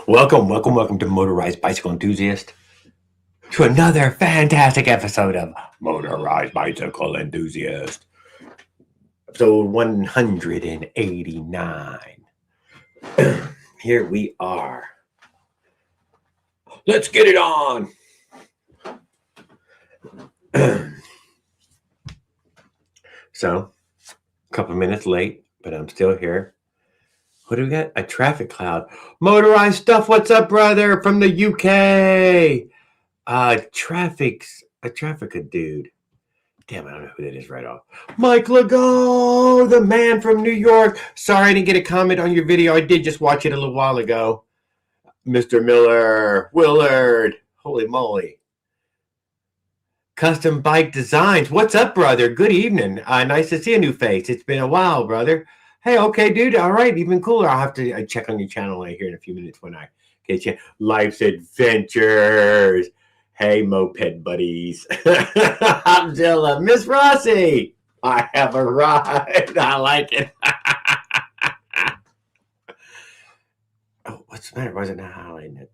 Welcome to Motorized Bicycle Enthusiast, to another fantastic episode of Motorized Bicycle Enthusiast, episode 189. Here we are. Let's get it on. So, a couple minutes late, but I'm still here. What do we got? A traffic cloud. Motorized stuff. What's up, brother? From the UK. A traffic dude. Damn, I don't know who that is right off. Mike Legault, the man from New York. Sorry I didn't get a comment on your video. I did just watch it a little while ago. Mr. Miller, Willard, holy moly. Custom Bike Designs. What's up, brother? Good evening. Nice to see a new face. It's been a while, brother. Hey, okay, dude. All right, even cooler. I'll have to check on your channel here in a few minutes when I get you. Life's Adventures. Hey, moped buddies. I'm Zilla. Miss Rossi. I have arrived. I like it. Oh, what's the matter? Why is it not highlighting it?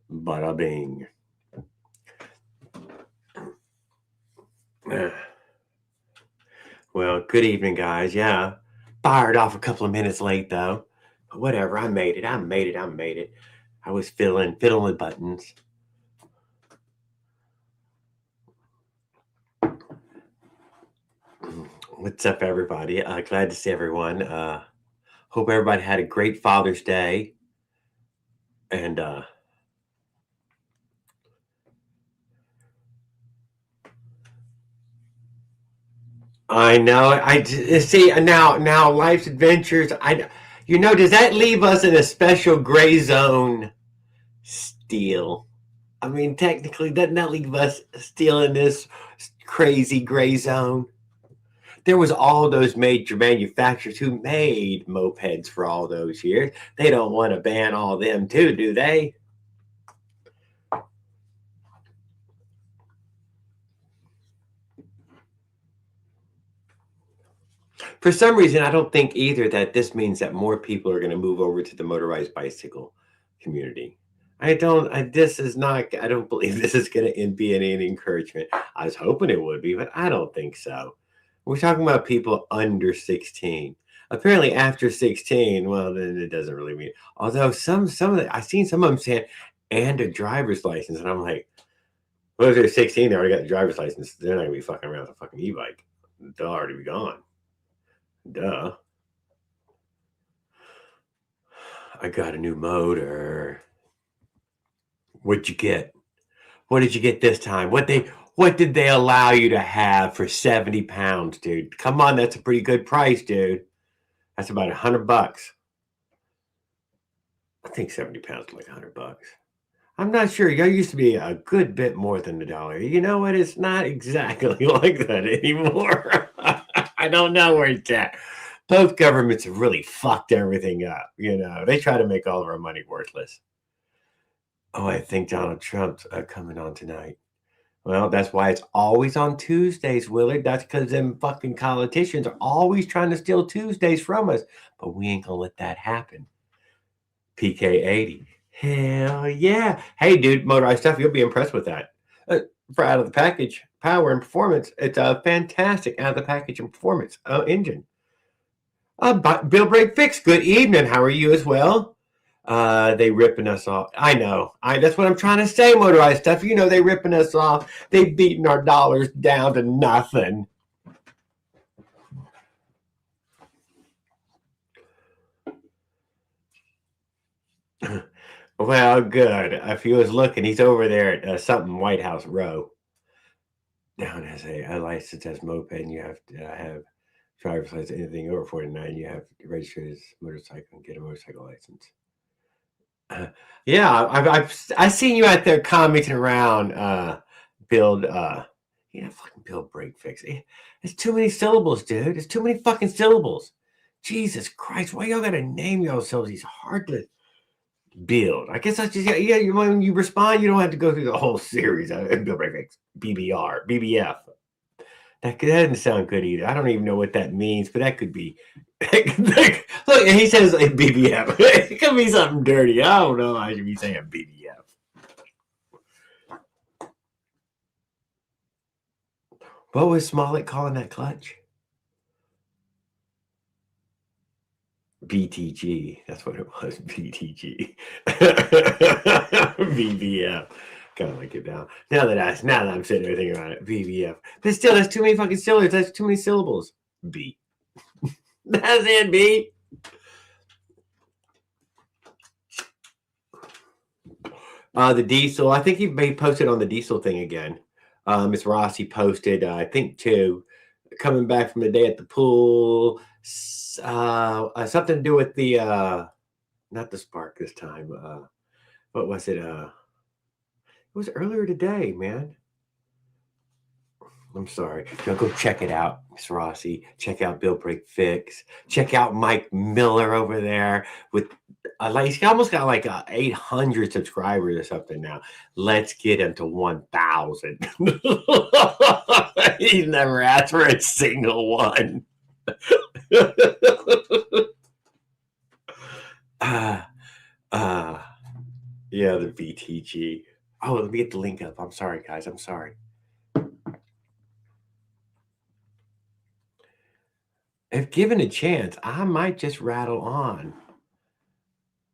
Bada bing. Well, good evening, guys. Yeah. Fired off a couple of minutes late, though. But whatever. I made it. I was fiddling with buttons. What's up, everybody? Glad to see everyone. Hope everybody had a great Father's Day. And I know. I see now. Life's Adventures. Does that leave us in a special gray zone? Still, I mean, technically, doesn't that leave us still in this crazy gray zone? There was all those major manufacturers who made mopeds for all those years. They don't want to ban all of them too, do they? For some reason, I don't think either that this means that more people are going to move over to the motorized bicycle community. I don't believe this is going to be any encouragement. I was hoping it would be, but I don't think so. We're talking about people under 16. Apparently after 16, well, then it doesn't really mean. Although I've seen some of them saying, and a driver's license. And I'm like, well, if they're 16, they already got the driver's license. They're not going to be fucking around with a fucking e-bike. They'll already be gone. Duh. I got a new motor. What'd you get? What did you get this time? What did they allow you to have for 70 pounds, dude? Come on, that's a pretty good price, dude. That's about $100. I think 70 pounds is like $100. I'm not sure. It used to be a good bit more than $1. You know what? It's not exactly like that anymore. I don't know where it's at. Both governments have really fucked everything up. They try to make all of our money worthless. Oh, I think Donald Trump's coming on tonight. Well, that's why it's always on Tuesdays, Willard. That's because them fucking politicians are always trying to steal Tuesdays from us. But we ain't going to let that happen. PK80. Hell yeah. Hey, dude, motorized stuff. You'll be impressed with that. For out of the package, power and performance, it's a fantastic out of the package and performance engine. Bill Break Fix, good evening. How are you as well? They ripping us off. I know. That's what I'm trying to say, motorized stuff. They ripping us off. They beating our dollars down to nothing. Well, good. If he was looking, he's over there at something White House Row. Down as a license as moped, and you have to have driver's license. Anything over 49, you have to register as motorcycle and get a motorcycle license. Yeah, I've seen you out there commenting around. Fucking build break fix. It's too many syllables, dude. It's too many fucking syllables. Jesus Christ, why y'all gotta name yourselves these hard to build? I guess that's just when you respond, you don't have to go through the whole series. Build break fix, BBR, BBF. That doesn't sound good either. I don't even know what that means, but that could be. Look, Look, he says like BBF. It could be something dirty. I don't know. I should be saying BBF. What was Smollett calling that clutch? BTG. That's what it was. BTG. BBF. Kind of like it now. Now that I'm sitting there thinking about it, BBF. But still, that's too many fucking syllables. That's too many syllables. B. That's it, B. The diesel. I think he may posted on the diesel thing again. Miss Rossi posted, I think too, coming back from the day at the pool. Something to do with the not the spark this time. What was it? It was earlier today, man. I'm sorry. Go check it out, Miss Rossi. Check out Bill Break Fix. Check out Mike Miller over there with like he's almost got like 800 subscribers or something now. Let's get him to 1,000. He's never asked for a single one. Yeah, the BTG. Oh, let me get the link up. I'm sorry, guys. I'm sorry. If given a chance, I might just rattle on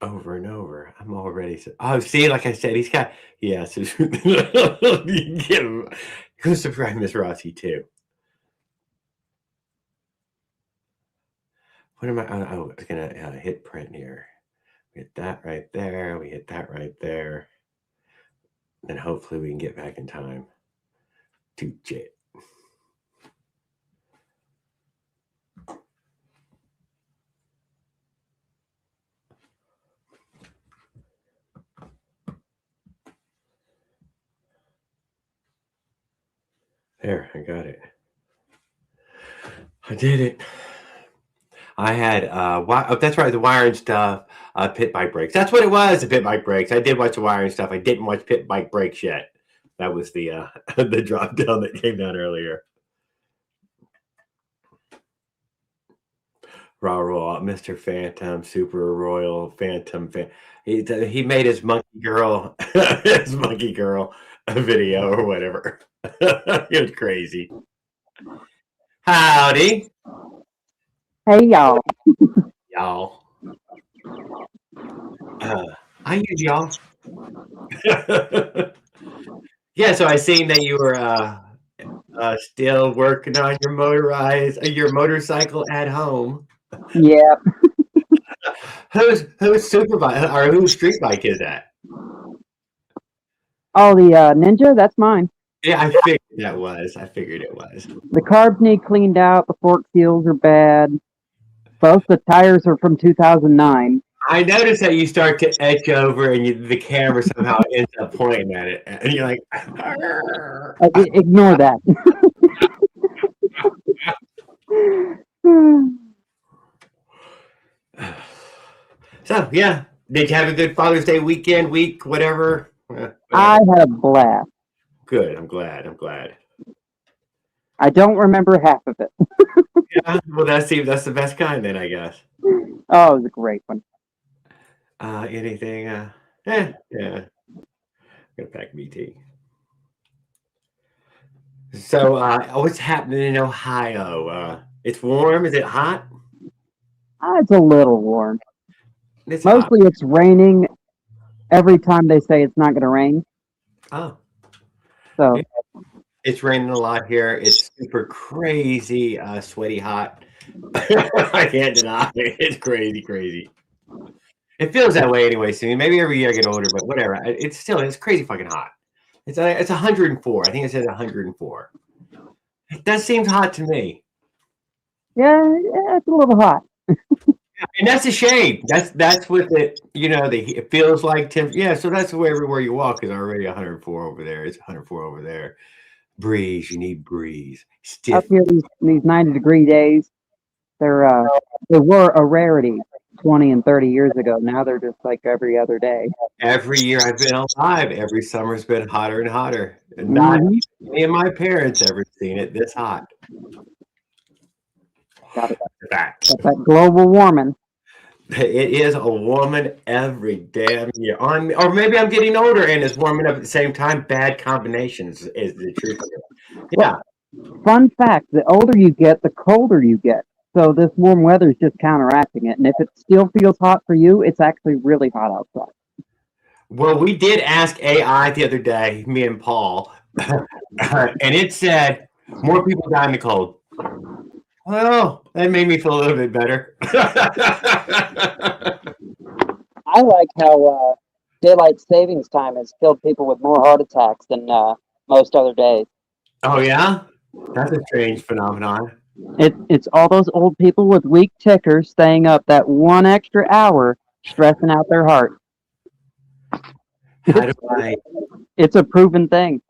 over and over. I'm already. Oh, see, like I said, he's got. Yeah, so you give him. Go subscribe, Miss Rossi, too. What am I? Oh, I was going to hit print here. We hit that right there. We hit that right there. And hopefully we can get back in time to J. There, I got it. I did it. I had that's right, the wiring stuff, pit bike brakes. That's what it was, the pit bike brakes. I did watch the wiring stuff. I didn't watch pit bike brakes yet. That was the the drop down that came down earlier. Raw, Mr. Phantom, Super Royal Phantom. He made his monkey girl video or whatever. It was crazy. Howdy. Hey, y'all. Y'all. I use y'all. Yeah, so I seen that you were still working on your your motorcycle at home. Yeah. Whose superbike or whose street bike is that? Oh, the Ninja, that's mine. Yeah, I figured that was. I figured it was. The carbs need cleaned out. The fork seals are bad. Both the tires are from 2009. I noticed that you start to etch over, and the camera somehow ends up pointing at it, and you're like, ignore that. So yeah, did you have a good Father's Day week, whatever? I had a blast. Good. I'm glad. I don't remember half of it. Yeah, well, that's the best kind then, I guess. Oh, it was a great one. Anything? Yeah. I'm gonna pack BT. So, what's happening in Ohio? It's warm. Is it hot? It's a little warm. It's Mostly hot. It's raining every time they say it's not going to rain. Oh. So. It's raining a lot here. It's super crazy, sweaty hot. I can't deny it. It's crazy. It feels that way anyway. So maybe every year I get older, but whatever. It's crazy fucking hot. It's 104. I think it says 104. That seems hot to me. Yeah, it's a little hot. And that's a shame. That's what it feels like. Yeah, so that's the way everywhere you walk is already 104 over there. It's 104 over there. Breeze, you need breeze. Stiff. Up here, these 90-degree days, they were a rarity 20 and 30 years ago. Now they're just like every other day. Every year I've been alive, every summer's been hotter and hotter. And not any of my parents ever seen it this hot. Got that global warming. It is a woman every damn year. Or maybe I'm getting older and it's warming up at the same time. Bad combinations is the truth of it. Yeah. Fun fact, the older you get, the colder you get. So this warm weather is just counteracting it. And if it still feels hot for you, it's actually really hot outside. Well, we did ask AI the other day, me and Paul, and it said more people die in the cold. Well, that made me feel a little bit better. I like how daylight savings time has killed people with more heart attacks than most other days. Oh, yeah? That's a strange phenomenon. It's all those old people with weak tickers staying up that one extra hour, stressing out their heart. How do I? It's a proven thing.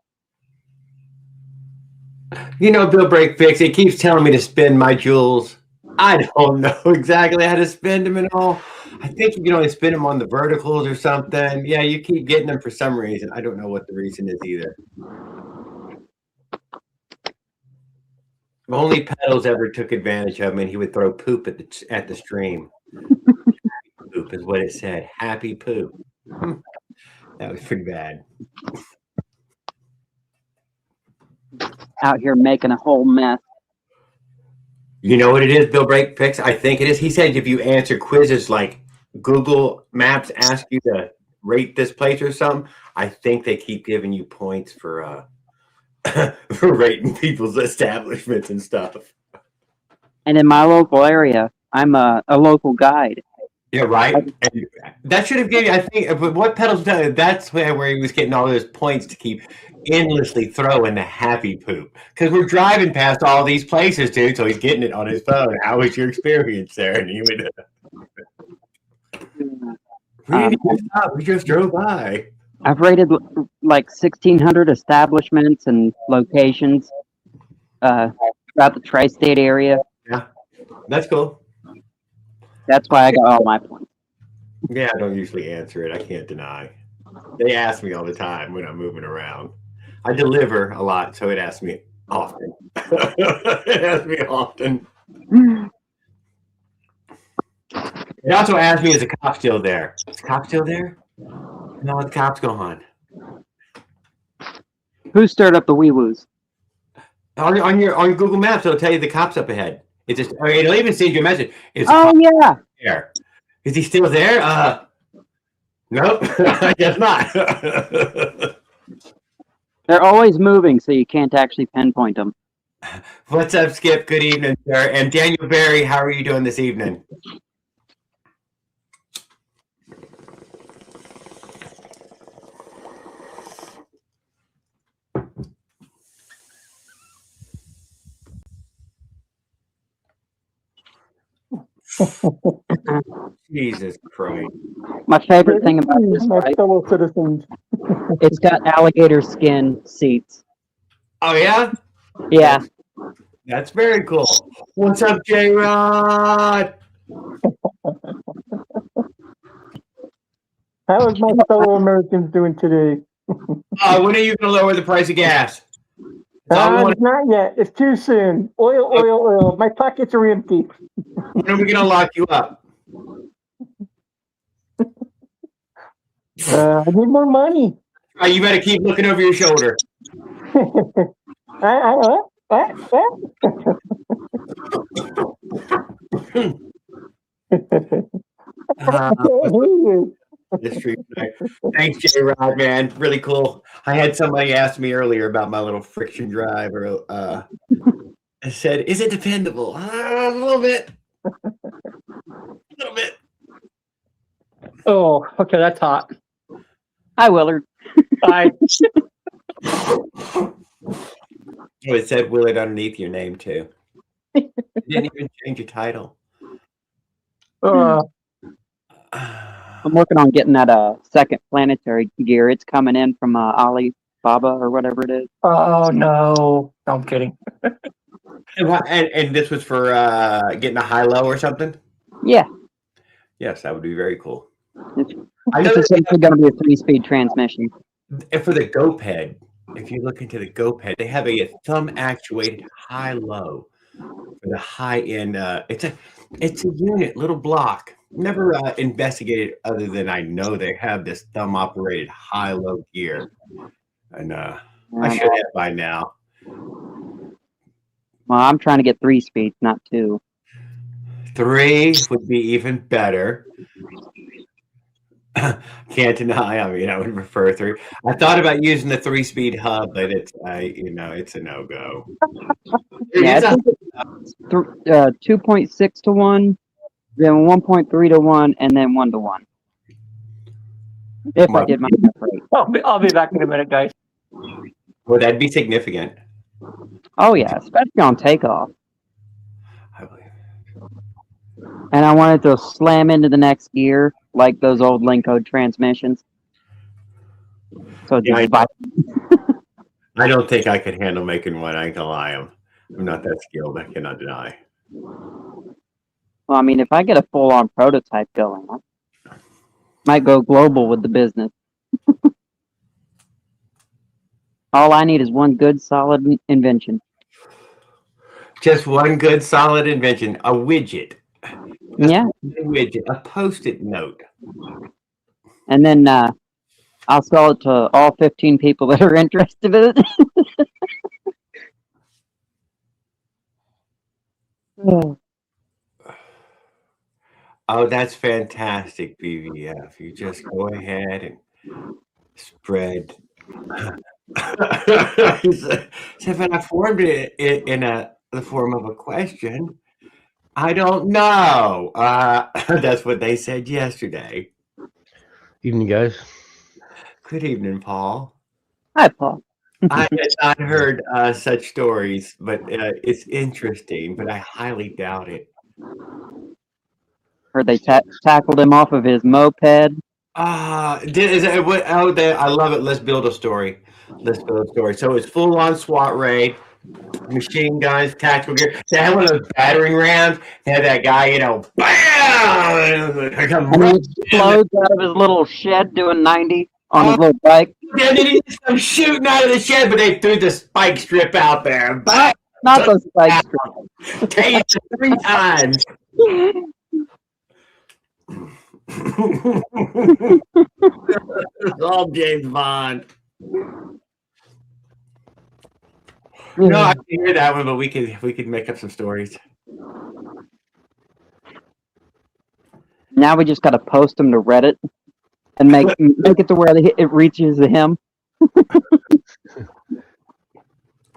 Bill Break Fix, it keeps telling me to spend my jewels. I don't know exactly how to spend them at all. I think you can only spend them on the verticals or something. Yeah, you keep getting them for some reason. I don't know what the reason is either. If only Pedals ever took advantage of him and he would throw poop at the stream. Poop is what it said. Happy poop. That was pretty bad. Out here making a whole mess. You know what it is, Bill Break Fix? I think it is. He said if you answer quizzes like Google Maps asks you to rate this place or something, I think they keep giving you points for for rating people's establishments and stuff. And in my local area, I'm a local guide. Yeah, right. And that should have given you, I think, but what Pedals done, that's where he was getting all those points to keep endlessly throwing the happy poop. Because we're driving past all these places, dude, so he's getting it on his phone. How was your experience there? And he would, we just drove by. I've rated like 1,600 establishments and locations throughout the tri-state area. Yeah, that's cool. That's why I got all my points. Yeah, I don't usually answer it. I can't deny. They ask me all the time when I'm moving around. I deliver a lot, so it asks me often. It asks me often. It also asks me, is the cop still there? Is the cop still there? No, the cop's gone. Who stirred up the wee-woos? On your Google Maps, it'll tell you the cop's up ahead. It's just, it'll even send you a message. Oh, yeah. There. Is he still there? Nope. I guess not. They're always moving, so you can't actually pinpoint them. What's up, Skip? Good evening, sir. And Daniel Berry, how are you doing this evening? Jesus Christ. My favorite thing about this bike, fellow citizens. it's got alligator skin seats. Oh, yeah? Yeah. That's very cool. What's up, J-Rod? How is my fellow Americans doing today? When are you going to lower the price of gas? Not yet. It's too soon. Oil. My pockets are empty. When are we going to lock you up? I need more money. You better keep looking over your shoulder. What? Thanks, J-Rod, man. Really cool. I had somebody ask me earlier about my little friction drive, or I said, "Is it dependable?" A little bit. A little bit. Oh, okay, that's hot. Hi, Willard. Hi. Oh, it said Willard underneath your name too. You didn't even change your title. I'm working on getting that second planetary gear. It's coming in from Alibaba or whatever it is. Oh no, I'm kidding. And this was for getting a high-low or something? Yeah. Yes, that would be very cool. It's essentially going to be a 3-speed transmission. And for the GoPed, if you look into the GoPed, they have a thumb-actuated high-low for the high-end. It's a unit, little block never investigated other than I know they have this thumb operated high-low gear, and I should have by now. Well, I'm trying to get 3 speeds, not 2. 3 would be even better. Can't deny. I mean, I would prefer 3. I thought about using the 3-speed hub, but it's it's a no-go. Yeah, I think it's 2.6 to 1, then 1.3 to 1, and then 1 to 1. If I did my math right. I'll be back in a minute, guys. Well, that'd be significant. Oh yeah, especially on takeoff. I believe. And I wanted to slam into the next gear like those old link code transmissions. So Yeah, just I don't think I could handle making one. I ain't gonna lie. I'm not that skilled. I cannot deny. Well, I mean, if I get a full-on prototype going, I might go global with the business. All I need is one good, solid invention. Just one good, solid invention. A widget. Yeah. A widget. A Post-it note. And then I'll sell it to all 15 people that are interested in it. Oh, that's fantastic, BVF. You just go ahead and spread. So if I formed it in the form of a question, I don't know. That's what they said yesterday. Evening, guys. Good evening, Paul. Hi, Paul. I had not heard such stories, but it's interesting, but I highly doubt it. Heard they tackled him off of his moped. I love it. Let's build a story. So it's full-on SWAT raid, machine guns, tactical gear. They had one of those battering rams. They had that guy, bam! And he explodes out of his little shed doing 90 on his little bike. And then he's shooting out of the shed, but they threw the spike strip out there. Bam! Not those spike strips. Tased 3 times. It's all James Bond. No, I can hear that one, but we could make up some stories. Now we just got to post them to Reddit and make it to where it reaches him.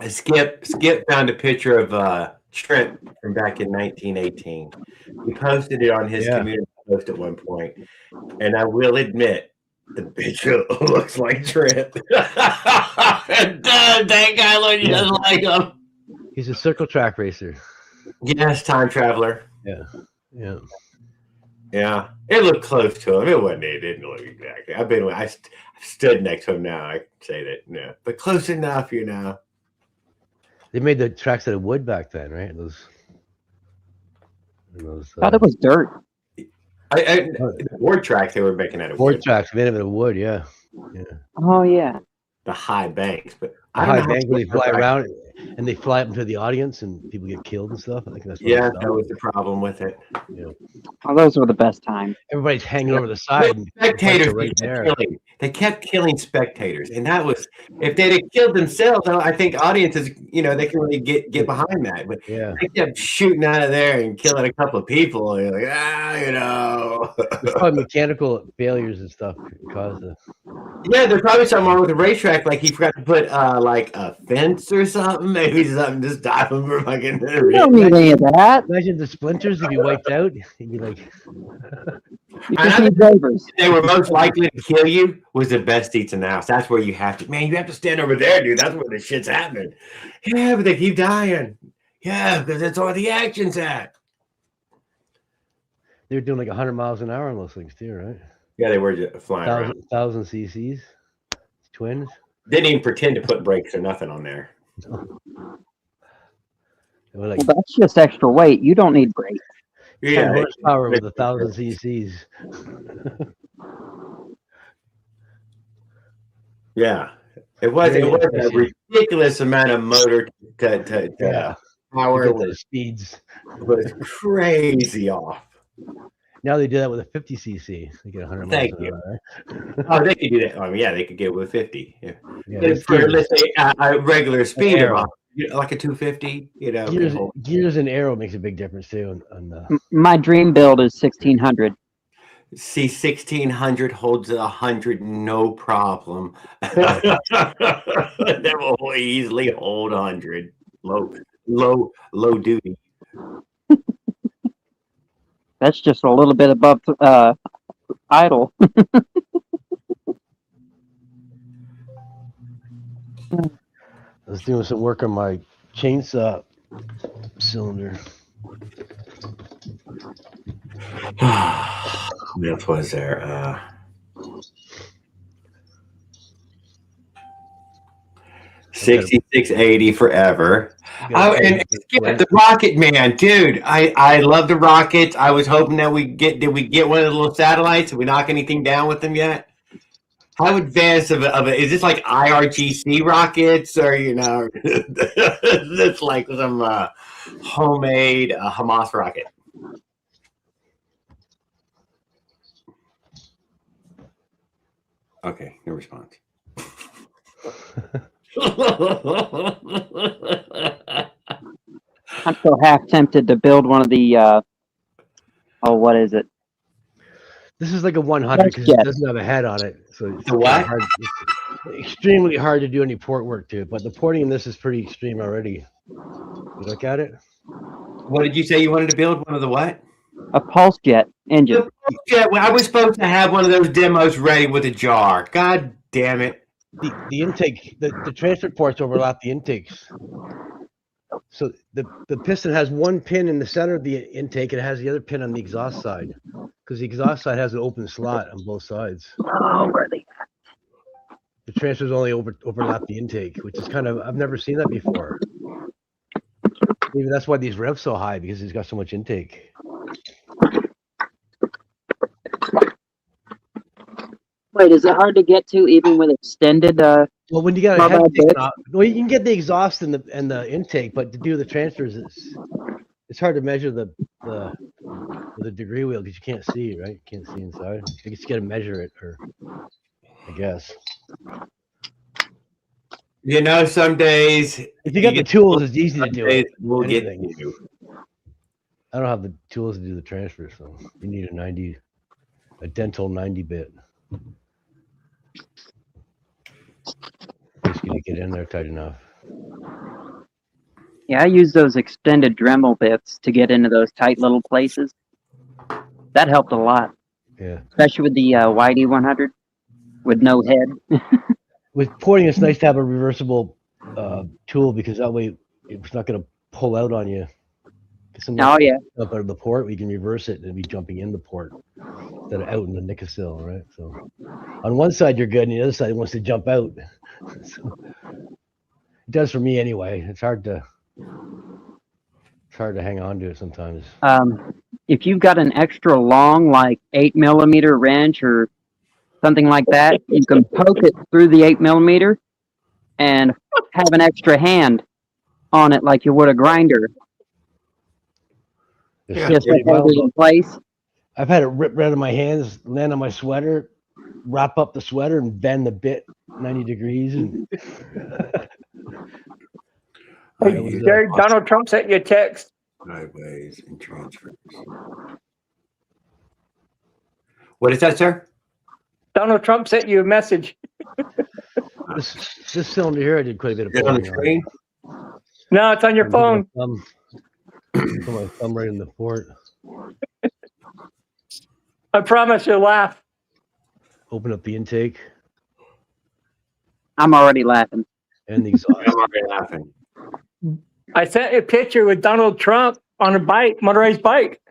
Skip found a picture of Trent from back in 1918. He posted it on his community post at one point, and I will admit the picture looks like Trent. That guy looks just like him. He's a circle track racer. Yes, time traveler. Yeah. Yeah, it looked close to him. It didn't look exactly. I stood next to him now. I can say that. Yeah, but close enough, They made the tracks out of wood back then, right? Those I thought it was dirt. The board tracks they were making out of board wood. tracks made out of wood, yeah. Oh yeah. The high banks, but The high bank where they fly around and they fly up into the audience and people get killed and stuff. I think that's what that was the problem with it. Yeah. Oh, those were the best times. Everybody's hanging over the side. And Spectators right there. They kept killing spectators, and that was if they'd have killed themselves. I think audiences, they can really get behind that. But they kept shooting out of there and killing a couple of people. And you're like, There's probably mechanical failures and stuff caused it. Yeah, there's probably something wrong with the racetrack. Like he forgot to put like a fence or something. Maybe something to stop him from fucking. You don't need any of that. Imagine the splinters if you wiped out. You'd be like. You just need drivers. They were most likely to kill you was the best seats in the house. That's where you have to. Man, you have to stand over there, dude. That's where the shit's happening. Yeah, but they keep dying. Yeah, because that's where the action's at. They were doing like 100 miles an hour on those things too, right? Yeah, they were just flying around. 1,000 cc's. Twins. Didn't even pretend to put brakes or nothing on there. Well, that's just extra weight. You don't need brakes. Yeah, horsepower with 1,000 cc's. Yeah, it was a ridiculous amount of motor to power. The speeds was crazy off. Now they do that with a 50cc. They get 100 Thank miles an you. hour. Oh, they could do that. I mean, yeah, they could get with 50. Yeah. Yeah, And these for, gears, let's say, a regular speed of aero. like a 250, can hold. Gears and aero makes a big difference too. My dream build is 1600. See, 1600 holds 100, no problem. Yeah. That will easily hold 100. Low duty. That's just a little bit above idle. I was doing some work on my chainsaw cylinder. What was there? 6680 forever. Oh, and the Rocket Man, dude. I love the Rockets. I was hoping that did we get one of the little satellites? Did we knock anything down with them yet? How advanced of it is this, like IRGC rockets, or it's like some homemade Hamas rocket? Okay, no response. I'm so half tempted to build one of the what is it? This is like a 100 because it doesn't have a head on it, so it's extremely hard to do any port work to it. But the porting in this is pretty extreme already. You look at it. What did you say you wanted to build? One of the what? A pulse jet engine. Yeah, well, I was supposed to have one of those demos ready with a jar. God damn it! The intake, the transfer ports overlap the intakes. So the piston has one pin in the center of the intake, and it has the other pin on the exhaust side, because the exhaust side has an open slot on both sides. Oh, really? The transfers only overlap the intake, which is I've never seen that before. Maybe that's why these revs so high, because he's got so much intake. Wait, is it hard to get to even with extended? Well, when you got a head, well, you can get the exhaust and the intake, but to do the transfers, it's hard to measure the degree wheel because you can't see, right? You can't see inside. You just got to measure it, or I guess. Some days if you got the tools, it's easy to do it. We'll get you. I don't have the tools to do the transfer, so you need a dental 90-bit. Just gonna get in there tight enough. Yeah, I use those extended Dremel bits to get into those tight little places. That helped a lot. Yeah. Especially with the YD100 with no head. With porting, it's nice to have a reversible tool because that way it's not going to pull out on you. Oh, yeah. Up out of the port, we can reverse it and be jumping in the port instead of out in the Nicosil, right? So on one side you're good, and the other side wants to jump out. So, it does for me anyway. It's hard to hang on to it sometimes. If you've got an extra long, like 8mm wrench or something like that, you can poke it through the 8mm and have an extra hand on it like you would a grinder. Just to hold it in place. I've had it rip right out of my hands, land on my sweater, wrap up the sweater, and bend the bit 90 degrees. And hey, Jerry, Donald Trump sent you a text. Driveways and transfers. What is that, sir? Donald Trump sent you a message. This cylinder here, I did quite a bit of porting on the screen. No, it's on your phone. Put my thumb right in the port. I promise you'll laugh. Open up the intake. I'm already laughing. And the exhaust. I'm already laughing. I sent a picture with Donald Trump on a bike, motorized bike.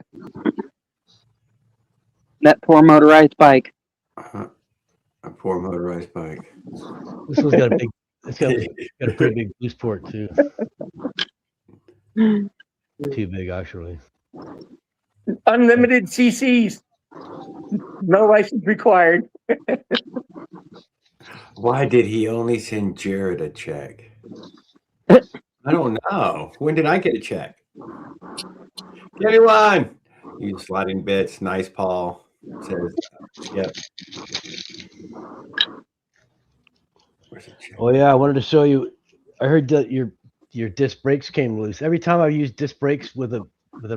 That poor motorized bike. A poor motorized bike. This one's got a big. It's got a pretty big boost port too. Too big, actually. Unlimited CCs. No license required. Why did he only send Jared a check? I don't know. When did I get a check? Give me one. Use sliding bits. Nice, Paul. Says, yep. Where's it? Oh yeah, I wanted to show you. I heard that your disc brakes came loose. Every time I use disc brakes with a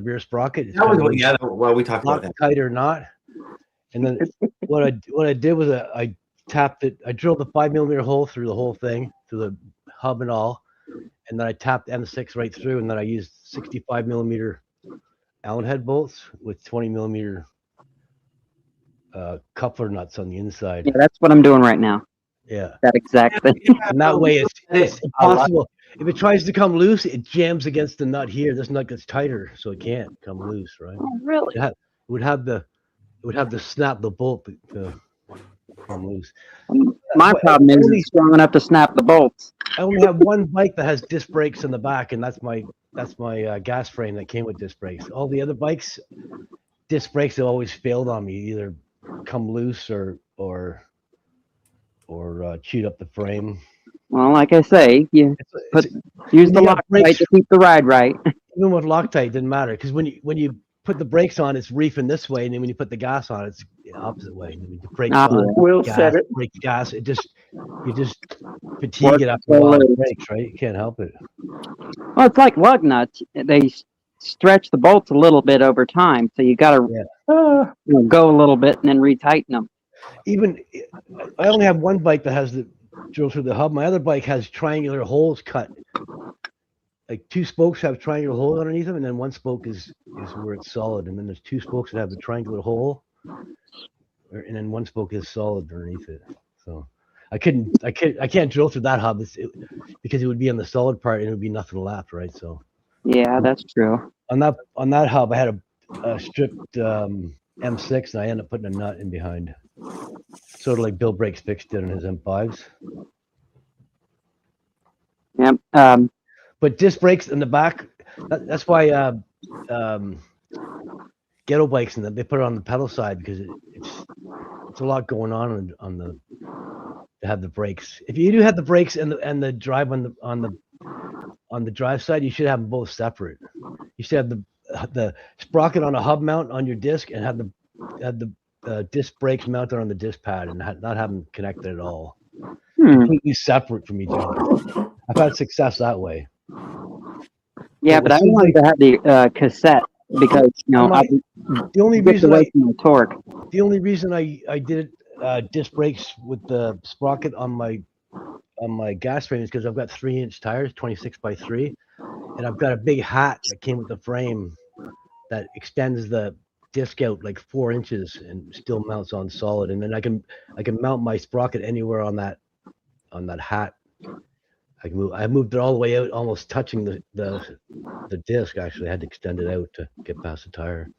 rear sprocket, it's That was kind of yeah. Well, we talked about that. Loctite or not. And then what I did was I tapped it. I drilled a 5 mm hole through the whole thing, through the hub and all, and then I tapped M6 right through, and then I used 65 mm Allen head bolts with 20 mm coupler nuts on the inside. Yeah, that's what I'm doing right now. Yeah, That exact thing. and that way it's impossible. If it tries to come loose, it jams against the nut here. This nut gets tighter, so it can't come loose, right? Oh, really? It would have to snap the bolt to come loose. My problem is it's strong enough to snap the bolts. I only have one bike that has disc brakes in the back, and that's my gas frame that came with disc brakes. All the other bikes, disc brakes have always failed on me. Either come loose or cheat up the frame. Well, like I say, you use the Loctite to keep the ride right. Even with Loctite, it didn't matter because when you put the brakes on, it's reefing this way, and then when you put the gas on, it's the opposite way. And when the brakes on, Will gas, said it. brakes, gas. You just fatigue it after a while. It breaks, right? You can't help it. Well, it's like lug nuts. They stretch the bolts a little bit over time, so you got to go a little bit and then retighten them. Even I only have one bike that has the drill through the hub. My other bike has triangular holes cut. Like two spokes have triangular holes underneath them, and then one spoke is where it's solid, and then there's two spokes that have a triangular hole, and then one spoke is solid underneath it. So I can't drill through that hub because it would be on the solid part and it would be nothing left, right? So yeah, that's true. On that hub, I had a stripped M6, and I ended up putting a nut in behind, sort of like Bill Breaks fixed it in his M5s. Yep. But disc brakes in the back, that's why ghetto bikes, and they put it on the pedal side because it's a lot going on to have the brakes. If you do have the brakes and the drive on the drive side, you should have them both separate. You should have the sprocket on a hub mount on your disc and have the disc brakes mounted on the disc pad and not have them connected at all. Completely separate from each other. I've had success that way. Yeah, but I wanted to have the cassette because the only reason the only reason I did disc brakes with the sprocket on my gas frame is because I've got 3-inch tires, 26x3, and I've got a big hat that came with the frame that extends the disc out like 4 inches and still mounts on solid, and then I can mount my sprocket anywhere on that hat. I moved it all the way out, almost touching the disc. Actually, I had to extend it out to get past the tire.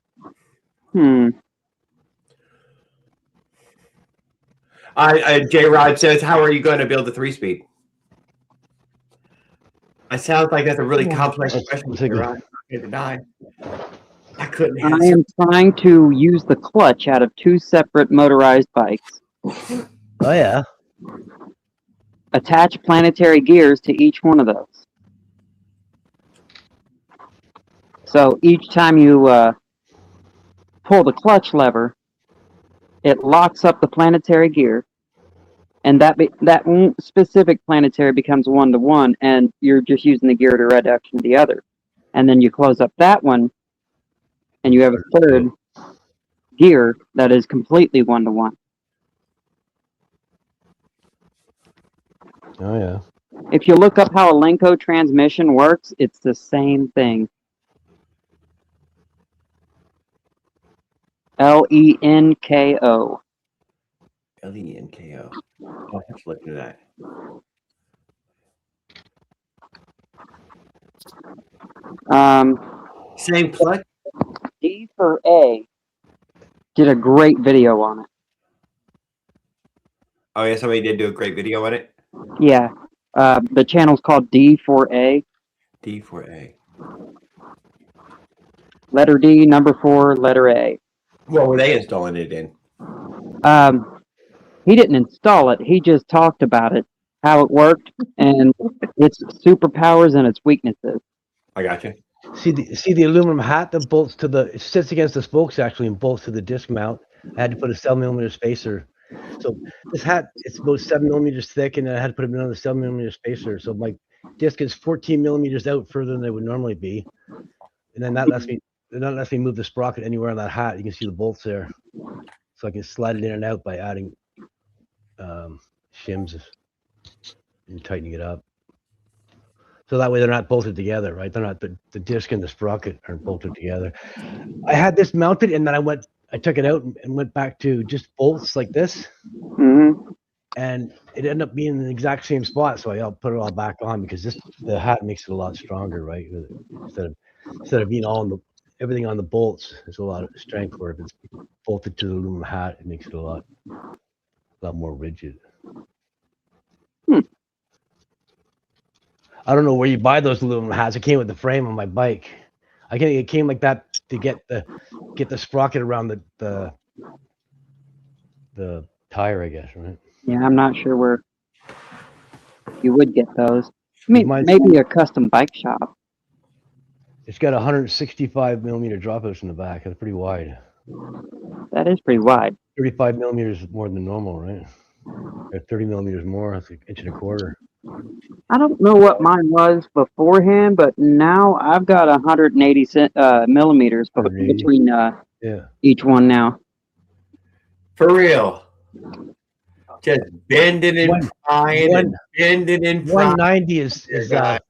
J Rod says, "How are you going to build a 3-speed?" It sounds like that's a really complex question. J Rod, I couldn't answer. I am trying to use the clutch out of 2 separate motorized bikes. Oh yeah. Attach planetary gears to each one of those. So each time you pull the clutch lever, it locks up the planetary gear, and that specific planetary becomes 1-to-1, and you're just using the gear reduction of the other. And then you close up that one, and you have a third gear that is completely 1-to-1. Oh yeah. If you look up how a Lenko transmission works, it's the same thing. Lenko. Lenko. I'll have to look into that. Same clutch. D4A did a great video on it. Oh yeah, somebody did do a great video on it. Yeah, the channel's called D4A. D4A. Letter D, number 4, letter A. What were they installing it in? He didn't install it. He just talked about it, how it worked, and its superpowers and its weaknesses. I got you. See the aluminum hat that bolts to the, it sits against the spokes actually and bolts to the disc mount. I had to put a 7mm spacer. So this hat, it's about 7mm thick, and I had to put another 7mm spacer. So my disc is 14mm out further than they would normally be, and then that lets me move the sprocket anywhere on that hat. You can see the bolts there, so I can slide it in and out by adding shims and tightening it up. So that way they're not bolted together, right? They're not, the disc and the sprocket aren't bolted together. I had this mounted, and then I took it out and went back to just bolts like this. Mm-hmm. And it ended up being in the exact same spot. So I'll put it all back on because the hat makes it a lot stronger, right? Instead of being everything on the bolts, there's a lot of strength, where if it's bolted to the aluminum hat, it makes it a lot more rigid. I don't know where you buy those aluminum hats. It came with the frame on my bike. It came like that to get the sprocket around the tire, I guess, right? Yeah, I'm not sure where you would get those. Maybe a custom bike shop. It's got 165mm dropouts in the back. That's pretty wide. That is pretty wide. 35mm more than normal, right? Or 30mm more. That's an inch and a quarter. I don't know what mine was beforehand, but now I've got 180 millimeters between each one now. For real. Just bending and prying and bending and prying. 190 is fat.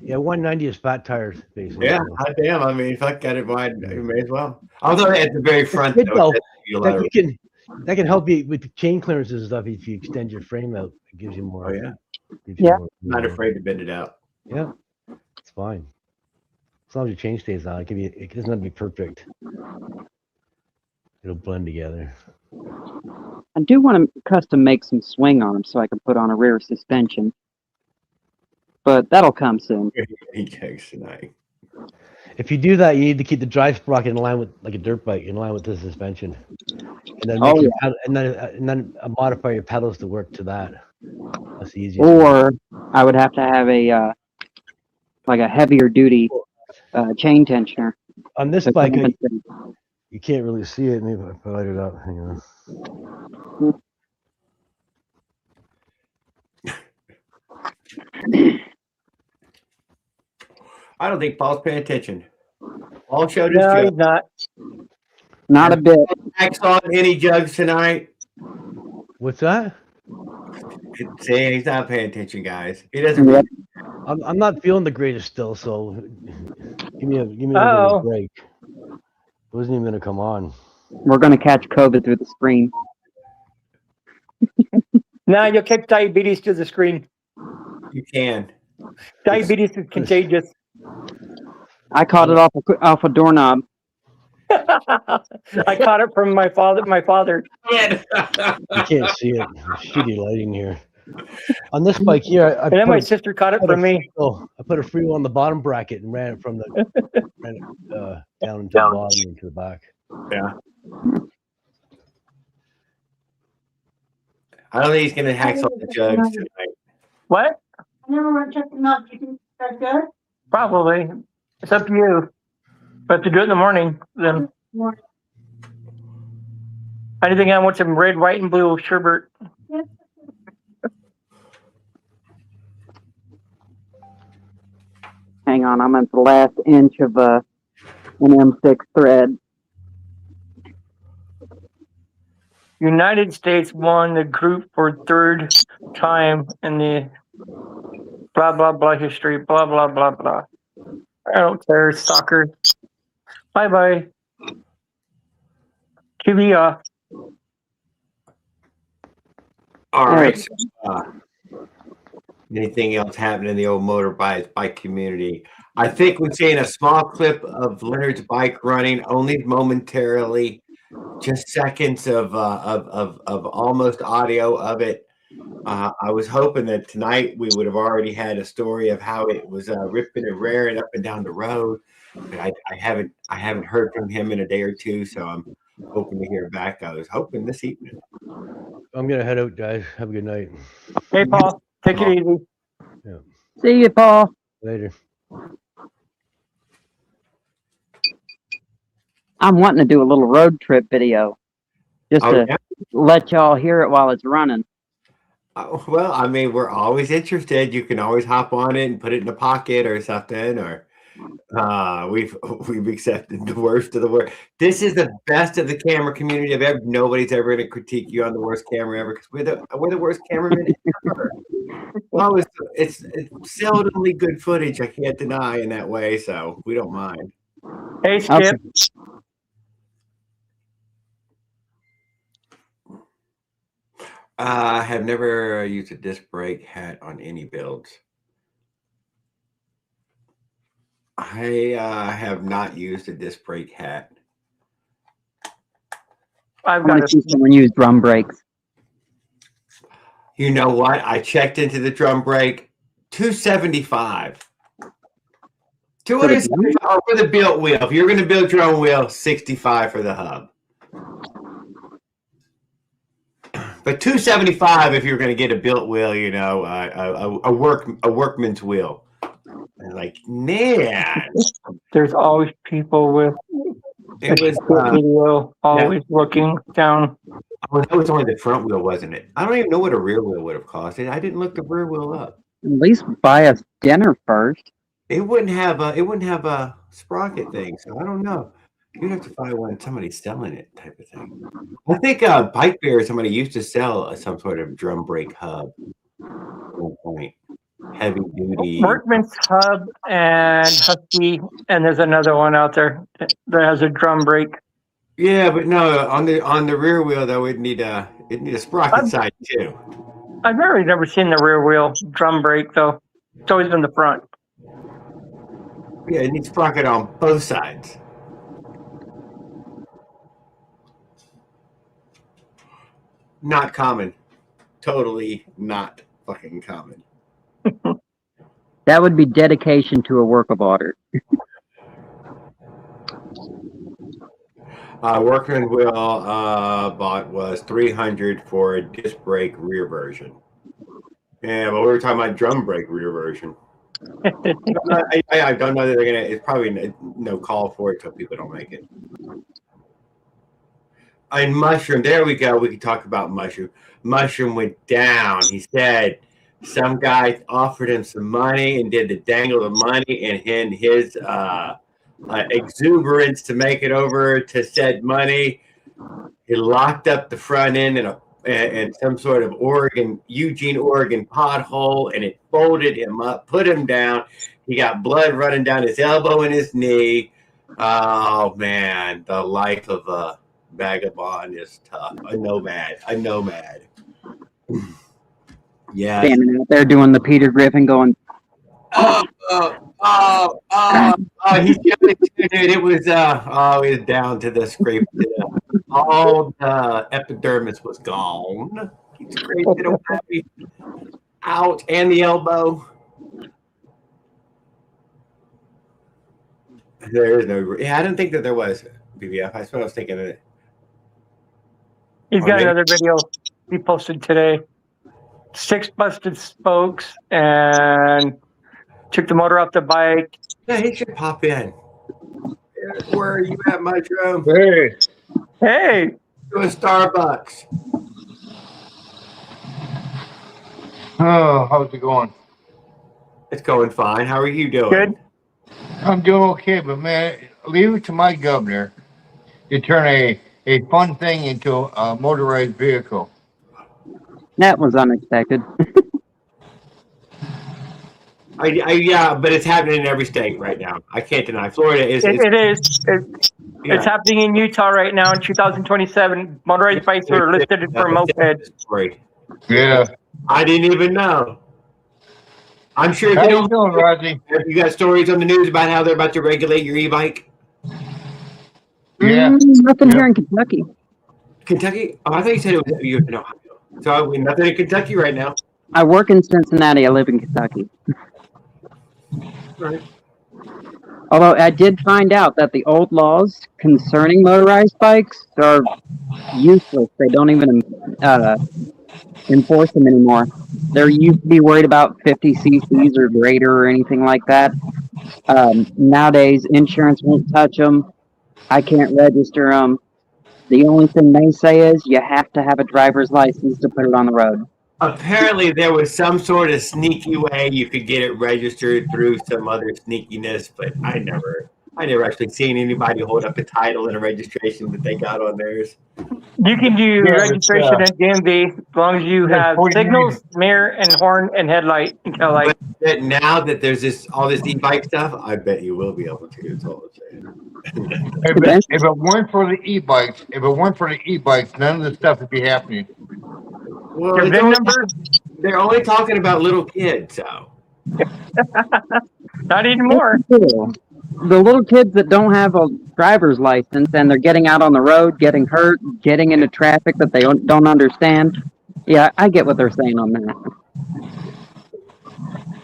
Yeah, 190 is fat tires, basically. Yeah, hot damn. I mean, if I got it wide, you may as well. Although at the very front, that can help you with chain clearances and stuff. If you extend your frame out, it gives you more. Oh, yeah. Yeah. Not afraid to bend it out. Yeah, it's fine. As long as your chain stays on, it doesn't have to be perfect. It'll blend together. I do want to custom make some swing arms so I can put on a rear suspension, but that'll come soon. Tonight. If you do that, you need to keep the drive sprocket in line with, like a dirt bike, in line with the suspension, and then modify your pedals to work to that. That's the easiest. Or I would have to have a like a heavier duty chain tensioner. On this bike, you can't really see it. Maybe if I light it up. Hang on. I don't think Paul's paying attention. Paul showed his No, he's not. Not a bit. Max on any jugs tonight? What's that? See, he's not paying attention, guys. He doesn't. I'm not feeling the greatest still, so give me a break. It wasn't even gonna come on. We're gonna catch COVID through the screen. No, you'll catch diabetes through the screen. You can. Diabetes is contagious. I caught it off a doorknob. I caught it from my father. You can't see it. Shitty lighting here. On this bike here, and then my sister caught it from me. I put a free wheel on the bottom bracket and ran it from the down into the bottom into the back. Yeah. I don't think he's gonna hack some of the jugs tonight. What? I never want to check them out. Do you think that's good? Probably. It's up to you. But to do it in the morning, then. I think I want some red, white, and blue sherbet. Hang on, I'm at the last inch of an M6 thread. United States won the group for third time in the blah, blah, blah history, blah, blah, blah, blah. I don't care. It's soccer. Bye-bye. TV off. All right. Anything else happening in the old motorized bike community? I think we're seeing a small clip of Leonard's bike running, only momentarily, just seconds of almost audio of it. I was hoping that tonight we would have already had a story of how it was ripping and raring up and down the road. But I haven't heard from him in a day or two, so I'm hoping to hear back. I was hoping this evening. I'm gonna head out, guys. Have a good night. Hey, Paul. Take it easy. Yeah. See you, Paul. Later. I'm wanting to do a little road trip video just to let y'all hear it while it's running. Well, I mean, we're always interested. You can always hop on it and put it in a pocket or something, or we've accepted the worst of the worst. This is the best of the camera community of ever. Nobody's ever going to critique you on the worst camera ever because we're the worst cameramen ever. Well, it's seldomly good footage. I can't deny in that way, so we don't mind. Hey, Skip. I have never used a disc brake hat on any builds. I have not used a disc brake hat. I've got to see someone use drum brakes. You know what? I checked into the drum brake, $275. $275 for the built wheel. If you're going to build your own wheel, $65 for the hub. But $275 if you're going to get a built wheel, you know, a workman's wheel. And like, man, there's always people with video always looking down. Oh, that was only the front wheel, wasn't it? I don't even know what a rear wheel would have cost. I didn't look the rear wheel up. At least buy us dinner first. It wouldn't have a sprocket thing, so I don't know. You'd have to find one somebody's selling it, type of thing. I think Bike Bear or somebody used to sell some sort of drum brake hub at one point. Heavy duty. Workman's Hub and Husky, and there's another one out there that has a drum brake. Yeah, but no, on the rear wheel though, it'd need a sprocket side too. I've never seen the rear wheel drum brake though. It's always been the front. Yeah, it needs sprocket on both sides. Not common. Totally not fucking common. That would be dedication to a work of art. Workman wheel bought was $300 for a disc brake rear version. Yeah, but we were talking about drum brake rear version. I don't know that they're gonna. It's probably no call for it till people don't make it. And Mushroom, there we go. We can talk about Mushroom. Mushroom went down. He said some guy offered him some money and did the dangle of money, and in his exuberance to make it over to said money, he locked up the front end in some sort of Eugene, Oregon pothole, and it folded him up, put him down. He got blood running down his elbow and his knee. Oh man, the life of a vagabond is tough. I know mad. Yeah. Standing out there doing the Peter Griffin going, he's it was down to the scrape. All the epidermis was gone. He scraped it away. Out, and the elbow. There is no. Yeah, I didn't think that there was BBF. I was thinking of it. He's got another video he posted today. 6 busted spokes and took the motor off the bike. Yeah, he should pop in. Where are you at, Mushroom? Hey. Doing Starbucks. Oh, how's it going? It's going fine. How are you doing? Good. I'm doing okay, but man, leave it to my governor to turn a fun thing into a motorized vehicle. that was unexpected. Yeah, but it's happening in every state right now. I can't deny. Florida is. It's happening in Utah right now in 2027. Motorized bikes are listed for mopeds. Yeah. I didn't even know. I'm sure if How you you don't doing, Rosie? you got stories on the news about how they're about to regulate your e-bike. Yeah. Nothing here in Kentucky. Kentucky? Oh, I thought you said it was in Ohio. So nothing in Kentucky right now. I work in Cincinnati. I live in Kentucky. Right. Although I did find out that the old laws concerning motorized bikes are useless. They don't even enforce them anymore. There used to be worried about 50 cc's or greater or anything like that. Nowadays, insurance won't touch them. I can't register them. The only thing they say is you have to have a driver's license to put it on the road. Apparently, there was some sort of sneaky way you could get it registered through some other sneakiness, but I never actually seen anybody hold up a title and a registration that they got on theirs. You can do Yeah, registration at DMV as long as you have 49. signals, mirror, and horn and headlight and tail light. But now that there's all this e-bike stuff, I bet you will be able to. That's all I'm saying. If it weren't for the e-bikes, none of this stuff would be happening. Well, Your VIN number? they're only talking about little kids, so. Not anymore. The little kids that don't have a driver's license and they're getting out on the road, getting hurt, getting into traffic that they don't understand. Yeah, I get what they're saying on that.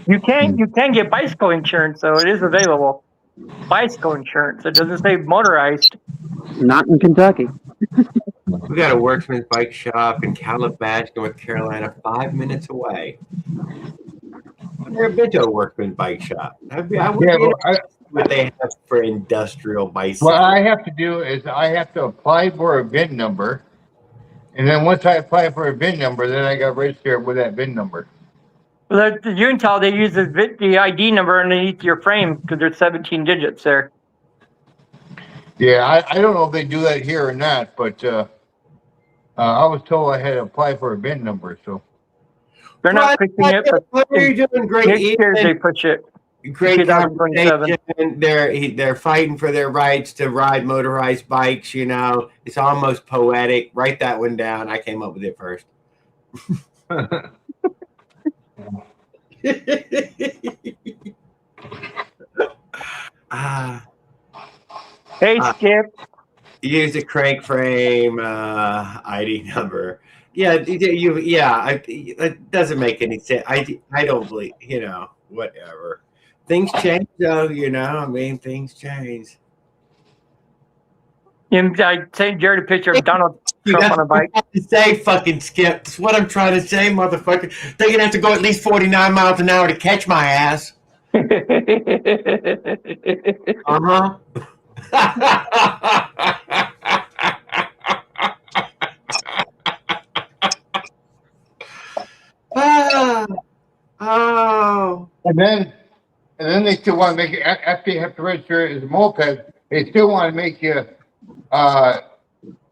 You can get bicycle insurance, so it is available. Bicycle insurance. It doesn't say motorized. Not in Kentucky. We got a Workman's Bike Shop in Calabash, North Carolina, 5 minutes away. I've never been to a Workman's Bike Shop. What they have for industrial bicycles. What I have to do is I have to apply for a VIN number, and then once I apply for a VIN number, then I got registered with that VIN number. Well, the Unital, they use the ID number underneath your frame because there's 17 digits there. Yeah, I don't know if they do that here or not, but I was told I had to apply for a VIN number, so. They're not pushing it, but what are you doing, great? next year they push it. Great 2027. conversation. They're fighting for their rights to ride motorized bikes. You know, it's almost poetic. Write that one down. I came up with it first. Hey, Skip. Use a crank frame ID number. Yeah, it doesn't make any sense. I don't believe, whatever. Things change, though, I mean, things change. I sent Jared a picture of Donald Trump on a bike. To say, fucking Skip. That's what I'm trying to say, motherfucker. They're gonna have to go at least 49 miles an hour to catch my ass. Uh-huh. Oh. And then they still want to make it, after you have to register it as a moped, they still want to make you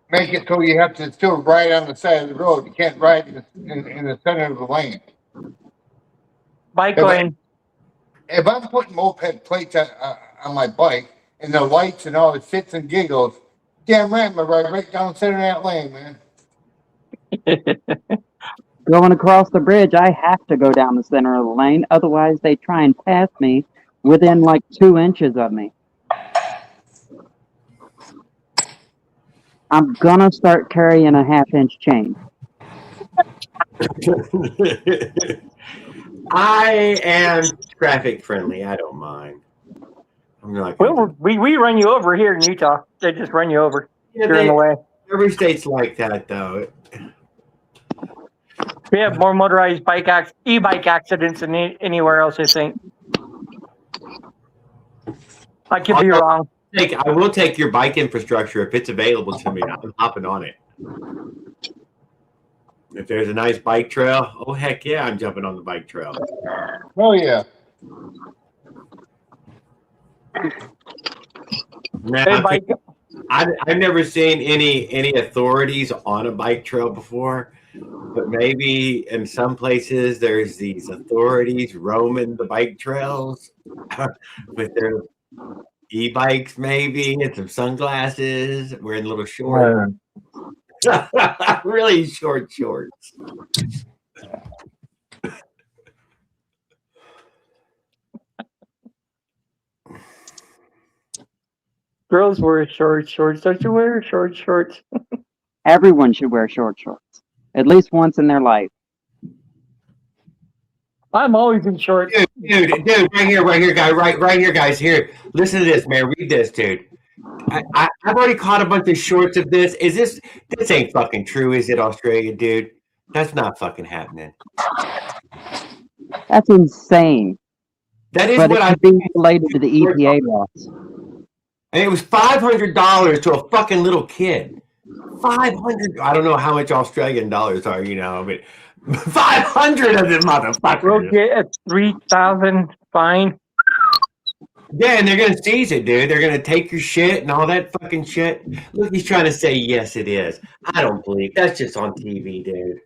make it so you have to still ride on the side of the road. You can't ride in the center of the lane. Bike lane. If I'm putting moped plates on my bike and the lights and all the shits and giggles, damn right, I'm gonna ride right down the center of that lane, man. Going across the bridge, I have to go down the center of the lane. Otherwise, they try and pass me within like 2 inches of me. I'm gonna start carrying a 1/2-inch chain. I am traffic friendly. I don't mind. I'm not. Well, we run you over here in Utah. They just run you over. Yeah, You're in the way. Every state's like that, though. We have more motorized e-bike accidents than anywhere else, I think. I could be wrong. I will take your bike infrastructure if it's available to me. I'm hopping on it. If there's a nice bike trail, oh heck yeah, I'm jumping on the bike trail. Oh yeah. Now, I've never seen any authorities on a bike trail before, but maybe in some places there's these authorities roaming the bike trails with their e-bikes, maybe, and some sunglasses, wearing little shorts. Really short shorts. Girls wear short shorts. Don't you wear short shorts? Everyone should wear short shorts, at least once in their life. I'm always in shorts. Dude, right here, guy, right here, guys. Here, listen to this, man. Read this, dude. I've already caught a bunch of shorts of this. This ain't fucking true, is it, Australia, dude? That's not fucking happening. That's insane. That is but what it I could be related to the EPA laws. And it was $500 to a fucking little kid. 500. I don't know how much Australian dollars are, but 500 of them We'll motherfuckers. get a 3,000 fine. Yeah, and they're gonna seize it, dude. They're gonna take your shit and all that fucking shit. Look, he's trying to say yes, it is. I don't believe that's just on TV, dude.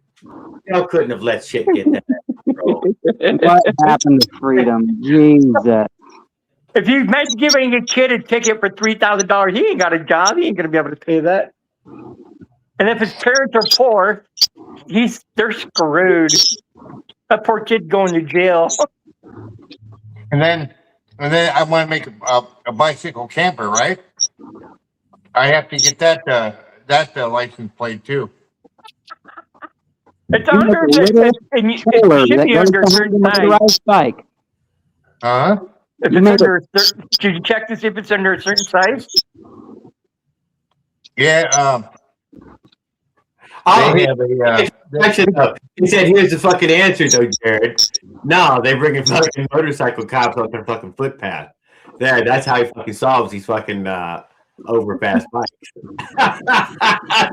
Y'all couldn't have let shit get that control. What happened to freedom? Jesus. If you imagine giving a kid a ticket for $3,000, he ain't got a job. He ain't gonna be able to pay that. And if his parents are poor, they're screwed. That poor kid going to jail. And then I want to make a bicycle camper, right? I have to get that license plate too. It's You under make a little it trailer should that be goes under a behind certain the size. motorized bike. Huh? If You it's made under a certain, did you check to see if it's under a certain size? Yeah. Oh, They have a. he said, "Here's the fucking answer, though, Jared. No, they bring a fucking motorcycle cops on their fucking footpath. That's how he fucking solves these fucking overpass bikes.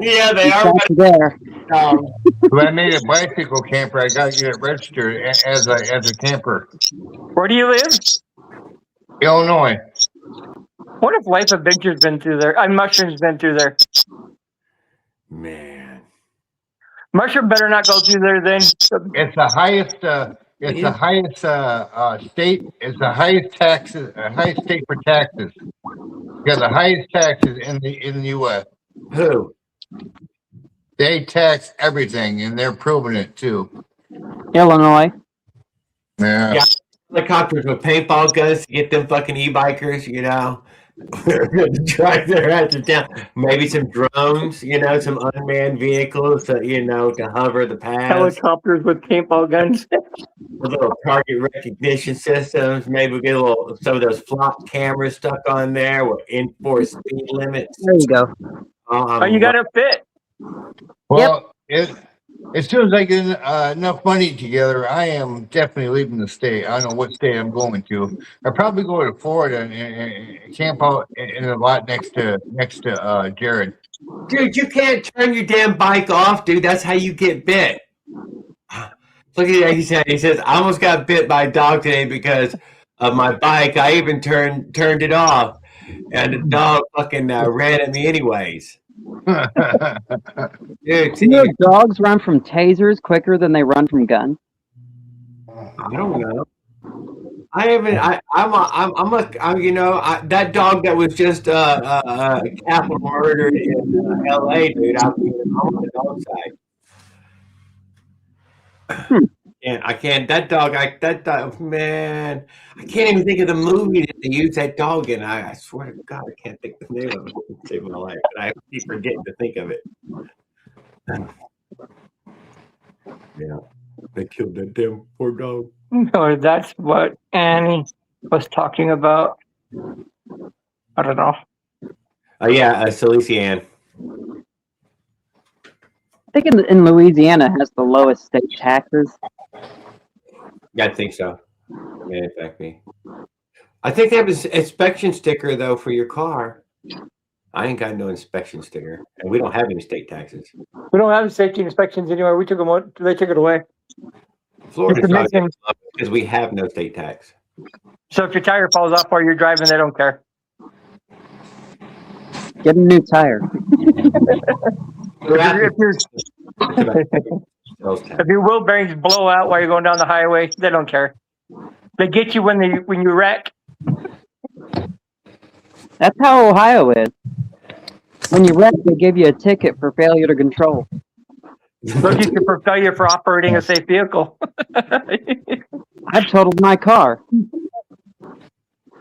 Yeah, they are. That's there. When I made a bicycle camper, I got to get it registered as a camper. Where do you live? Illinois. What if Life Adventure's been through there? Mushroom's been through there. Man, Mushroom better not go through there then. It's the highest. It's the highest state. It's the highest taxes. Highest state for taxes. Got the highest taxes in the U.S. who? They tax everything, and they're proving it too. Illinois. Yeah. Helicopters with paintball guns to get them fucking e-bikers, drive their asses down. Maybe some drones, some unmanned vehicles, to hover the paths. Helicopters with paintball guns. Little target recognition systems. Maybe we get some of those flop cameras stuck on there with enforced speed limits. There you go. Oh, you got to fit. Well, as soon as I get enough money together, I am definitely leaving the state. I don't know what state I'm going to. I'll probably go to Florida and camp out in a lot next to Jared. Dude, you can't turn your damn bike off, dude. That's how you get bit. Look at that. He says, I almost got bit by a dog today because of my bike. I even turned it off, and the dog fucking ran at me anyways. Dude, You know dogs run from tasers quicker than they run from guns? I don't know. That dog that was just capital murdered in L.A., dude. I'm on the dog side. And I can't. That dog, man. I can't even think of the movie that they used that dog in. I swear to God, I can't think of the name of it to save my life. And I keep forgetting to think of it. Yeah, they killed that damn poor dog. No, that's what Annie was talking about. I don't know. Yeah, Silesian. I think in Louisiana has the lowest state taxes. Yeah, I think so. May affect me. I think they have an inspection sticker though for your car. I ain't got no inspection sticker, and we don't have any state taxes. We don't have safety inspections anywhere. We took them out. They took it away. Florida's not because we have no state tax. So if your tire falls off while you're driving, they don't care. Get a new tire. If your wheel bearings blow out while you're going down the highway, they don't care. They get you when you wreck. That's how Ohio is. When you wreck, they give you a ticket for failure to control. They'll get you for failure for operating a safe vehicle. I totaled my car.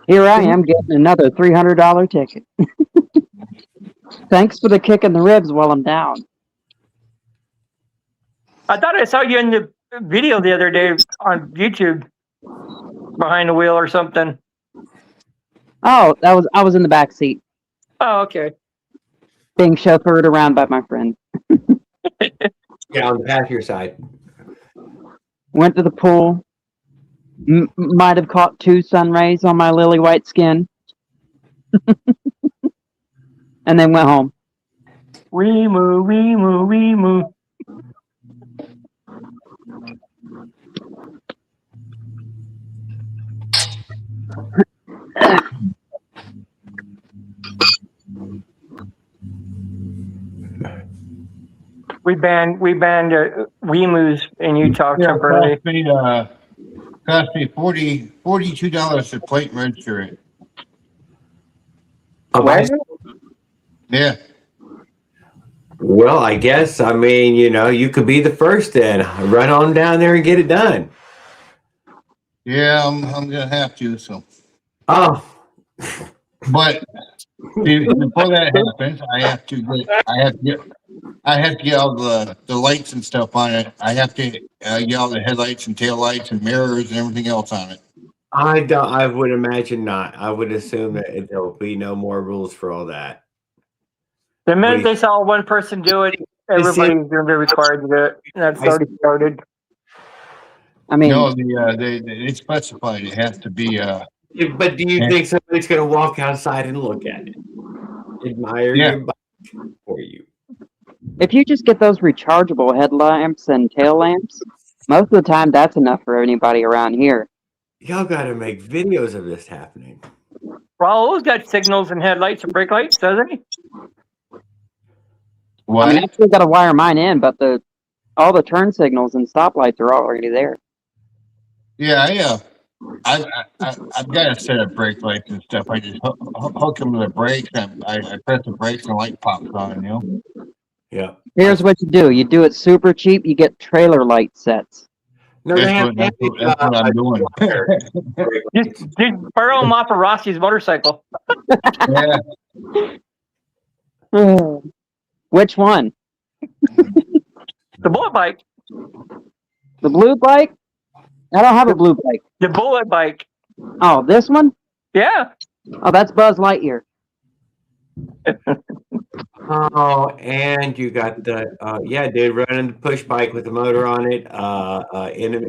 Here I am getting another $300 ticket. Thanks for the kick in the ribs while I'm down. I thought I saw you in the video the other day on YouTube behind the wheel or something. Oh, I was in the back seat, Oh, okay. being chauffeured around by my friend. Yeah, on the passenger side. Went to the pool. Might have caught 2 sun rays on my lily white skin. and then went home. We move, we move, we move. We banned Weemoos in Utah Yeah, temporarily. cost me $42 to plate and register it. A What? bicycle? Yeah. Well, I guess, I mean, you could be the first then. Run on down there and get it done. Yeah, I'm gonna have to. So, Oh, but before that happens, I have to get all the lights and stuff on it. I have to get all the headlights and tail lights and mirrors and everything else on it. I would imagine not. I would assume that there will be no more rules for all that. The minute Wait. they saw one person do it, everybody's going to be required to do it. And that's already started. I mean, No, they specified it has to be. But do you think somebody's going to walk outside and look at it, admire your bike for you? if you just get those rechargeable headlamps and tail lamps, most of the time that's enough for anybody around here. Y'all got to make videos of this happening. Raul's got signals and headlights and brake lights, doesn't he? What? I mean, I've still got to wire mine in, but all the turn signals and stoplights are already there. Yeah, I've got a set of brake lights and stuff. I just hook them to the brakes, and I press the brakes, and the light pops on. Yeah. Here's what you do. You do it super cheap. You get trailer light sets. No, That's what I'm doing. Just borrow them off of Rossi's motorcycle. Yeah. Which one? The bullet bike. The blue bike? I don't have a blue bike. The bullet bike. Oh, this one? Yeah. Oh, that's Buzz Lightyear. Oh, and you got the dude running the push bike with the motor on it.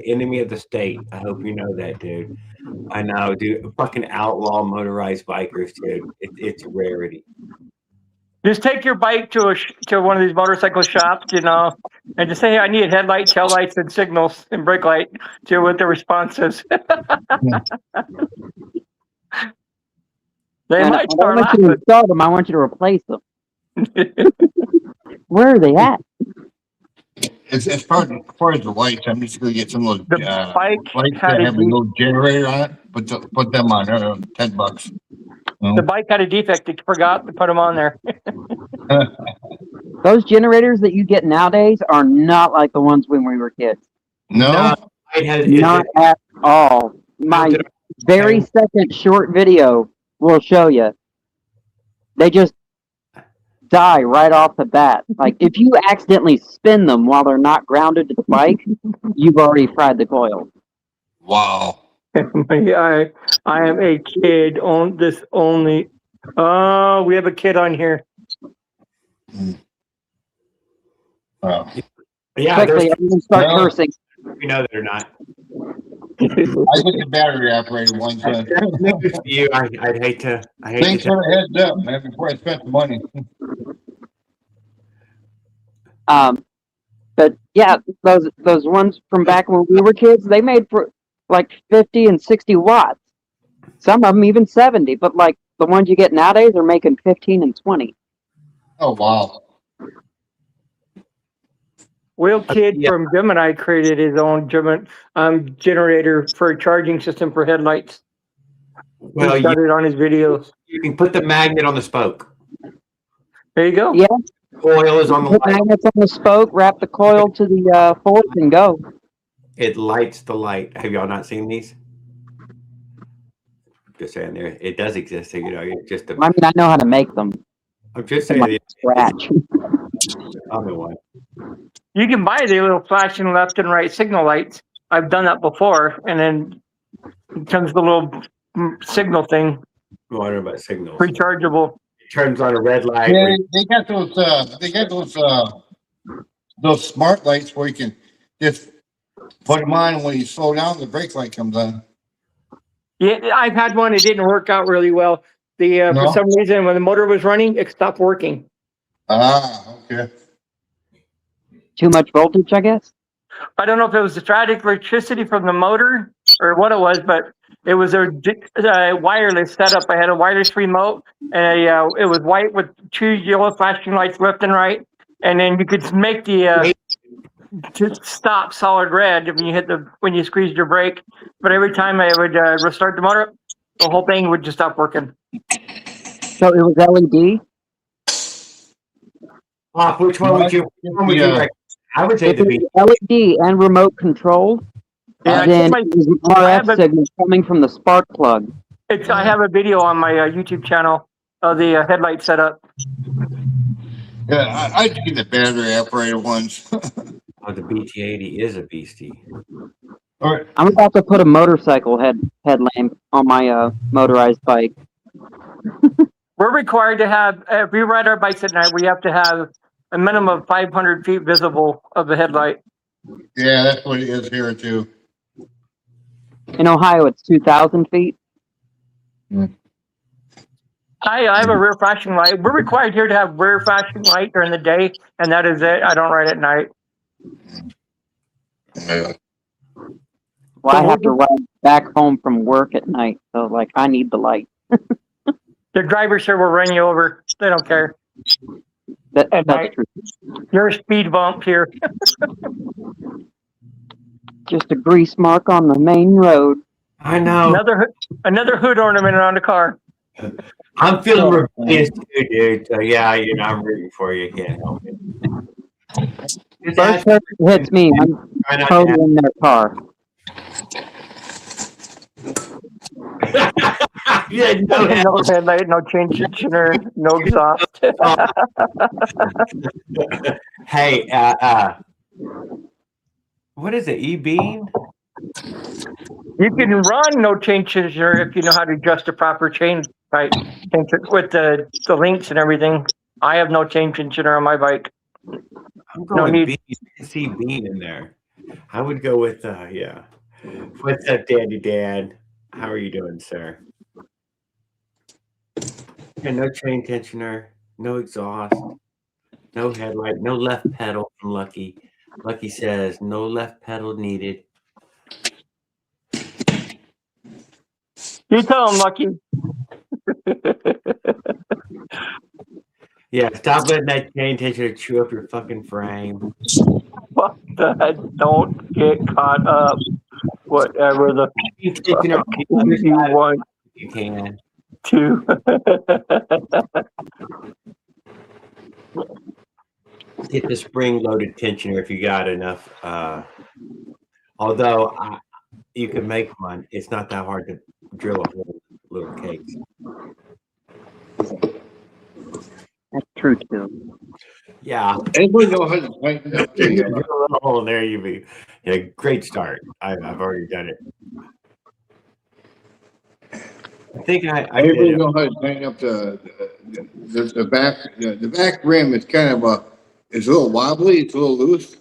Enemy of the state. I hope you know that, dude. I know, dude. Fucking outlaw motorized bikers, dude. It's a rarity. Just take your bike to one of these motorcycle shops, and just say, "Hey, I need headlight, tail lights, and signals and brake light." See what the response is. They And might I start don't want you to laughing. install them. I want you to replace them. Where are they at? As far as the lights, I'm just gonna get some of those The bike lights had that a have a little generator on it. Put them on. $10. The bike had a defect. They forgot to put them on there. Those generators that you get nowadays are not like the ones when we were kids. No. Not at all. My very second short video will show you. They just die right off the bat. Like, if you accidentally spin them while they're not grounded to the bike, you've already fried the coil. Wow. I am a kid on this only. Oh, we have a kid on here. Wow. Yeah, Quickly, everyone start cursing. You know they're not. I get the battery operated one time. You, I'd hate to. Thanks for the heads up, man. Before I spent the money. But yeah, those ones from back when we were kids, they made for like 50 and 60 watts. Some of them even 70, but like the ones you get nowadays are making 15 and 20. Oh wow. Will Kid from Gemini created his own generator for a charging system for headlights. Well, he started on his videos. You can put the magnet on the spoke. There you go. Yeah. Coil is on the Put light. magnets on the spoke, wrap the coil to the fork, and go. It lights the light. Have y'all not seen these? Just saying, it does exist. So, just. I mean, I know how to make them. I'm just saying. Like scratch. I know what. You can buy the little flashing left and right signal lights. I've done that before, and then it comes the little signal thing. What about signals? Rechargeable. It turns on a red light. Yeah, they got those. Those smart lights where you can just put them on, and when you slow down, the brake light comes on. Yeah, I've had one. It didn't work out really well. For No? some reason, when the motor was running, it stopped working. Ah, okay. Too much voltage, I guess. I don't know if it was the static electricity from the motor or what it was, but it was a wireless setup. I had a wireless remote, and it was white with 2 yellow flashing lights left and right, and then you could make the to stop solid red when you squeezed your brake. But every time I would restart the motor, the whole thing would just stop working. So it was LED. Which one would you? Which one would you Yeah. like? I would say If the it B. was LED and remote controlled, Yeah, then it was an I have RF signal coming from the spark plug. I have a video on my YouTube channel of the headlight setup. Yeah, I'd get the battery operated ones. Oh, the BT80 is a beastie. All right. I'm about to put a motorcycle headlamp on my motorized bike. We're required to have, if we ride our bikes at night, we have to have a minimum of 500 feet visible of the headlight. Yeah, that's what it is here too. In Ohio, it's 2,000 feet. I have a rear flashing light. We're required here to have rear flashing light during the day, and that is it. I don't ride at night. Yeah. Well, I have to ride back home from work at night, so like I need the light. The drivers here will run you over. They don't care. At That's night. true. You're a speed bump here. Just a grease mark on the main road. I know. Another hood ornament around the car. I'm feeling rebellious too, dude. So yeah, I'm rooting for you. Can't help it. First person hits me, I'm totally in their car. Yeah, No headlight, no change tensioner, no exhaust. Hey, what is it? E-beam? You can run no change tensioner if you know how to adjust the proper chain right with the links and everything. I have no chain tensioner on my bike. I'm going no need. See beam in there. I would go with yeah. What's up, Daddy Dad? How are you doing, sir? Yeah, no chain tensioner, no exhaust, no headlight, no left pedal from Lucky. Lucky says no left pedal needed. You tell him, Lucky. Yeah, stop letting that chain tensioner chew up your fucking frame. Fuck that. Don't get caught up. Whatever the fuck you want. You can. To. Get the spring-loaded tensioner if you got enough. Although you can make one, it's not that hard to drill a hole in little cakes. That's true too. Yeah. Anybody know how to tighten up Drill a little hole in there, you be. Yeah, great start. I've already done it. I think I Anybody know how to tighten up the back? The back rim is kind of it's a little wobbly. It's a little loose.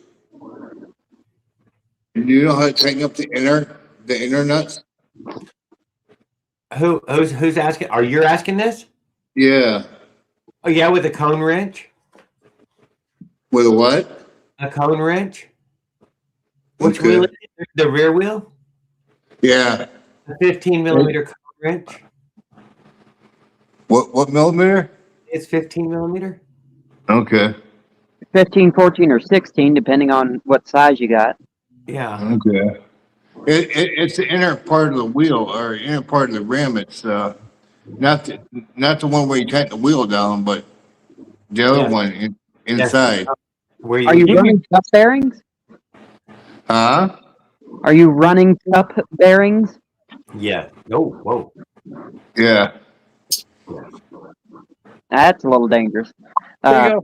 Do you know how to tighten up the inner nuts? Who's asking? Are you asking this? Yeah. Oh yeah, with a cone wrench. With a what? A cone wrench. Which Okay. wheel is it? The rear wheel? Yeah. A 15 millimeter cone wrench. What millimeter? It's 15 millimeter. Okay. 15, 14, or 16, depending on what size you got. Yeah. Okay. It's the inner part of the wheel or inner part of the rim. It's not the one where you tighten the wheel down, but the other one inside. Where Are you running cup bearings? Huh? Are you running cup bearings? Yeah. Oh, whoa. Yeah. That's a little dangerous. There you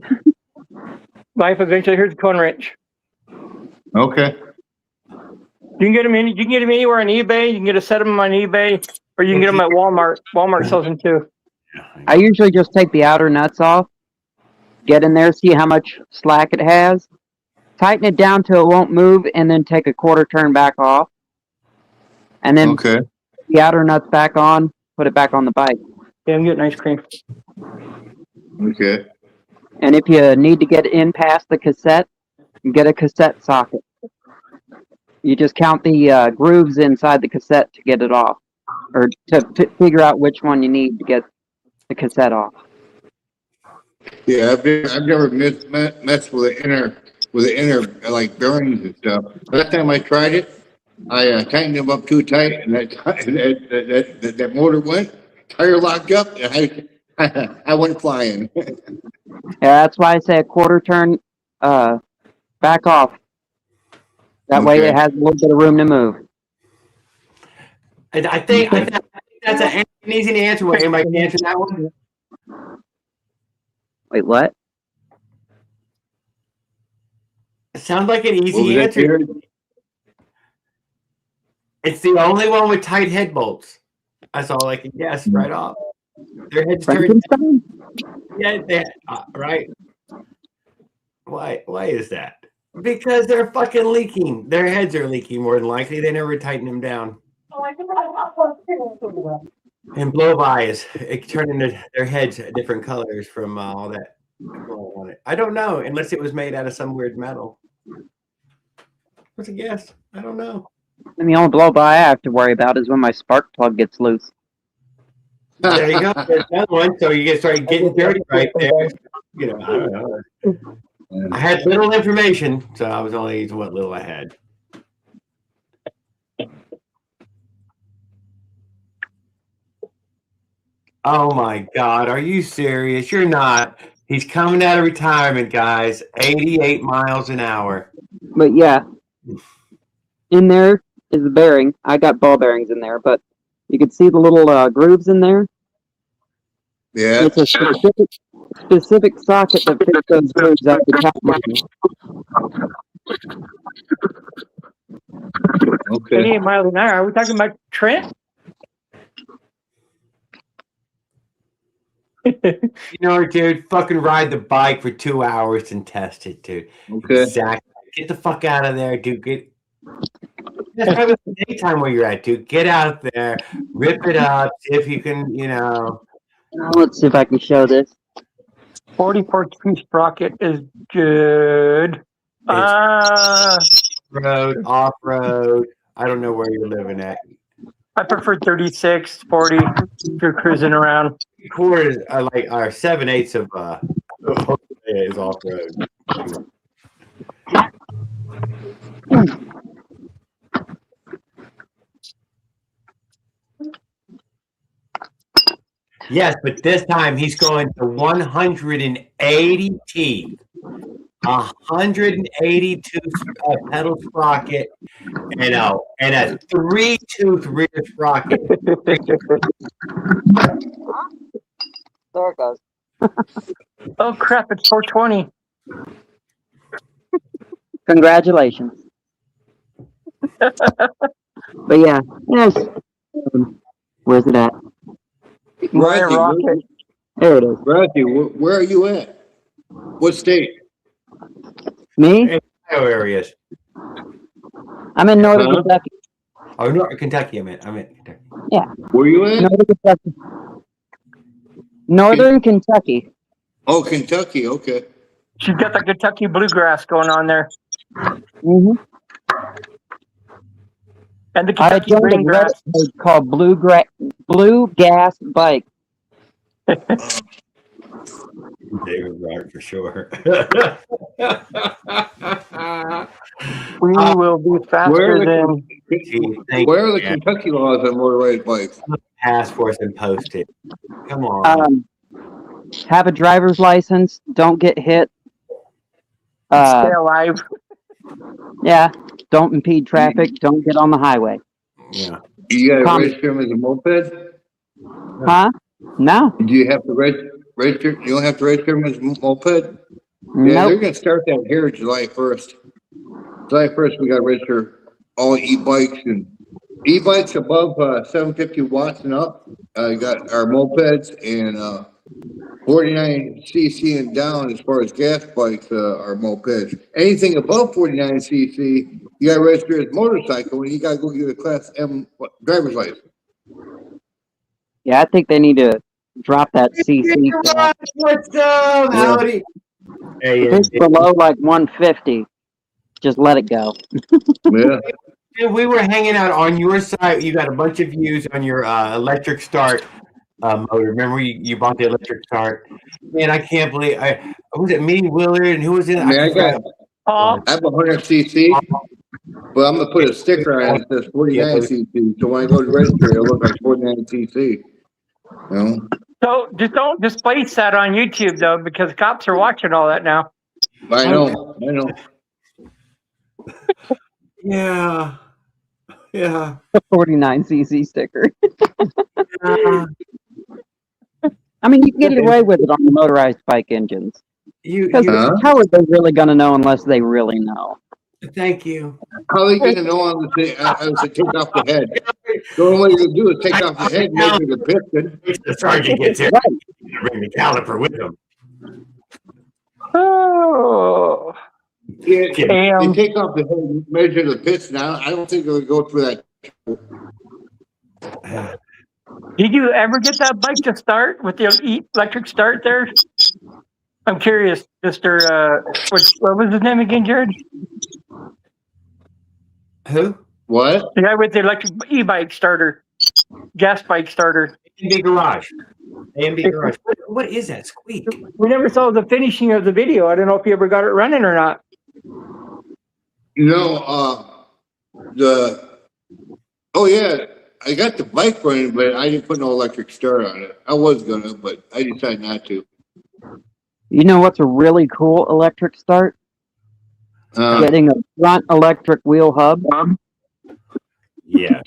go. Life adventure. Here's a cone wrench. Okay. You can get them anywhere on eBay. You can get a set of them on eBay, or you can get them at Walmart. Walmart sells them too. I usually just take the outer nuts off, get in there, see how much slack it has, tighten it down till it won't move, and then take a quarter turn back off. And then Okay. the outer nuts back on, put it back on the bike. Yeah, I'm getting ice cream. Okay. And if you need to get in past the cassette, you get a cassette socket. You just count the grooves inside the cassette to get it off, or to figure out which one you need to get the cassette off. Yeah, I've never messed with the inner like bearings and stuff. Last time I tried it, I tightened them up too tight, and that motor went, tire locked up, and I went flying. Yeah, that's why I say a quarter turn back off. That way Okay. it has a little bit of room to move. I think that's an easy answer. Anybody can answer that one? Wait, what? It sounds like an What was easy that, answer. Jared? It's the only one with tight head bolts. That's all I can guess right off. Their heads turn. Frankenstein? Yeah, right. Why is that? Because they're fucking leaking. Their heads are leaking more than likely. They never tighten them down. And blow by is turning their heads different colors from all that on it. I don't know unless it was made out of some weird metal. What's a guess? I don't know. And the only blow by I have to worry about is when my spark plug gets loose. There you go. There's another one. So you get started getting dirty right there. You know, I don't know. I had little information, so I was only using what little I had. Oh my God, are you serious? You're not. He's coming out of retirement, guys. 88 miles an hour. But yeah, in there is the bearing. I got ball bearings in there, but you can see the little grooves in there. Yeah. It's a specific socket that fits those grooves out the top motor. Okay. 88 miles an hour. Are we talking about Trent? You know, dude, fucking ride the bike for 2 hours and test it, dude. Okay. Exactly. Get the fuck out of there, dude. That's probably the daytime where you're at, dude. Get out there, rip it up, see if you can, you know. Let's see if I can show this. 44-piece sprocket is good. Road, off road. I don't know where you're living at. I prefer 36, 40 if you're cruising around. Quarters are like our 7/8 of is off road. Yes, but this time he's going to 180 teeth, 182 pedal sprocket, and a 3-tooth rear sprocket. There it goes. Oh crap! It's 420. Congratulations. But yeah, yes. Where's it at? Rocky, There it is. Rocky, where are you at? What state? Me? Ohio areas. I'm in northern Huh? Kentucky. Oh, no, Kentucky. I'm in Kentucky. Yeah. Where you at? Northern Kentucky. Northern Kentucky. Oh, Kentucky. Okay. She's got the Kentucky bluegrass going on there, Mm-hmm. and the I Kentucky joined a green grass. Reddit page called Blue Gas Bike. David Wright for sure. We will be faster than. Where are the Kentucky laws on motorized bikes? Task force and post it. Come on. Have a driver's license. Don't get hit. Stay alive. Yeah. Don't impede traffic. Don't get on the highway. Yeah. You got to register them as a moped? Huh? No. Do you have to register? You don't have to register them as a moped? Yeah, Nope. they're going to start that here July 1st. July 1st, we got to register all e-bikes and e-bikes above 750 watts and up. Got our mopeds and 49cc and down as far as gas bikes are mopeds. Anything above 49cc, you got to register as motorcycle and you got to go get a Class M driver's license. Yeah, I think they need to drop that CC. What's up? Howdy. Hey, If it's below like 150, just let it go. Yeah. we were hanging out on your site. You got a bunch of views on your electric start motor. Remember you bought the electric start? Man, I can't believe was it me, Willard, and who was it? I mean, I have a 100cc, but I'm gonna put a sticker on it that says 49cc. So when I go to register, it'll look like 49cc. You know? So just don't displace that on YouTube though, because cops are watching all that now. I know. Yeah. Yeah. The 49cc sticker. Uh, I mean, you can get away with it on the motorized bike engines. Because Huh? how are they really going to know unless they really know? Thank you. How are they gonna know on the thing? I was take off the head. The only way you can do is take off the head, measure the piston. The sergeant gets here. Right. Bring the caliper with him. Oh. Yeah, Damn. they take off the head, measure the piston. I don't think they'll go through that. Did you ever get that bike to start with the electric start there? I'm curious, Mr. What was his name again, Jared? Who? What? The guy with the electric e-bike starter, gas bike starter. AMB Garage. AMB Garage. What is that squeak? We never saw the finishing of the video. I don't know if you ever got it running or not. You know, oh yeah, I got the bike running, but I didn't put no electric start on it. I was gonna, but I decided not to. You know what's a really cool electric start? Getting a front electric wheel hub. Yeah.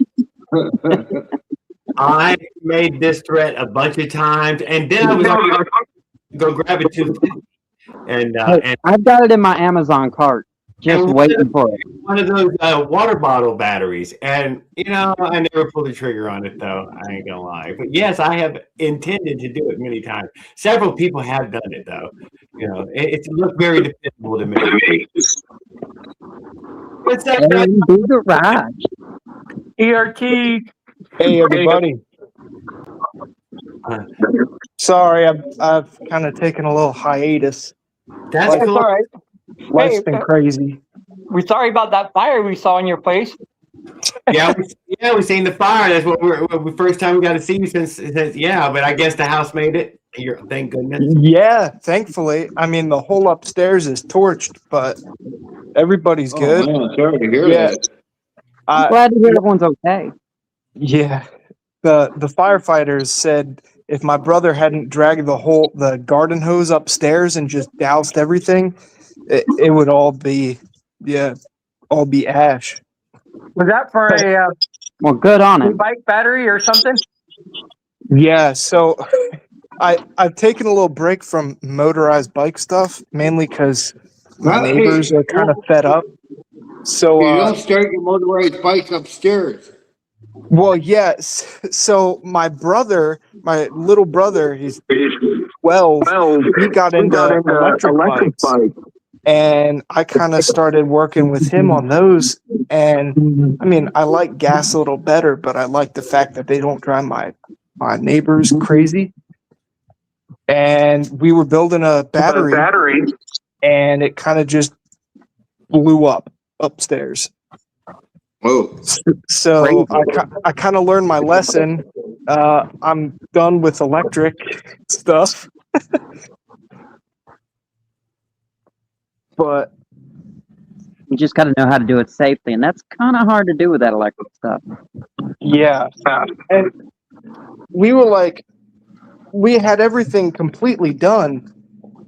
I made this threat a bunch of times, and then I was going to go grab it too. And I've got it in my Amazon cart, just waiting for it. One of those water bottle batteries, and I never pulled the trigger on it though. I ain't gonna lie, but yes, I have intended to do it many times. Several people have done it though. It looked very dependable to me. What's that? AMB Garage. ERT. Hey everybody. Sorry, I've kind of taken a little hiatus. That's That's cool. all right. Life's been crazy. We're sorry about that fire we saw in your place. Yeah, we seen the fire. That's what we're first time we got to see you since. But I guess the house made it. Thank goodness. Yeah, thankfully. I mean, the whole upstairs is torched, but everybody's good. Oh, man, sorry to hear Yeah. that. I'm glad to hear everyone's okay. Yeah, the firefighters said if my brother hadn't dragged the garden hose upstairs and just doused everything, it would all be ash. Was that for a Well, good on it. bike battery or something? Yeah, so I've taken a little break from motorized bike stuff, mainly because my neighbors are kind of fed up. So You don't start your motorized bike upstairs. well, yes. So my little brother, he's 12. He got into electric bikes. And I kind of started working with him on those. And I mean, I like gas a little better, but I like the fact that they don't drive my neighbors crazy. And we were building a battery, and it kind of just blew up upstairs. Whoa. So I kind of learned my lesson. I'm done with electric stuff. But You just got to know how to do it safely, and that's kind of hard to do with that electric stuff. yeah, and we had everything completely done,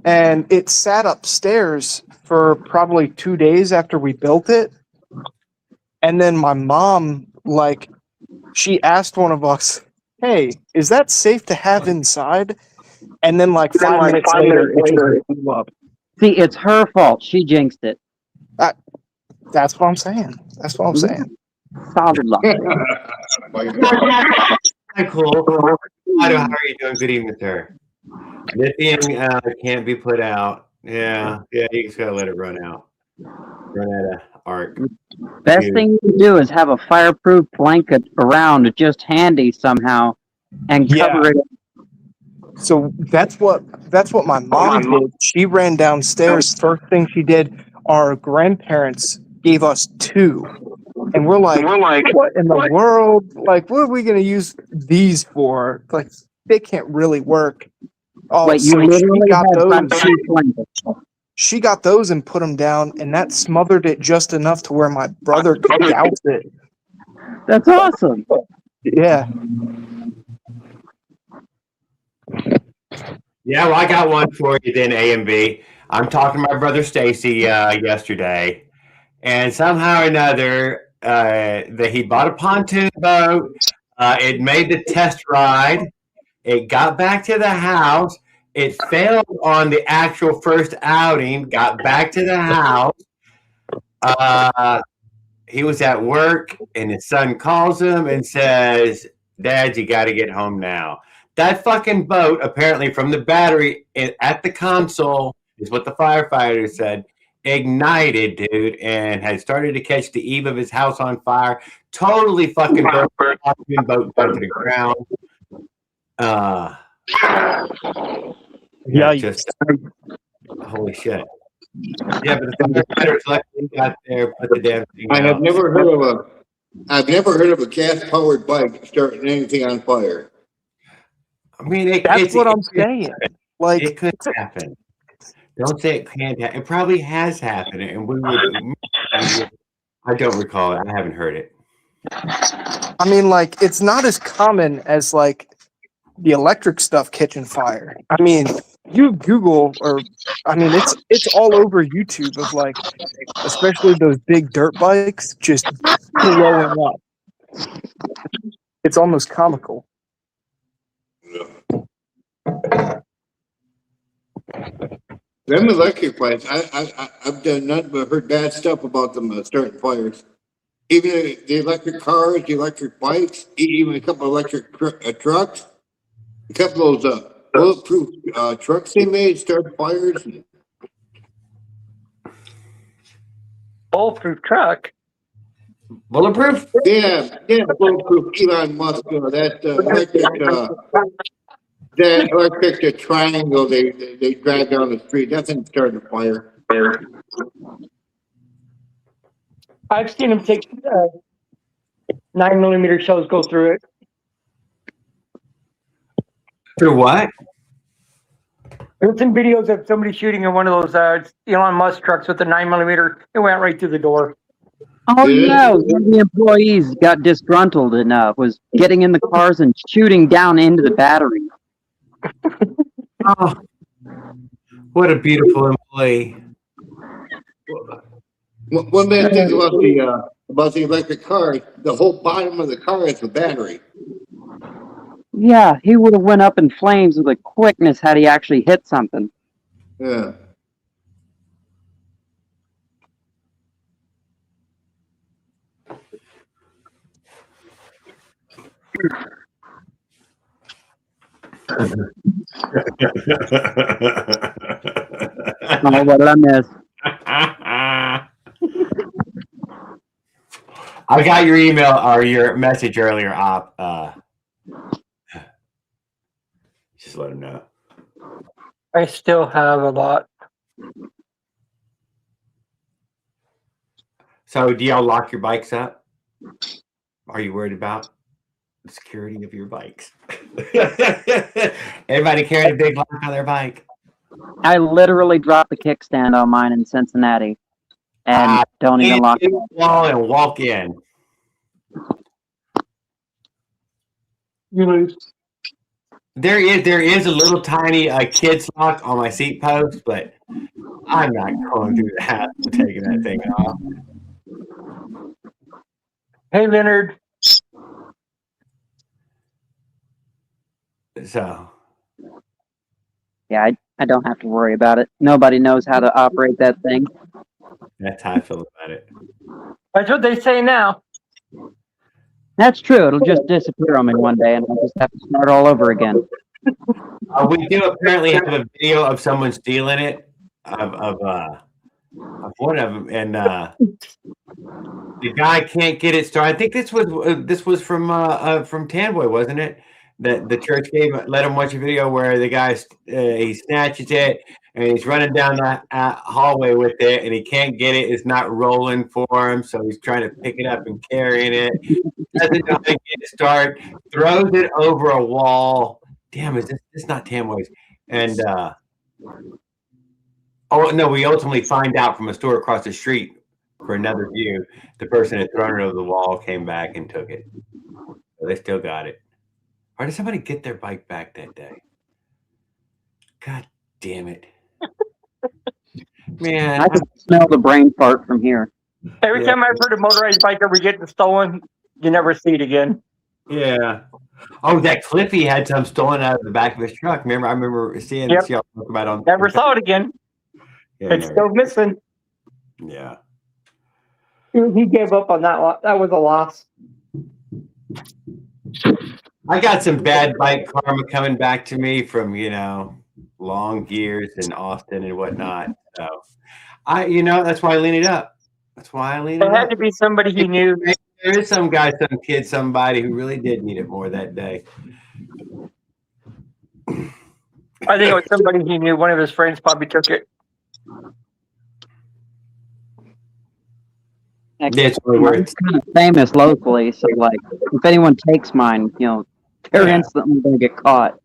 and it sat upstairs for probably 2 days after we built it. And then my mom, she asked one of us, "Hey, is that safe to have inside?" And then 5 minutes later, it just blew up. See, it's her fault. She jinxed it. That's what I'm saying. Solid luck. Cool. How are you doing? Good evening, sir. Lithium can't be put out. Yeah, you just gotta let it run out. Run out of arc. Best thing you can do is have a fireproof blanket around, just handy somehow, and cover it. So that's what my mom did. She ran downstairs. First thing she did, our grandparents gave us two. And we're like, what in the world? Like, what are we going to use these for? Like, they can't really work. Oh, Wait, you so literally had time to explain it. she got those and put them down, and that smothered it just enough to where my brother could douse it. That's awesome. Yeah. Yeah, well, I got one for you then, A and B. I'm talking to my brother Stacy yesterday, and somehow or another, that he bought a pontoon boat. It made the test ride. It got back to the house. It failed on the actual first outing. Got back to the house. He was at work, and his son calls him and says, "Dad, you got to get home now." That fucking boat, apparently from the battery at the console, is what the firefighter said, ignited, dude, and had started to catch the eve of his house on fire. Totally fucking burnt the pontoon boat down to the ground. Yeah, just holy shit. Yeah, but the firefighters luckily got there, put the damn thing out. I've never heard of a gas-powered bike starting anything on fire. I mean, That's what I'm saying. Like, it could happen. Don't say it can't happen. It probably has happened, and we would. I don't recall it. I haven't heard it. I mean, like, it's not as common as like the electric stuff catching fire. I mean, you Google, or I mean, it's all over YouTube of like, especially those big dirt bikes just blowing up. It's almost comical. Them electric bikes, I've done nothing but heard bad stuff about them starting fires. Even the electric cars, the electric bikes, even a couple of electric trucks, a couple of those bulletproof trucks they made start fires. Bulletproof truck. Bulletproof? Yeah, bulletproof. Elon Musk, that electric triangle they drive down the street. That thing started a fire. I've seen them take 9mm shells go through it. Through what? There's some videos of somebody shooting in one of those Elon Musk trucks with a 9mm. It went right through the door. Oh yeah, one of the employees got disgruntled and was getting in the cars and shooting down into the battery. Oh, what a beautiful employee! One bad thing about the electric cars, the whole bottom of the car is the battery. Yeah, he would have went up in flames with a quickness had he actually hit something. Yeah. Oh, what did I miss? I got your email or your message earlier, Op. Just let him know. I still have a lot. So, do y'all lock your bikes up? Are you worried about the security of your bikes? Everybody carry a big lock on their bike. I literally dropped the kickstand on mine in Cincinnati, and don't even lock it. Wall and walk in. You lose. There is a little tiny kid's lock on my seat post, but I'm not going through that and taking that thing off. Hey, Leonard. So. Yeah, I don't have to worry about it. Nobody knows how to operate that thing. That's how I feel about it. That's what they say now. That's true. It'll just disappear on me one day, and I'll just have to start all over again. We do apparently have a video of someone stealing it, of one of them, and the guy can't get it started. I think this was from Tanboy, wasn't it? that the church let him watch a video where the guy he snatches it and he's running down the hallway with it and he can't get it. It's not rolling for him, so he's trying to pick it up and carrying it. Doesn't know how to get it start. Throws it over a wall. Damn, is this not Tamways? And oh no, we ultimately find out from a store across the street for another view. The person had thrown it over the wall, came back and took it. So they still got it. Or did somebody get their bike back that day? God damn it. Man. I can smell the brain fart from here. Every time I've heard a motorized bike ever get stolen, you never see it again. Yeah. Oh, that Cliffy had some stolen out of the back of his truck. Remember, I remember seeing y'all talk about on. Never saw it again. Yeah, it's still missing. Yeah. He gave up on that. That was a loss. I got some bad bike karma coming back to me from, long years in Austin and whatnot. So that's why I lean it up. That's why I lean it up. It had to be somebody he knew. There is some guy, some kid, somebody who really did need it more that day. I think it was somebody he knew. One of his friends probably took it. It's kind of famous locally, so like if anyone takes mine, they're instantly gonna get caught.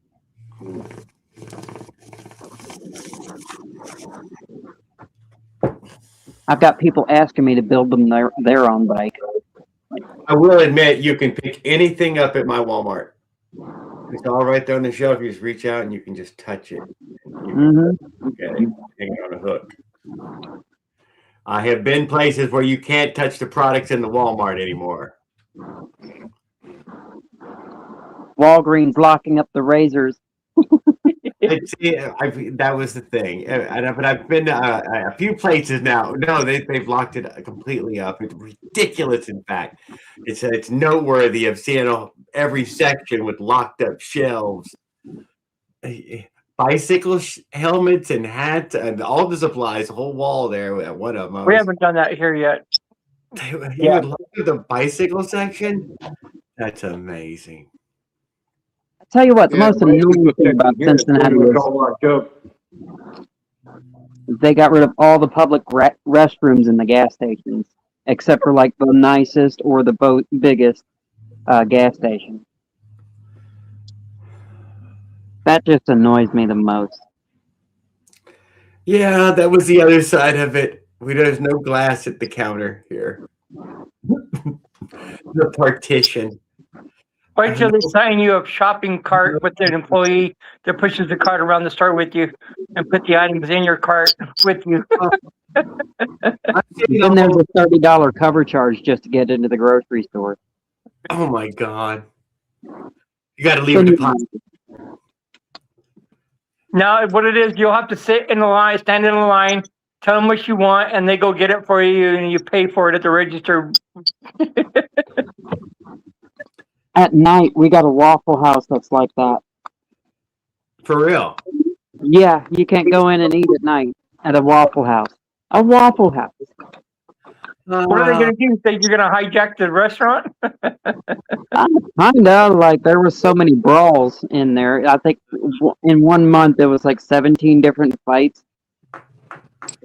I've got people asking me to build them their own bike. I will admit, you can pick anything up at my Walmart. It's all right there on the shelf. You just reach out and you can just touch it. You get it, hang it on a hook. I have been places where you can't touch the products in the Walmart anymore. Walgreens locking up the razors. That was the thing. But I've been to a few places now. No, they've locked it completely up. It's ridiculous, in fact. It's noteworthy of seeing every section with locked up shelves. Bicycle helmets and hats and all the supplies, a whole wall there at one of them. We haven't done that here yet. You would look at the bicycle section? That's amazing. I'll tell you what, the most annoying thing about Cincinnati is they got rid of all the public restrooms in the gas stations, except for like the nicest or the biggest gas station. That just annoys me the most. Yeah, that was the other side of it. There's no glass at the counter here. The partition. Wait till they sign you a shopping cart with an employee that pushes the cart around the store with you and put the items in your cart with you. Then there's a $30 cover charge just to get into the grocery store. Oh my God. You got to leave a deposit. Now, what it is, you'll have to sit in the line, stand in the line, tell them what you want, and they go get it for you, and you pay for it at the register. At night, we got a Waffle House that's like that. For real? Yeah, you can't go in and eat at night at a Waffle House. A Waffle House. What are they going to do? Think you're going to hijack the restaurant? Kind of. Like, there was so many brawls in there. I think in 1 month, there was like 17 different fights.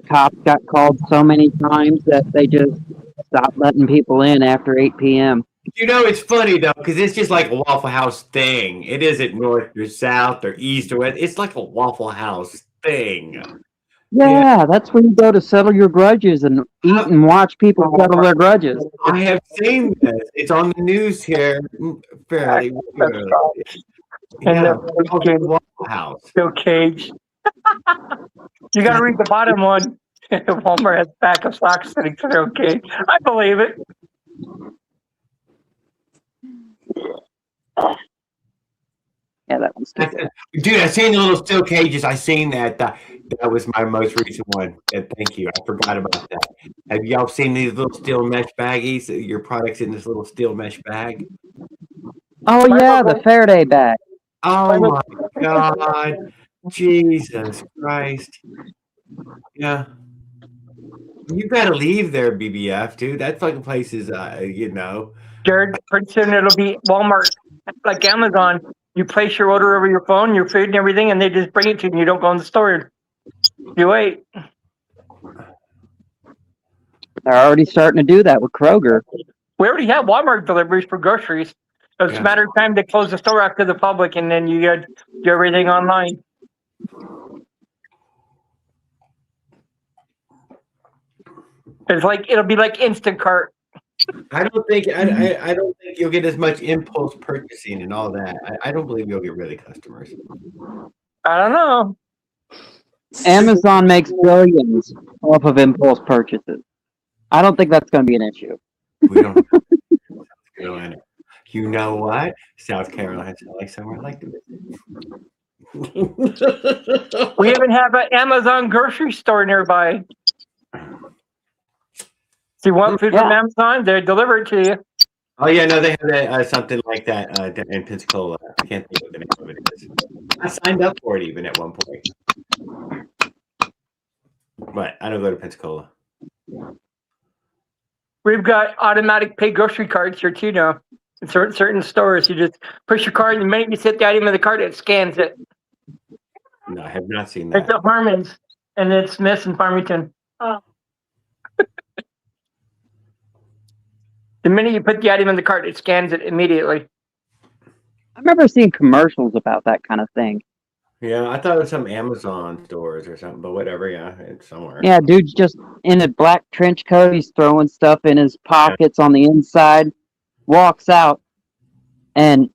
Cops got called so many times that they just stopped letting people in after 8 p.m. It's funny, though, because it's just like a Waffle House thing. It isn't north or south or east or west. It's like a Waffle House thing. Yeah, that's where you go to settle your grudges and eat and watch people settle their grudges. I have seen this. It's on the news here fairly regularly. Yeah, Waffle House. Still caged. You got to read the bottom one. Walmart has back of socks sitting there. Okay, I believe it. Yeah, that one's stupid. Dude, I seen the little steel cages. I seen that. That was my most recent one. Thank you. I forgot about that. Have y'all seen these little steel mesh baggies? Your products in this little steel mesh bag? Oh, yeah, the Faraday bag. Oh, my God. Jesus Christ. Yeah. You got to leave there, BBF, dude. That fucking place is, Jared, pretty soon it'll be Walmart, like Amazon. You place your order over your phone, your food and everything, and they just bring it to you. And you don't go in the store. You wait. They're already starting to do that with Kroger. We already have Walmart deliveries for groceries. It's a matter of time to close the store out to the public, and then you get do everything online. It'll be like Instacart. I don't think I don't think you'll get as much impulse purchasing and all that. I don't believe you'll get really customers. I don't know. Amazon makes billions off of impulse purchases. I don't think that's going to be an issue. We don't. South Carolina. You know what? South Carolina sounds like somewhere I like to visit. We even have an Amazon grocery store nearby. If you want food from Amazon, they deliver it to you. Oh yeah, no, they have something like that in Pensacola. I can't think of the name of it is. I signed up for it even at one point, but I don't go to Pensacola. We've got automatic pay grocery cards here too now. In certain stores, you just push your card, and the minute you set the item in the cart, it scans it. No, I have not seen that. It's at Harmon's, and it's Smith's in Farmington. Oh. The minute you put the item in the cart, it scans it immediately. I remember seeing commercials about that kind of thing. Yeah, I thought it was some Amazon stores or something, but whatever. Yeah, it's somewhere. Yeah, dude's just in a black trench coat. He's throwing stuff in his pockets on the inside. Walks out, and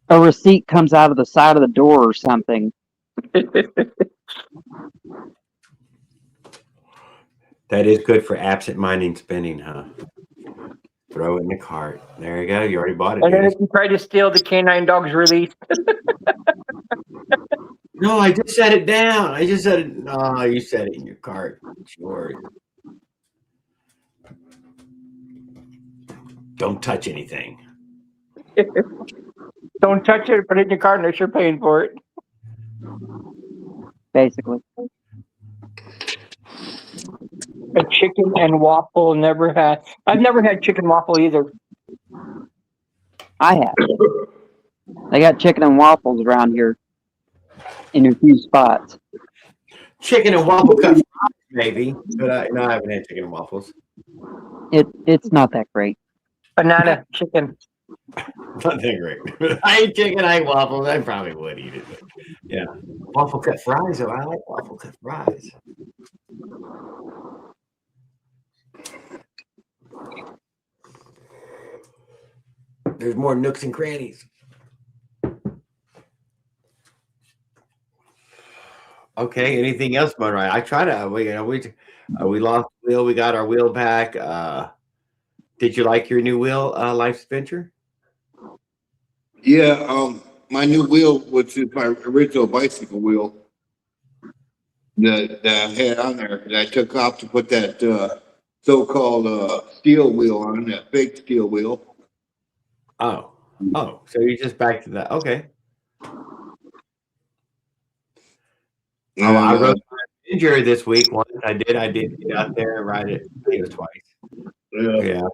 a receipt comes out of the side of the door or something. That is good for absent-minded spending, huh? Throw it in the cart. There you go. You already bought it. And then if you try to steal the canine dog's release. No, I just set it down. I just set it. No, you set it in your cart. It's yours. Don't touch anything. Don't touch it. Put it in your cart unless you're paying for it. Basically. A chicken and waffle never had. I've never had chicken waffle either. I have. They got chicken and waffles around here in a few spots. Chicken and waffle cups, maybe, but I haven't had chicken and waffles. It's not that great. Banana chicken. Not that great. I eat chicken, I eat waffles. I probably would eat it. But yeah, waffle cut fries. Though I like waffle cut fries. There's more nooks and crannies. Okay. Anything else, Motorized? I try to. We lost the wheel. We got our wheel back. Did you like your new wheel, Life's Adventure? Yeah. My new wheel, which is my original bicycle wheel, that I had on there, that I took off to put that so-called steel wheel on, that fake steel wheel. Oh, so you're just back to that. Okay. I rode my Avenger this week. Once I did get out there and ride it. I think it was twice. Yeah.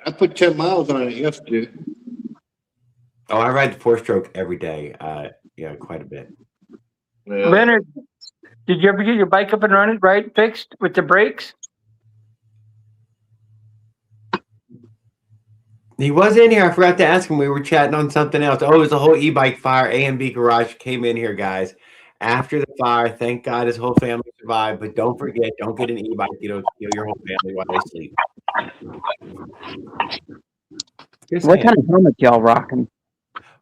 I put 10 miles on it yesterday. Oh, I ride the 4-stroke every day. Yeah, quite a bit. Yeah. Leonard, did you ever get your bike up and running, right? Fixed with the brakes? He was in here. I forgot to ask him. We were chatting on something else. Oh, it was a whole e-bike fire. A&B Garage came in here, guys. After the fire, thank God his whole family survived. But don't forget, don't get an e-bike. It'll kill your whole family while they sleep. What kind of helmet y'all rocking?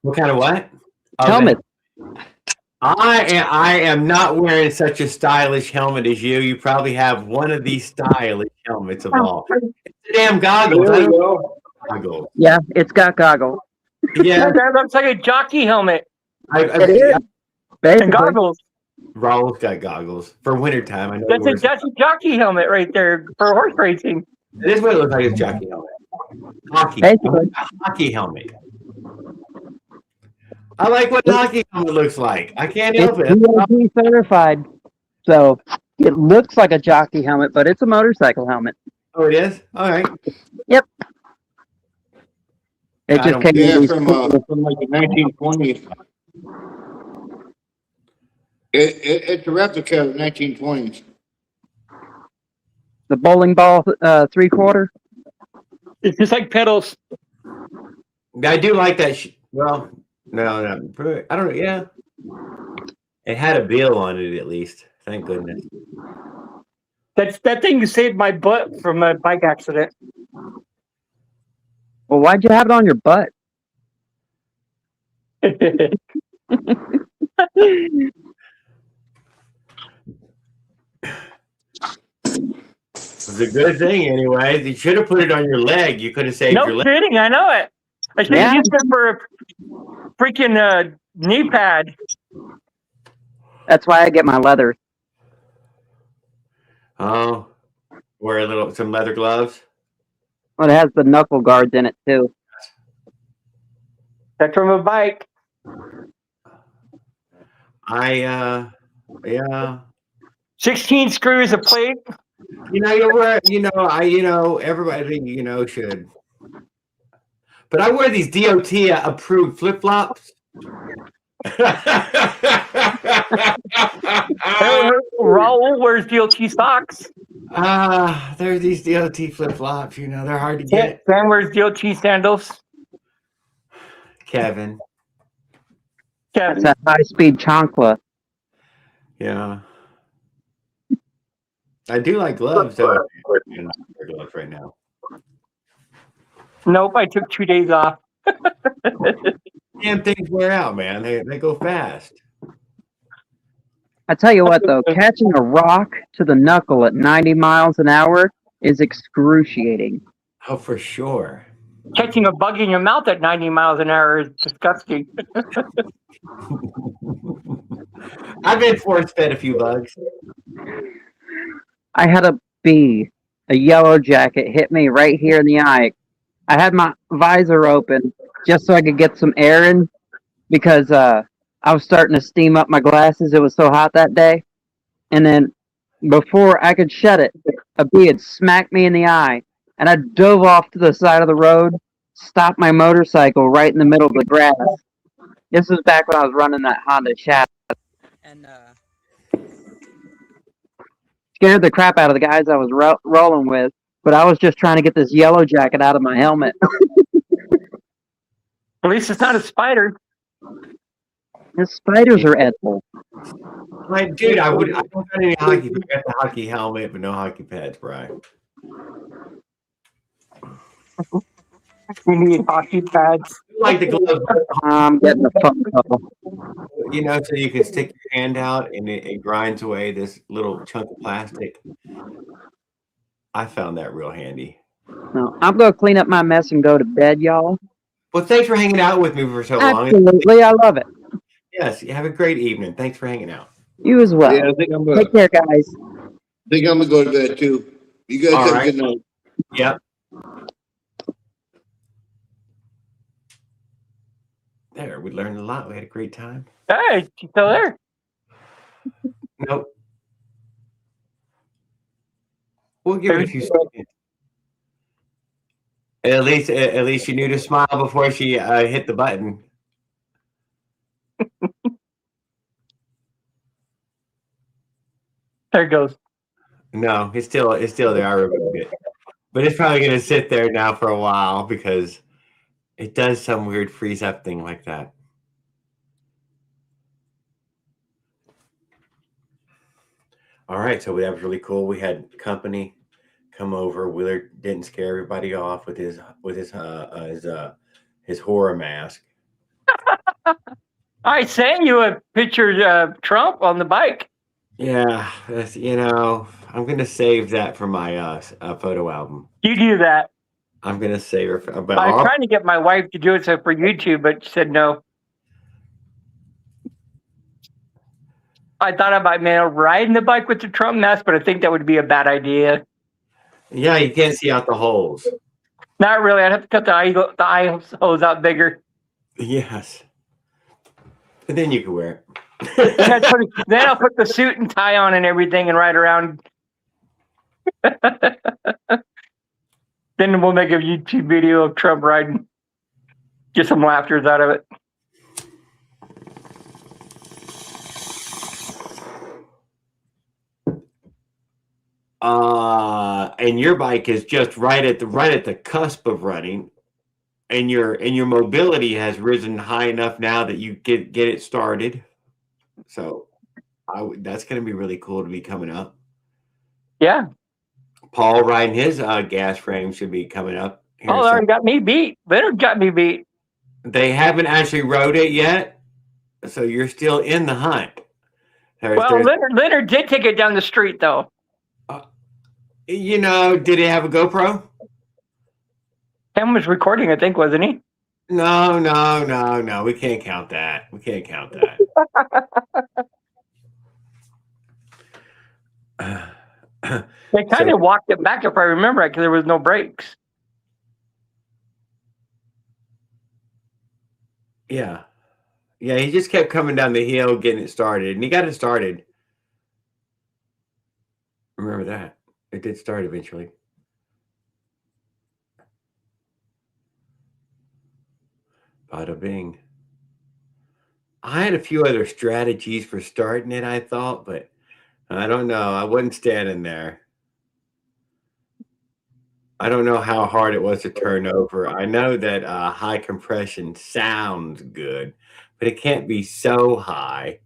What kind of what? Helmet. I am not wearing such a stylish helmet as you. You probably have one of these stylish helmets of all. It's the damn goggles. There you go. Goggles. Yeah, it's got goggles. Yeah, that looks like a jockey helmet. It is. And goggles. Raul's got goggles for wintertime. I know That's a jockey helmet right there for horse racing. It is what it looks like. It's jockey helmet. Hockey. Basically. Hockey helmet. I like what hockey helmet looks like. I can't help it. It's DOT certified, so it looks like a jockey helmet, but it's a motorcycle helmet. Oh, it is? All right. Yep. It I just don't. came in Yeah, these cool. from like the 1920s. It's a replica of 1920s. The bowling ball 3/4. It's just like pedals. I do like that. Well, no, no. I don't know. Yeah, it had a bill on it at least. Thank goodness. That thing saved my butt from a bike accident. Well, why'd you have it on your butt? It was a good thing, anyways. You should have put it on your leg. You could have saved No your leg. kidding, I know it. I should have Yeah. used it for a freaking knee pad. That's why I get my leather. Oh, wear some leather gloves. Well, it has the knuckle guards in it too. That's from a bike. Yeah. 16 screws a plate. You wear. Everybody, should. But I wear these DOT approved flip flops. Raul wears DLT socks. There's these DOT flip flops. They're hard to get. Sam wears DLT sandals. Kevin. It's a high-speed chancla. Yeah. I do like gloves, though. I don't wear gloves right now. Nope, I took 2 days off. Damn things wear out, man. They go fast. I tell you what, though, catching a rock to the knuckle at 90 miles an hour is excruciating. Oh, for sure. Catching a bug in your mouth at 90 miles an hour is disgusting. I've been force-fed a few bugs. I had a bee, a yellow jacket, hit me right here in the eye. I had my visor open just so I could get some air in because I was starting to steam up my glasses. It was so hot that day. And then before I could shut it, a bee had smacked me in the eye. And I dove off to the side of the road, stopped my motorcycle right in the middle of the grass. This was back when I was running that Honda Shadow. And scared the crap out of the guys I was rolling with. But I was just trying to get this yellow jacket out of my helmet. At least it's not a spider. The spiders are edible. Dude, I don't got any hockey. I got the hockey helmet, but no hockey pads, Brian. You need hockey pads. Like the gloves, I'm getting the phone call. so you can stick your hand out and it grinds away this little chunk of plastic. I found that real handy. No, I'm going to clean up my mess and go to bed, y'all. Well, thanks for hanging out with me for so long. Absolutely, I love it. Yes, you have a great evening. Thanks for hanging out. You as well. Yeah, I think I'm Take care, guys. gonna go to bed too. You guys All have right. a good night. Yep. There, we learned a lot. We had a great time. Hey, she's still there. Nope. We'll give it a few seconds. At least she knew to smile before she hit the button. There it goes. No, it's still there. I removed it, but it's probably gonna sit there now for a while because it does some weird freeze up thing like that. All right, so that was really cool. We had company come over. Willard didn't scare everybody off with his horror mask. I sent you a picture of Trump on the bike. Yeah, that's, I'm gonna save that for my photo album. You do that. I'm gonna save her. I was trying to get my wife to do it for YouTube, but she said no. I thought I might riding the bike with the Trump mask, but I think that would be a bad idea. Yeah, you can't see out the holes. Not really. I'd have to cut the eye holes out bigger. Yes. But then you can wear it. Then I'll put the suit and tie on and everything and ride around. Then we'll make a YouTube video of Trump riding. get some laughters out of it. And your bike is just right at the cusp of running, and your mobility has risen high enough now that you get it started. So that's going to be really cool to be coming up. Yeah. Paul riding his gas frame should be coming up. Paul already got me beat. Leonard got me beat. They haven't actually rode it yet, so you're still in the hunt. Well, Leonard did take it down the street, though. You know, did he have a GoPro? Cam was recording, I think, wasn't he? No. We can't count that. They kind of walked it back, if I remember right, because there was no brakes. Yeah, he just kept coming down the hill, getting it started, and he got it started. Remember that. It did start eventually. Bada bing. I had a few other strategies for starting it, I thought, but I don't know. I wasn't standing there. I don't know how hard it was to turn over. I know that high compression sounds good, but it can't be so high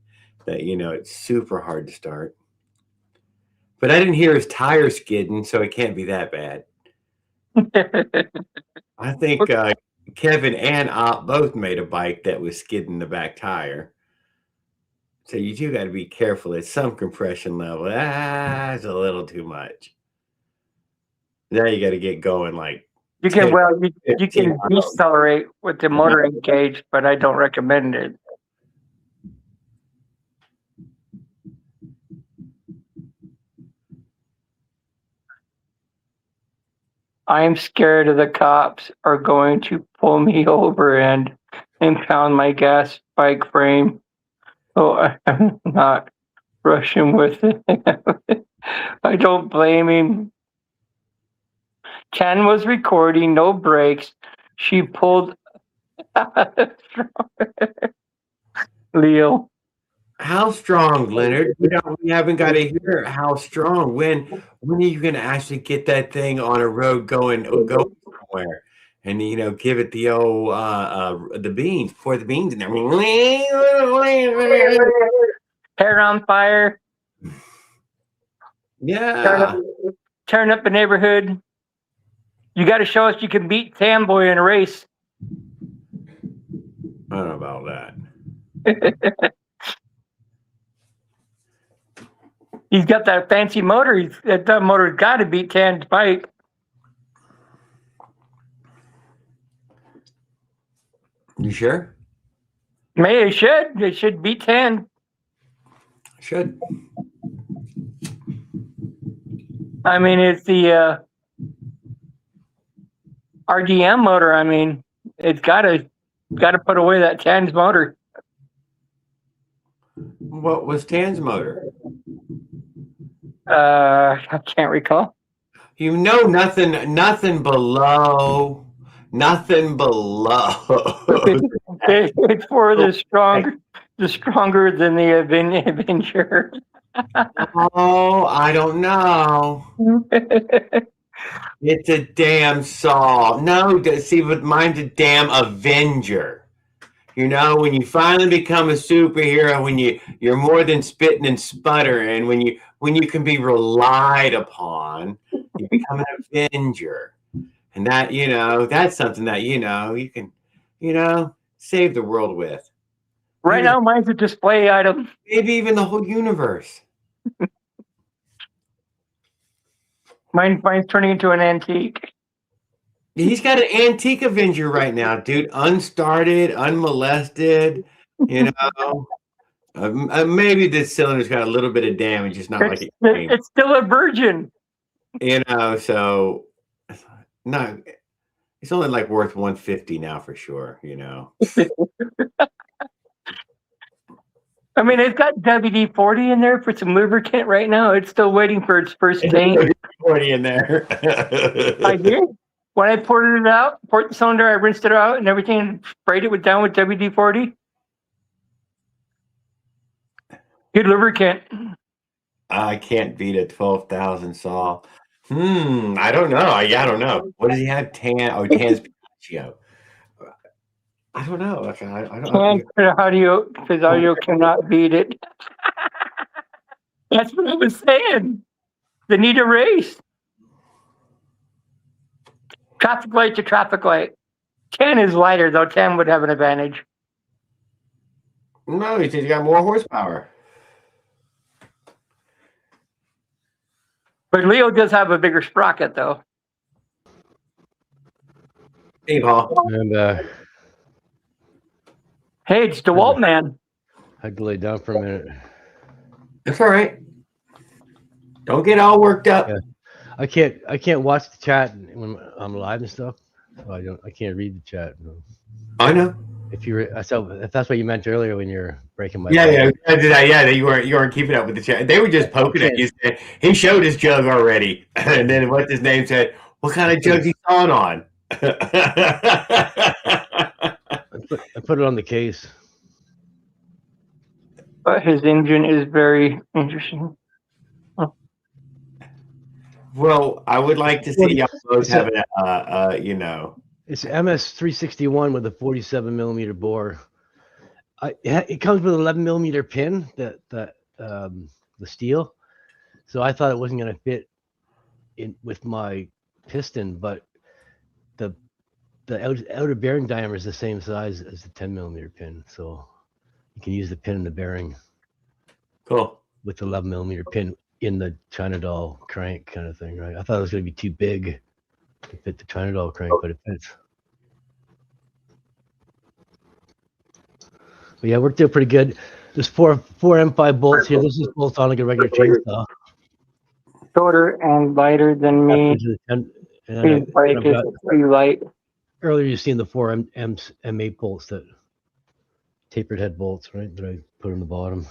that, it's super hard to start. But I didn't hear his tire skidding, so it can't be that bad. I think Kevin and Op both made a bike that was skidding the back tire. So you do got to be careful at some compression level. That's a little too much. Now you got to get going like you can decelerate with the motor engaged, but I don't recommend it. I'm scared of the cops are going to pull me over and impound my gas bike frame. So I'm not rushing with it. I don't blame him. Ken was recording, no brakes. She pulled Leo. How strong, Leonard? We haven't got to hear how strong. When are you going to actually get that thing on a road going somewhere, and give it the old the beans, pour the beans in there. Hair on fire. Yeah. Turn up the neighborhood. You got to show us you can beat Fanboy in a race. I don't know about that. He's got that fancy motor. That motor's got to beat Tan's bike. You sure? Maybe it should. It should beat Tan. Should. I mean, it's the RDM motor. I mean, it's got to put away that Tan's motor. What was Tan's motor? I can't recall. Nothing below. It's for the stronger than the Avenger. Oh, I don't know. It's a damn saw. No, see, but mine's a damn Avenger. When you finally become a superhero, when you're more than spitting and sputtering, when you can be relied upon, you become an Avenger. And that, that's something that, you can, save the world with. Right now, mine's a display item. Maybe even the whole universe. Mine's turning into an antique. He's got an antique Avenger right now, dude. Unstarted, unmolested, maybe the cylinder's got a little bit of damage. It's not like it's still a virgin. So no, it's only like worth $150 now for sure, I mean, it's got WD-40 in there for some lubricant right now. It's still waiting for its first paint. WD-40 in there. I did. when I poured it out, poured the cylinder, I rinsed it out and everything, and sprayed it down with WD-40. Good lubricant. I can't beat a 12,000 saw. I don't know. I don't know. What does he have? Tan's Pistachio. I don't know. I don't. His audio cannot beat it. That's what I was saying. They need a race. Traffic light to traffic light. 10 is lighter, though. 10 would have an advantage. No, he's got more horsepower. But Leo does have a bigger sprocket, though. Hey, Paul. And Hey, it's DeWalt man. I had to lay down for a minute. That's all right. Don't get all worked up. Yeah. I can't watch the chat when I'm live and stuff. So I can't read the chat. No. I know. If that's what you meant earlier when you're breaking my Yeah, you weren't keeping up with the chat. They were just poking at you. He showed his jug already, and then what's his name said, "What kind of jug's he sawing on?" I put it on the case. But his engine is very interesting. Well, I would like to see y'all both have It's MS 361 with a 47 millimeter bore. It comes with an 11 millimeter pin, the steel. So I thought it wasn't going to fit in with my piston, but the outer bearing diameter is the same size as the 10 millimeter pin. So you can use the pin in the bearing. Cool. With the 11 millimeter pin in the China doll crank kind of thing, right? I thought it was going to be too big to fit the China doll crank, but it fits. But yeah, worked out pretty good. There's four M5 bolts here. This is bolt on like a regular chainsaw. Shorter and lighter than me. His bike is pretty light. Earlier you've seen the four M8 bolts, that tapered head bolts, right? That I put on the bottom.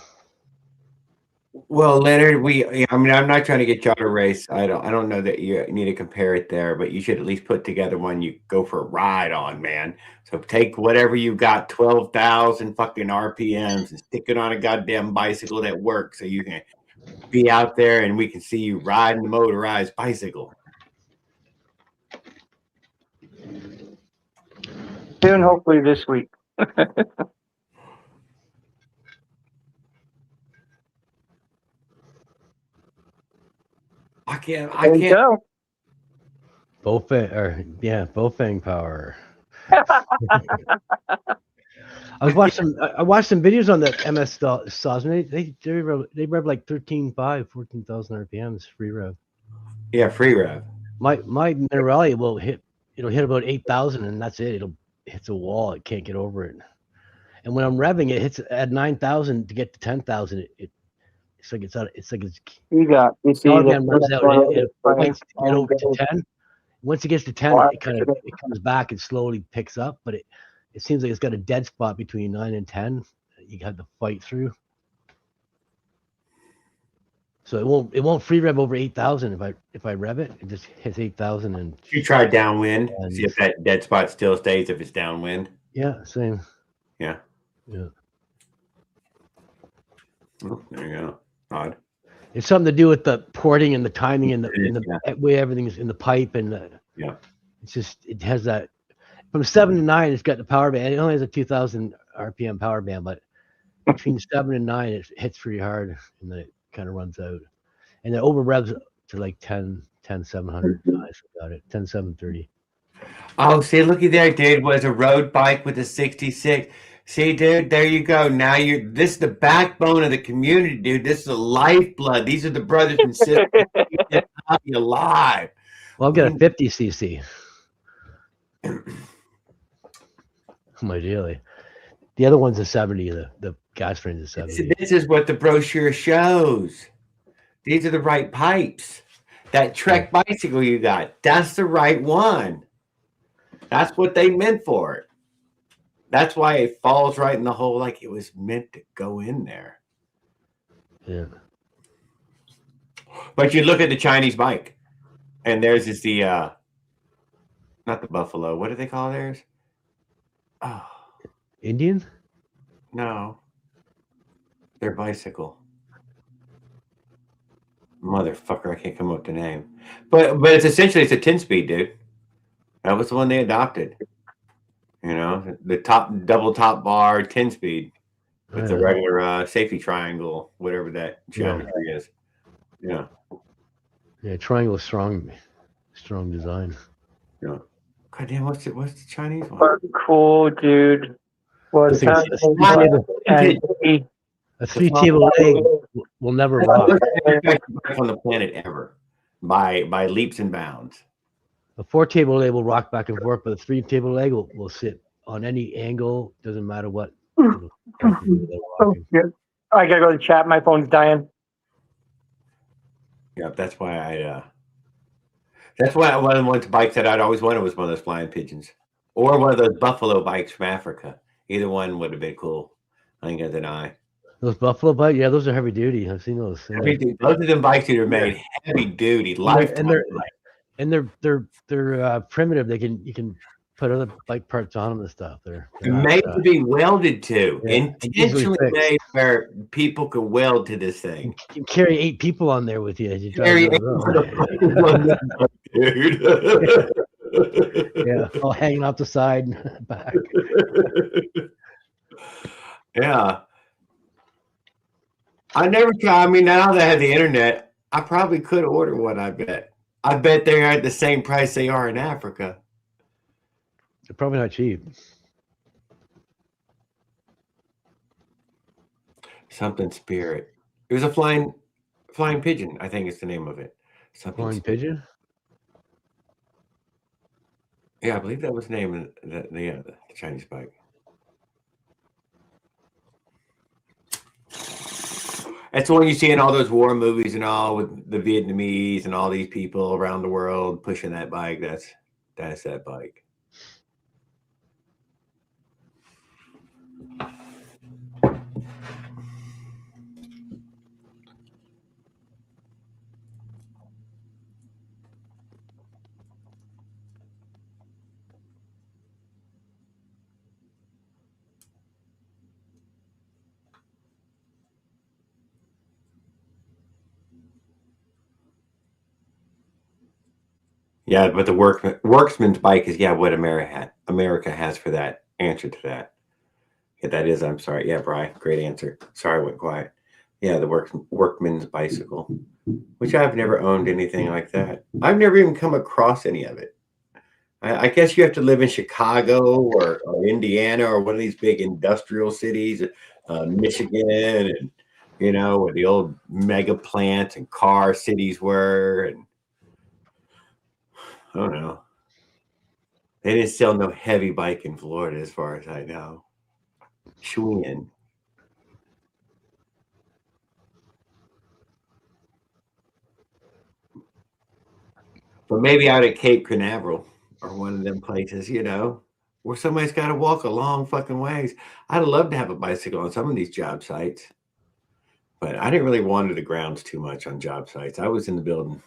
Well, Leonard, I'm not trying to get y'all to race. I don't know that you need to compare it there, but you should at least put together one you go for a ride on, man. So take whatever you got, 12,000 fucking RPMs, and stick it on a goddamn bicycle that works, so you can be out there and we can see you riding the motorized bicycle. Soon, hopefully this week. I can't. Bowfang power. I watched some videos on the MS saws. They rev like 14,000 RPMs free rev. Yeah, free rev. My Minerali it'll hit about 8,000 and that's it. It'll hits a wall. It can't get over it. And when I'm revving, it hits at 9,000 to get to 10,000. It's like runs out. It fights to get over to 10. Once it gets to 10, it comes back and slowly picks up. But it seems like it's got a dead spot between 9 and 10. You got to fight through. So it won't free rev over 8,000 if I rev it. It just hits 8,000 and. You try downwind. See if that dead spot still stays if it's downwind. Yeah, same. Yeah. Yeah. Oh, there you go. Odd. It's something to do with the porting and the timing and the way everything's in the pipe and it's just, it has that from 7 to 9. It's got the power band. It only has a 2,000 RPM power band, but between 7 and 9, it hits pretty hard and then it kind of runs out, and it over revs to like 10,700. I got it 10,730. Oh, see, looky there, dude. Was a road bike with a 66. See, dude, there you go. Now this is the backbone of the community, dude. This is the lifeblood. These are the brothers and sisters that keep this hobby alive. Well, I've got a 50cc. My daily. The other one's a 70. The gas frame's a 70. This is what the brochure shows. These are the right pipes. That Trek bicycle you got, that's the right one. That's what they meant for it. That's why it falls right in the hole like it was meant to go in there. Yeah. But you look at the Chinese bike, and theirs is the Not the buffalo. What do they call theirs? Oh Indian? no, their bicycle. Motherfucker, I can't come up with the name. But it's essentially it's a 10-speed, dude. That was the one they adopted. You know, the top double top bar 10-speed with the regular safety triangle, whatever that geometry is. Yeah. Yeah, triangle is strong design. Yeah. God damn, what's the Chinese one? Cool, dude. Well, This thing is a and 3-table leg will never rock. On the planet ever by leaps and bounds. A 4-table leg will rock back and forth, but a 3-table leg will sit on any angle. Doesn't matter what. Oh, yeah. I gotta go to the chat. My phone's dying. Yeah, that's why one of the bikes that I'd always wanted was one of those flying pigeons, or one of those buffalo bikes from Africa. Either one would have been cool. I ain't gonna deny. Those buffalo bikes, yeah, those are heavy duty. I've seen those. Both of them bikes that are made heavy duty, lifetime. And they're primitive. You can put other bike parts on them and stuff. They're made to be welded to, intentionally fixed. made where people could weld to this thing. You can carry 8 people on there with you as you drive Carry down the road. dude. Yeah, all hanging off the side and back. Yeah. I never try. I mean, now that I have the internet, I probably could order one. I bet they're at the same price they are in Africa. They're probably not cheap. Something Spirit. It was a flying pigeon. I think is the name of it. Something Flying pigeon. Yeah, I believe that was the name of the Chinese bike. That's the one you see in all those war movies and all, with the Vietnamese and all these people around the world pushing that bike. That's that bike. Yeah, but the worksman's bike is what America has for that. Answer to that. Yeah, that is. I'm sorry. Yeah, Bri, great answer. Sorry, I went quiet. Yeah, the workman's bicycle, which I've never owned anything like that. I've never even come across any of it. I guess you have to live in Chicago or Indiana or one of these big industrial cities, Michigan, and where the old mega plants and car cities were, and I don't know. They didn't sell no heavy bike in Florida, as far as I know. Schwinn. But maybe out at Cape Canaveral or one of them places, where somebody's got to walk a long fucking ways. I'd love to have a bicycle on some of these job sites, but I didn't really wander the grounds too much on job sites. I was in the building.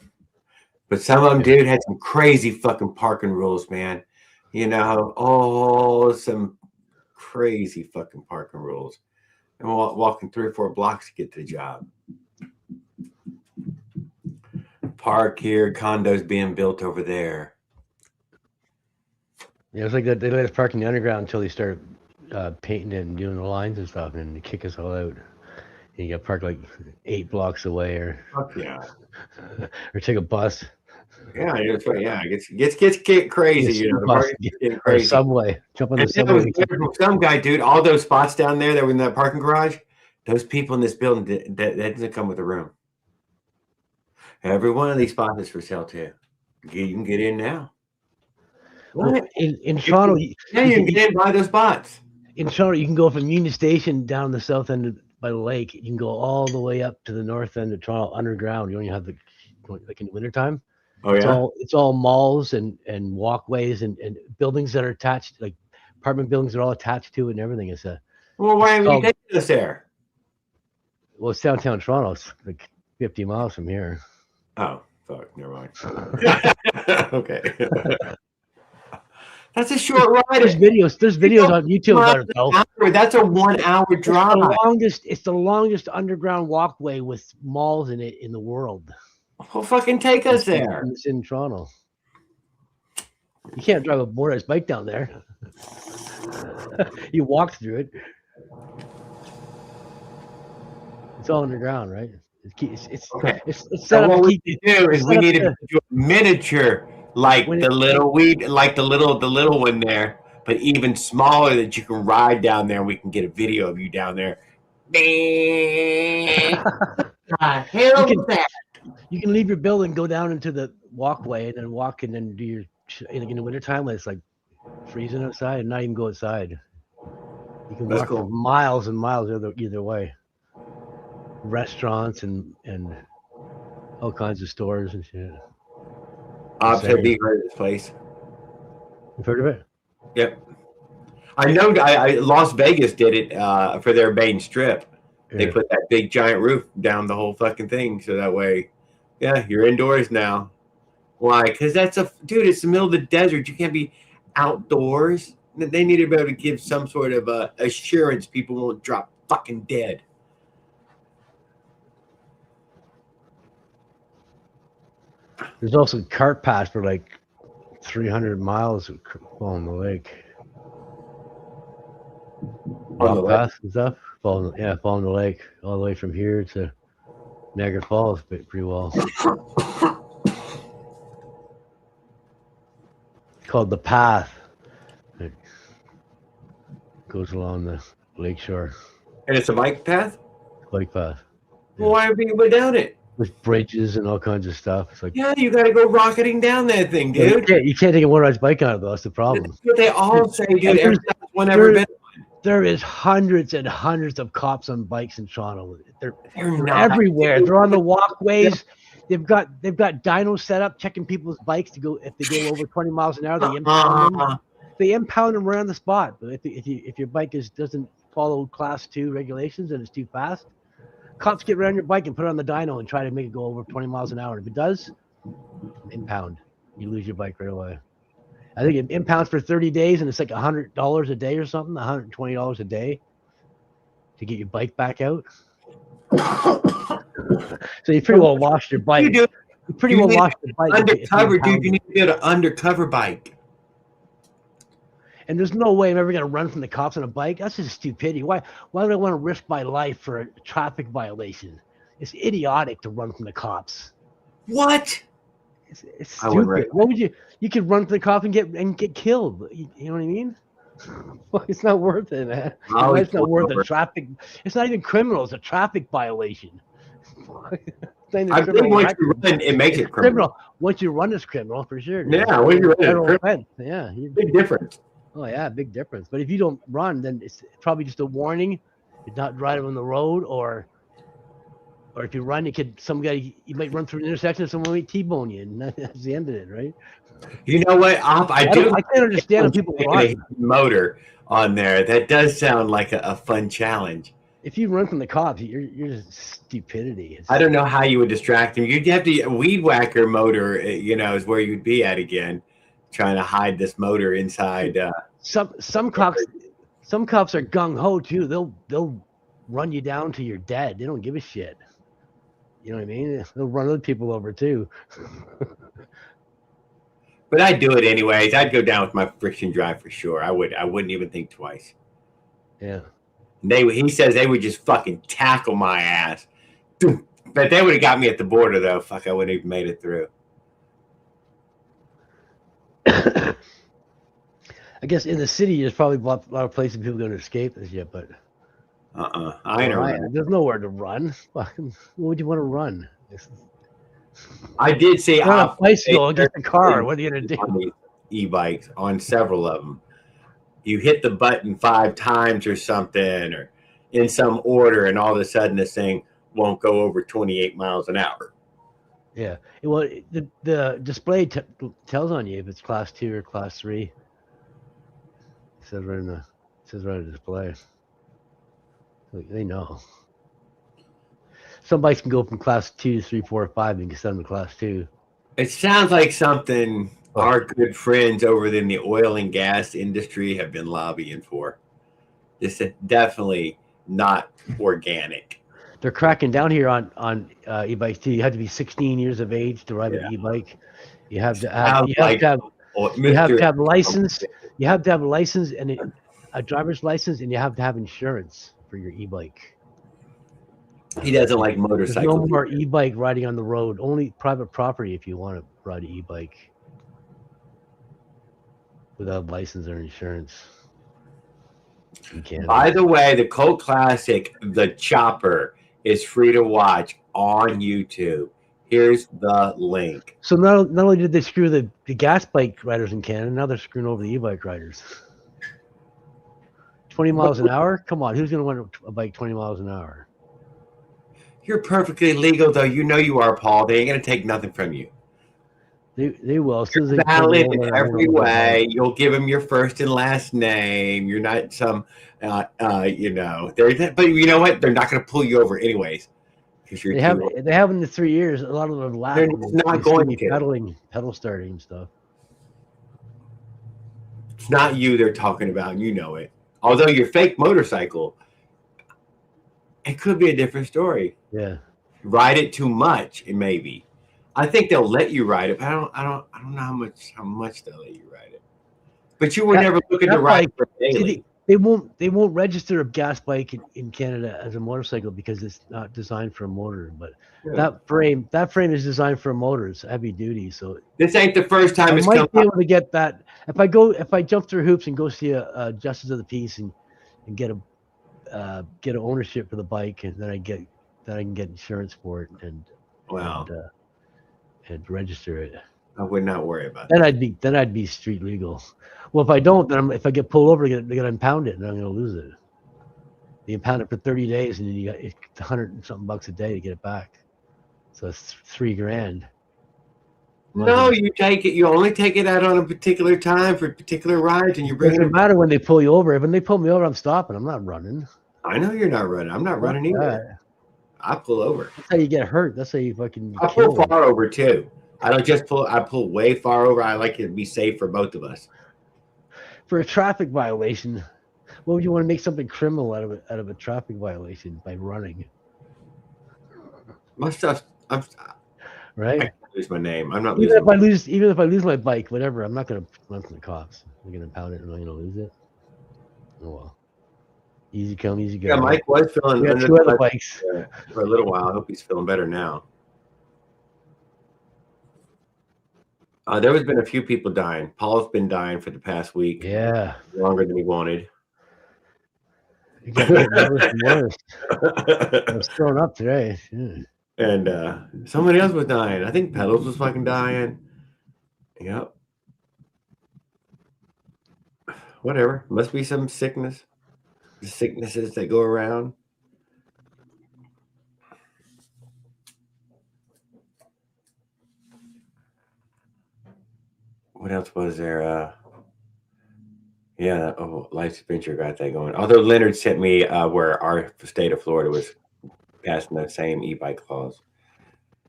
But some of them, dude, had some crazy fucking parking rules, man. Some crazy fucking parking rules. And walking 3 or 4 blocks to get to the job. Park here, condos being built over there. Yeah, it's like that. They let us park in the underground until they start painting it and doing the lines and stuff, and they kick us all out. And you got to park like 8 blocks away, or or take a bus. Yeah, that's right. Yeah, it gets crazy. Or subway. Jump on the subway. Some guy, dude. All those spots down there that were in that parking garage. Those people in this building that doesn't come with a room. Every one of these spots is for sale too. You can get in now. Well, in Toronto, you can get in by those spots. In Toronto, you can go from Union Station down the south end by the lake. You can go all the way up to the north end of Toronto underground. You only have like in the wintertime. Oh, yeah? It's all malls and walkways and buildings that are attached, like apartment buildings that are all attached to it and everything. Well, why haven't you taken us there? Well, it's downtown Toronto. It's like 50 miles from here. Oh, fuck. Never mind. Okay. That's a short ride. There's videos on YouTube about it though. That's a 1 hour drive. It's the longest underground walkway with malls in it in the world. Well, fucking take us there. It's in Toronto. You can't drive a motorized bike down there. You walk through it. It's all underground, right? It's set up. What we need to do is we need to do a miniature, like the little one there, but even smaller that you can ride down there. We can get a video of you down there. You can leave your building, go down into the walkway, and then walk, and then do your in the wintertime when it's like freezing outside, and not even go outside. You can walk for miles and miles either way. Restaurants and all kinds of stores and shit. I've heard of this place. You've heard of it? Yep. I know. Las Vegas did it for their main strip. Yeah. They put that big giant roof down the whole fucking thing, so that way, yeah, you're indoors now. Why? Because it's the middle of the desert. You can't be outdoors. They need to be able to give some sort of assurance people won't drop fucking dead. There's also cart paths for like 300 miles along the lake. Walk paths and stuff. Following the lake all the way from here to Niagara Falls, pretty well. It's called the Path. It goes along the lake shore. And it's a bike path? Bike path. Yeah. Well, why are people down it? With bridges and all kinds of stuff. It's like, yeah, you got to go rocketing down that thing, dude. You can't take a motorized bike on it, though. That's the problem. That's what they all say, dude. Every time one ever been. There is hundreds and hundreds of cops on bikes in Toronto. They're everywhere. They're on the walkways. They've got dynos set up checking people's bikes to go if they go over 20 miles an hour. They impound them. They impound them right on the spot. But if your bike doesn't follow Class 2 regulations and it's too fast, cops get around your bike and put it on the dyno and try to make it go over 20 miles an hour. If it does, impound. You lose your bike right away. I think it impounds for 30 days, and it's like $100 a day or something, $120 a day to get your bike back out. So you pretty well lost your bike. You pretty well lost your bike. Undercover, dude. You need to get an undercover bike. And there's no way I'm ever going to run from the cops on a bike. That's just stupidity. Why would I want to risk my life for a traffic violation? It's idiotic to run from the cops. What? It's stupid. What would you could run from the cop and get killed. You know what I mean? Well, it's not worth it, man. It's not worth a traffic. It's not even criminal. It's a traffic violation. I think once you run, it makes it criminal. Once you run, it's criminal for sure. Yeah, when you run, yeah, big difference. Oh yeah, big difference. But if you don't run, then it's probably just a warning. You're not driving on the road, or if you run, you might run through an intersection and someone might T-bone you, and that's the end of it, right? You know what? I can't understand when people run. A motor on there. That does sound like a fun challenge. If you run from the cops, you're just stupidity. I don't know how you would distract them. You'd have to weed whacker motor. Is where you'd be at again, trying to hide this motor inside. Some cops are gung ho too. They'll run you down till you're dead. They don't give a shit. You know what I mean? They'll run other people over too. But I'd do it anyways. I'd go down with my friction drive for sure. I wouldn't even think twice. Yeah. He says they would just fucking tackle my ass. But they would have got me at the border though. Fuck, I wouldn't have made it through. I guess in the city there's probably a lot of places people going to escape this yet, but I know. There's nowhere to run. What would you want to run? I did see on a bicycle against a car. What are you gonna do? On the e-bikes, on several of them, you hit the button 5 times or something, or in some order, and all of a sudden this thing won't go over 28 miles an hour. Yeah. Well, the display tells on you if it's class 2 or class 3. It says right on the display. So they know. Some bikes can go from class 2 to 3, 4, 5, and you can send them to class 2. It sounds like something our good friends over in the oil and gas industry have been lobbying for. This is definitely not organic. They're cracking down here on e-bikes too. You have to be 16 years of age to ride an Yeah. e-bike. You have to have Sounds you have like to have you have Mr. to have license. You have to have a license and a driver's license, and you have to have insurance for your e-bike. He doesn't like There's motorcycles. no more e-bike riding on the road. Only private property if you want to ride an e-bike without license or insurance. You can't. By the way, the cult classic, The Chopper, is free to watch on YouTube. Here's the link. So not only did they screw the gas bike riders in Canada, now they're screwing over the e-bike riders. 20 miles an hour? Come on, who's going to want a bike 20 miles an hour? You're perfectly legal, though. You know you are, Paul. They ain't going to take nothing from you. They will. As soon as they You're pull valid over, in I every don't know. way. You'll give them your first and last name. You're not some, you know. But you know what? They're not going to pull you over anyways. They have in the 3 years. A lot of them laugh. They're when not they see going me to. pedal starting and stuff. It's not you they're talking about, and you know it. Although your fake motorcycle, it could be a different story. Yeah. Ride it too much, it may be. I think they'll let you ride it, but I don't know how much they'll let you ride it. But you were never looking to ride for daily. They won't register a gas bike in Canada as a motorcycle because it's not designed for a motor. But that frame is designed for a motor. It's heavy duty. So this ain't the first time I might be able to get that if I jump through hoops and go see a justice of the peace and get an ownership for the bike, and then I can get insurance for it and register it. I would not worry about that. Then I'd be street legal. Well, if I don't, then if I get pulled over, they're gonna impound it, and I'm gonna lose it. They impound it for 30 days, and then you got it's $100 and something a day to get it back. So it's $3,000. No, you take it. You only take it out on a particular time for particular rides, and you bring it. Doesn't matter when they pull you over. When they pull me over, I'm stopping. I'm not running. I know you're not running. I'm not running either. I pull over. That's how you get hurt. That's how you fucking. I pull far over too. I don't just pull. I pull way far over. I like it to be safe for both of us. For a traffic violation, what would you want to make something criminal out of a traffic violation by running? My stuff. Right. I can't lose my name. I'm not even losing. Even if I lose my bike, whatever, I'm not going to run from the cops. I'm going to impound it, and I'm going to lose it. Oh well. Easy come, easy go. Yeah, Mike was feeling under two other bikes for a little while. I hope he's feeling better now. There has been a few people dying. Paul's been dying for the past week. Yeah. Longer than he wanted. It got worse and worse. I was thrown up today. Yeah. And somebody else was dying. I think Pedals was fucking dying. Yep. Whatever. Must be some sickness. The sicknesses that go around. What else was there? Yeah, Life's Adventure got that going. Although Leonard sent me where our state of Florida was passing the same e-bike laws.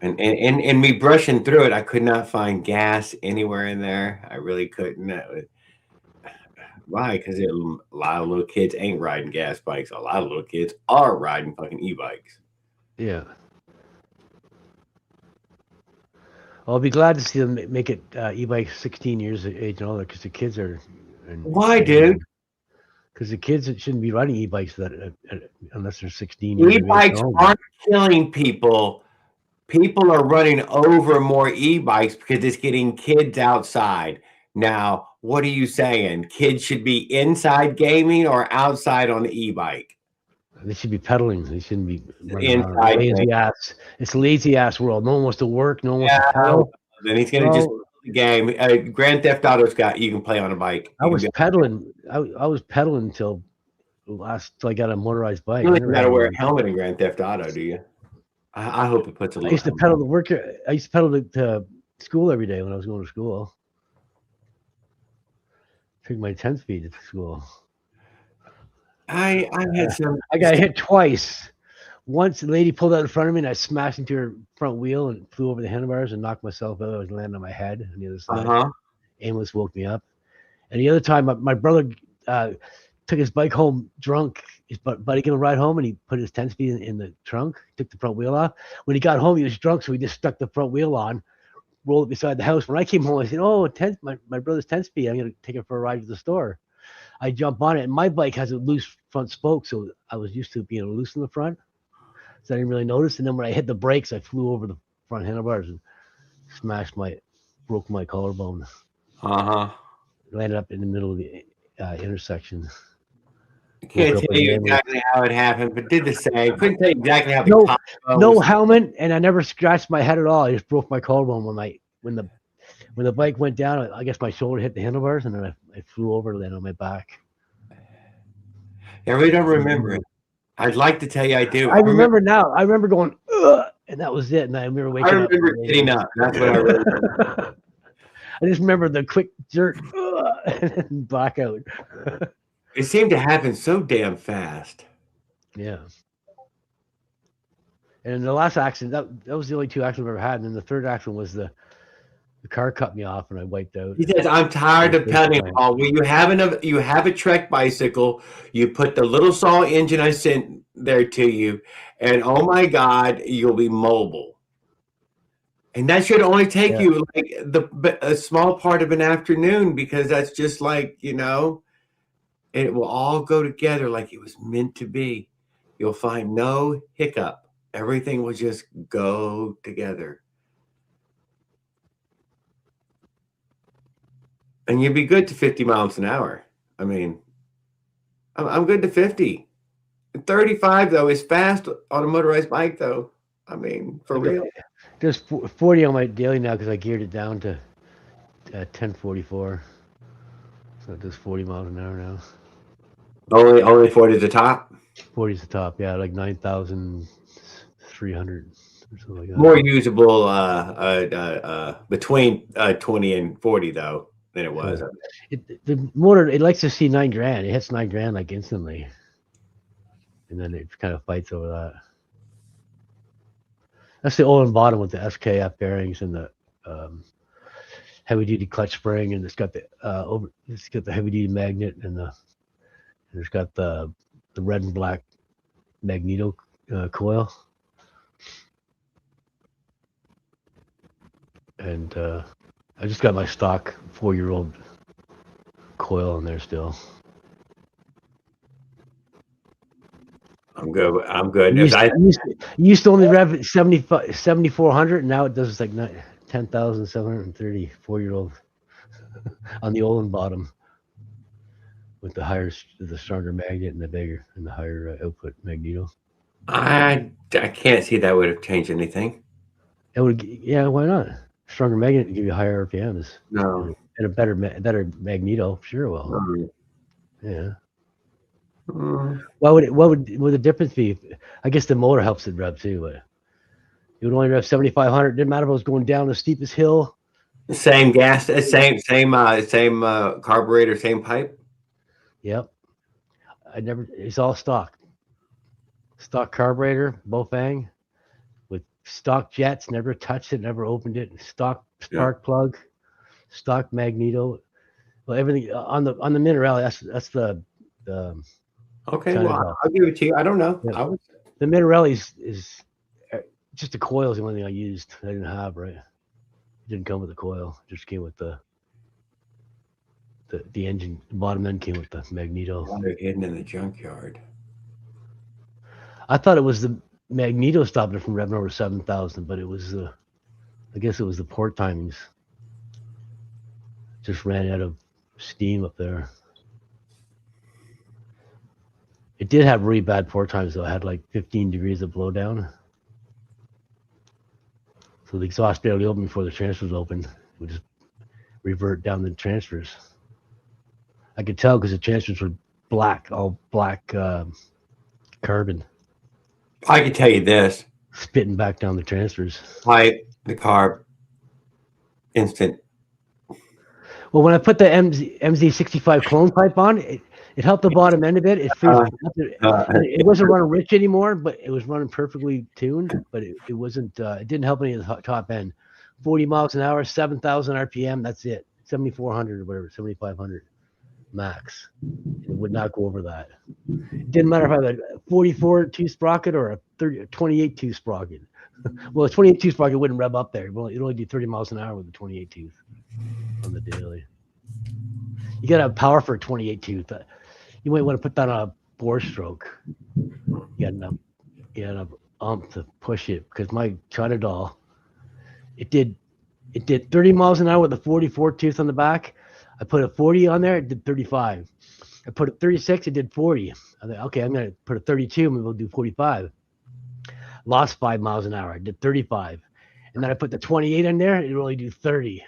And me brushing through it, I could not find gas anywhere in there. I really couldn't. Why? Because a lot of little kids ain't riding gas bikes. A lot of little kids are riding fucking e-bikes. Yeah. I'll be glad to see them make it e-bikes 16 years of age and older because the kids are. Why, dude? Because the kids shouldn't be riding e-bikes unless they're 16 years old. E-bikes aren't killing people. People are running over more e-bikes because it's getting kids outside. Now, what are you saying? Kids should be inside gaming or outside on the e-bike? They should be pedaling. They shouldn't be inside. Lazy ass. It's lazy ass world. No one wants to work. No one wants to pedal. Then he's gonna just the game. Grand Theft Auto's got you can play on a bike. I was pedaling. I was pedaling till I got a motorized bike. You got to wear a helmet in Grand Theft Auto, do you? I hope it puts a. I used to pedal to work. I used to pedal to school every day when I was going to school. Took my 10 speed to school. I had some. I got hit twice. Once the lady pulled out in front of me and I smashed into her front wheel and flew over the handlebars and knocked myself out. I was landing on my head on the other side. Amos woke me up. And the other time, my brother took his bike home drunk. His buddy gave him a ride home, and he put his 10-speed in the trunk, took the front wheel off. When he got home, he was drunk, so he just stuck the front wheel on, rolled it beside the house. When I came home, I said, "Oh, my brother's 10-speed. I'm going to take it for a ride to the store." I jump on it, and my bike has a loose front spoke, so I was used to being loose in the front, so I didn't really notice. And then when I hit the brakes, I flew over the front handlebars and broke my collarbone. Landed up in the middle of the intersection. I can't tell you exactly how it happened, but did the same. Couldn't tell you exactly how the no helmet, and I never scratched my head at all. I just broke my collarbone when the bike went down. I guess my shoulder hit the handlebars, and then I flew over, then on my back. I really don't remember it. I'd like to tell you I do. I remember now. I remember going, ugh, and that was it. And I remember waking up. I remember getting up. That's what I remember. I just remember the quick jerk, and blackout. It seemed to happen so damn fast. Yeah. And the last accident, that was the only two accidents I've ever had. And then the third accident was the car cut me off and I wiped out. He says, "I'm tired of pedaling, Paul. Well, you have a Trek bicycle. You put the little saw engine I sent there to you, and oh my God, you'll be mobile. And that should only take you like a small part of an afternoon, because that's just like, it will all go together like it was meant to be. You'll find no hiccup. Everything will just go together. And you'd be good to 50 miles an hour. I mean, I'm good to 50. 35, though, is fast on a motorized bike, though. I mean, for real. There's 40 on my daily now because I geared it down to 1044. So it does 40 miles an hour now. Only 40 is the top? 40 is the top, yeah, like 9,300 or something like that. More usable between 20 and 40, though, than it was. The motor, it likes to see $9,000. It hits $9,000 like instantly. And then it kind of fights over that. That's the old and bottom with the SKF bearings and the heavy duty clutch spring, and it's got the heavy duty magnet, and it's got the red and black magneto coil. And I just got my stock 4-year-old coil in there still. I'm good. You used to only rev 7,400, and now it does like 10,730. 4-year-old on the old and bottom with the stronger magnet and the higher output magneto. I can't see that would have changed anything. It would, yeah. Why not? Stronger magnet to give you higher RPMs. No, and a better magneto. Sure, will. Yeah. What would the difference be? I guess the motor helps it rev too, but it would only rev 7,500. Didn't matter if it was going down the steepest hill. Same gas, same carburetor, same pipe. Yep. It's all stock carburetor, Bofang, with stock jets. Never touched it, never opened it. Stock spark plug, stock magneto. Well, everything on the Minarelli. That's the okay, well, I'll give it to you. I don't know. Yeah. The Minarelli is just the coil is the only thing I used. I didn't have, right? It didn't come with the coil. It just came with the engine. The bottom end came with the magneto. They're hidden in the junkyard. I thought it was the magneto stopping it from revving over 7,000, but it was I guess it was the port timings. Just ran out of steam up there. It did have really bad port times though. It had like 15 degrees of blowdown. So the exhaust barely opened before the transfers opened. It would just revert down the transfers. I could tell because the transfers were black, all black carbon. I can tell you this. Spitting back down the transfers. Pipe, the carb, instant. Well, when I put the MZ65 clone pipe on, it helped the bottom end a bit. It wasn't running rich anymore, but it was running perfectly tuned. But it wasn't. It didn't help any of the top end. 40 miles an hour, 7,000 RPM. That's it. 7,400 or whatever, 7,500 max. It would not go over that. It didn't matter if I had a 44 tooth sprocket or a 28 tooth sprocket. Well, a 28 tooth sprocket wouldn't rev up there. Well, it'd only do 30 miles an hour with a 28 tooth on the daily. You got to have power for a 28 tooth. You might want to put that on a 4-stroke. You got enough to push it, because my China doll, it did 30 miles an hour with a 44 tooth on the back. I put a 40 on there, it did 35. I put a 36, it did 40. I thought, okay, I'm going to put a 32, maybe we'll do 45. Lost 5 miles an hour, I did 35. And then I put the 28 in there, it would only do 30.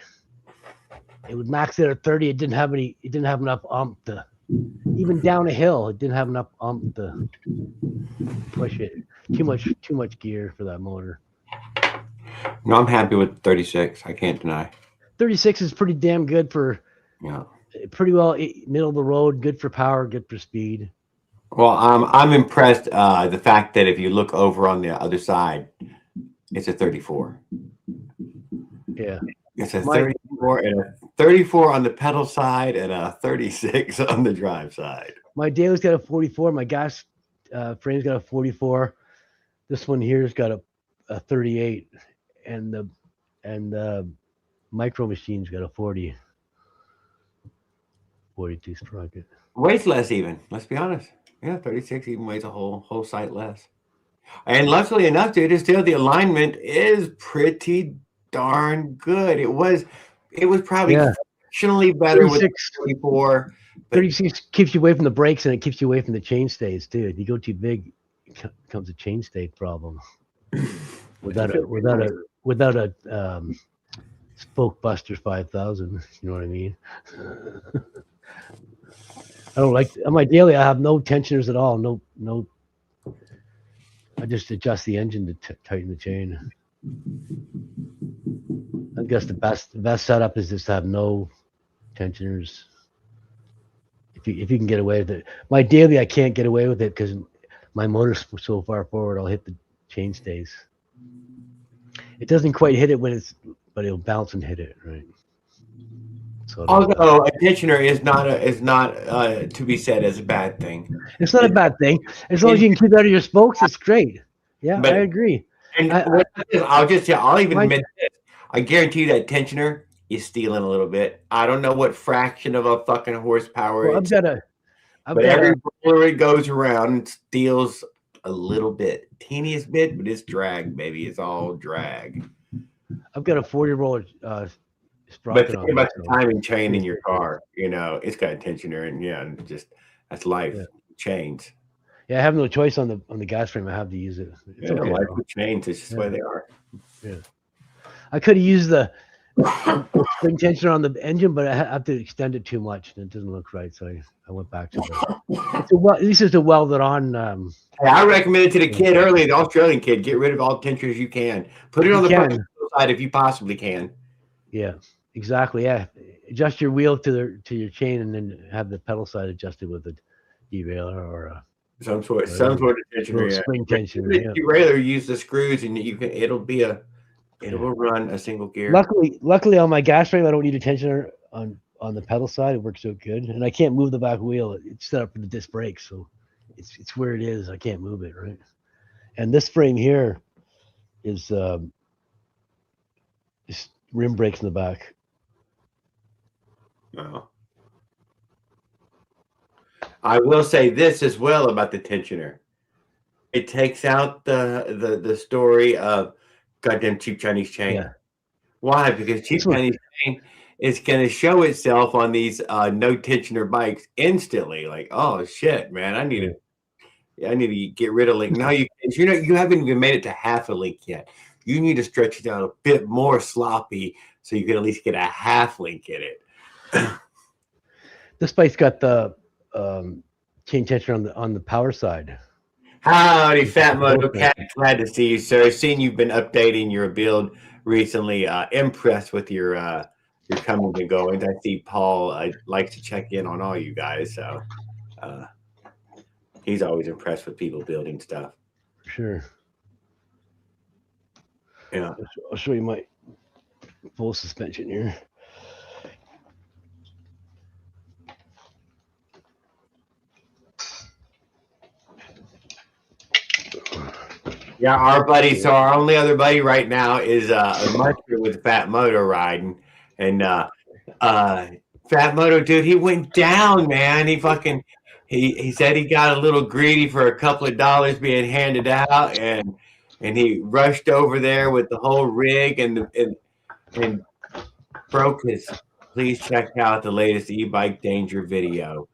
It would max it at 30. It didn't have enough to, even down a hill, it didn't have enough to push it. Too much gear for that motor. No, I'm happy with 36. I can't deny. 36 is pretty damn good for, pretty well middle of the road, good for power, good for speed. Well, I'm impressed. The fact that if you look over on the other side, it's a 34. Yeah, it's a 34 and a 34 on the pedal side and a 36 on the drive side. My Daily's got a 44. My gas frame's got a 44. This one here's got a 38, and the micro machine's got a 40. 42 sprocket. Weighs less even. Let's be honest. Yeah, 36 even weighs a whole sight less. And luckily enough, dude, still the alignment is pretty darn good. It was probably functionally better with 34. 36 keeps you away from the brakes, and it keeps you away from the chain stays too. If you go too big, it becomes a chain stay problem. Without a spoke buster 5000, you know what I mean? I don't like on my Daily. I have no tensioners at all. No. I just adjust the engine to tighten the chain. I guess the best setup is just to have no tensioners. If you can get away with it. My Daily, I can't get away with it because my motor's so far forward. I'll hit the chain stays. It doesn't quite hit it but it'll bounce and hit it, right? So although a tensioner is not to be said as a bad thing. It's not a bad thing as long as you can keep it out of your spokes. It's great. Yeah, I agree. And I'll even admit this. I guarantee you that tensioner is stealing a little bit. I don't know what fraction of a fucking horsepower. Well, every roller it goes around, it steals a little bit, teeniest bit, but it's drag, baby. It's all drag. I've got a 40-roller sprocket. But think about the timing chain in your car. You know, it's got a tensioner, and just that's life chains. Yeah, I have no choice on the gas frame. I have to use it. It's okay. Life with chains. It's just the way they are. Yeah, I could have used the spring tensioner on the engine, but I have to extend it too much, and it doesn't look right. So I went back to at least it's a welded on. I recommended to the kid earlier, the Australian kid, get rid of all the tensioners you can. Put it on the front side if you possibly can. Yeah, exactly. Yeah, adjust your wheel to your chain, and then have the pedal side adjusted with a derailleur or some sort of tensioner. Spring tensioner. Yeah. Derailleur, use the screws, and it will run a single gear. Luckily on my gas frame, I don't need a tensioner on the pedal side. It works so good, and I can't move the back wheel. It's set up for the disc brakes, so it's where it is. I can't move it, right? And this frame here is rim brakes in the back. Oh. I will say this as well about the tensioner. It takes out the story of goddamn cheap Chinese chain. Yeah. Why? Because cheap Chinese chain is going to show itself on these no tensioner bikes instantly. Like, oh shit, man, I need to get rid of link. Now you haven't even made it to half a link yet. You need to stretch it out a bit more sloppy so you can at least get a half link in it. This bike's got the chain tensioner on the power side. Howdy, Fat Moto Cat. Glad to see you, sir. Seeing you've been updating your build recently. Impressed with your comings and goings. I see Paul likes to check in on all you guys, so he's always impressed with people building stuff. Sure. Yeah. I'll show you my full suspension here. Yeah, our buddy. So our only other buddy right now is a Mustard with Fat Moto riding, and Fat Moto dude, he went down, man. He said he got a little greedy for a couple of dollars being handed out, and he rushed over there with the whole rig and broke his. Please check out the latest e-bike danger video.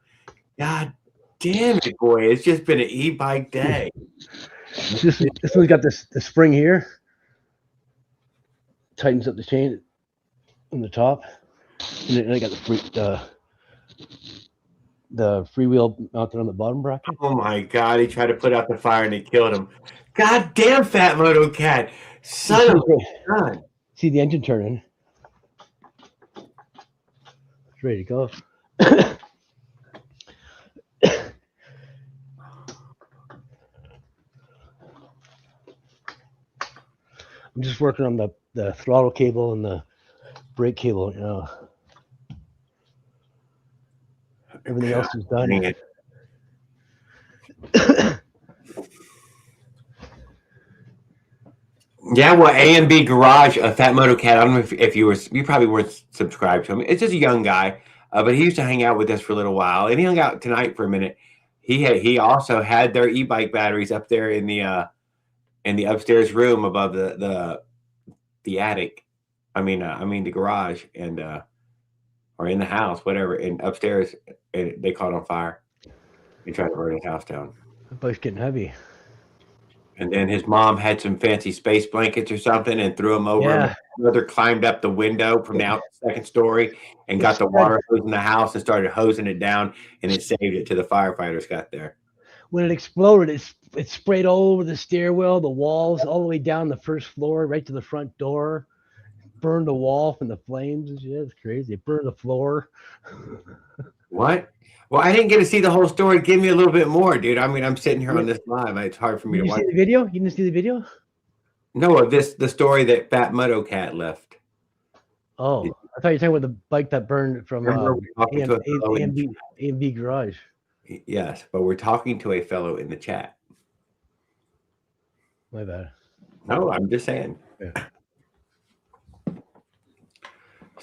God damn it, boy! It's just been an e-bike day. This one's got the spring here. Tightens up the chain on the top, and then I got the freewheel mounted on the bottom bracket. Oh my God! He tried to put out the fire and it killed him. God damn, Fat Moto Cat, son of a gun! See the engine turning. It's ready to go. I'm just working on the throttle cable and the brake cable. You know, everything else is done. Dang it. Yeah, well, A and B Garage, Fat Moto Cat. I don't know if you probably weren't subscribed to him. It's just a young guy, but he used to hang out with us for a little while, and he hung out tonight for a minute. He also had their e-bike batteries up there in the upstairs room above the attic. I mean the garage and or in the house, whatever. And upstairs, and they caught on fire. They tried to burn his house down. The bike's getting heavy. And then his mom had some fancy space blankets or something and threw them over him. Yeah. His brother climbed up the window from the second story and got the water hose in the house and started hosing it down, and it saved it till the firefighters got there. When it exploded, it sprayed all over the stairwell, the walls, all the way down the first floor, right to the front door. Burned the wall from the flames and shit. It's crazy. It burned the floor. What? Well, I didn't get to see the whole story. Give me a little bit more, dude. I mean, I'm sitting here on this live. It's hard for me to watch. Did you see the video? You didn't see the video? No, the story that Fat Moto Cat left. Oh, I thought you were talking about the bike that burned from Remember we were talking to a fellow in the A&B Garage. Yes, but we're talking to a fellow in the chat. My bad. No, I'm just saying. Yeah.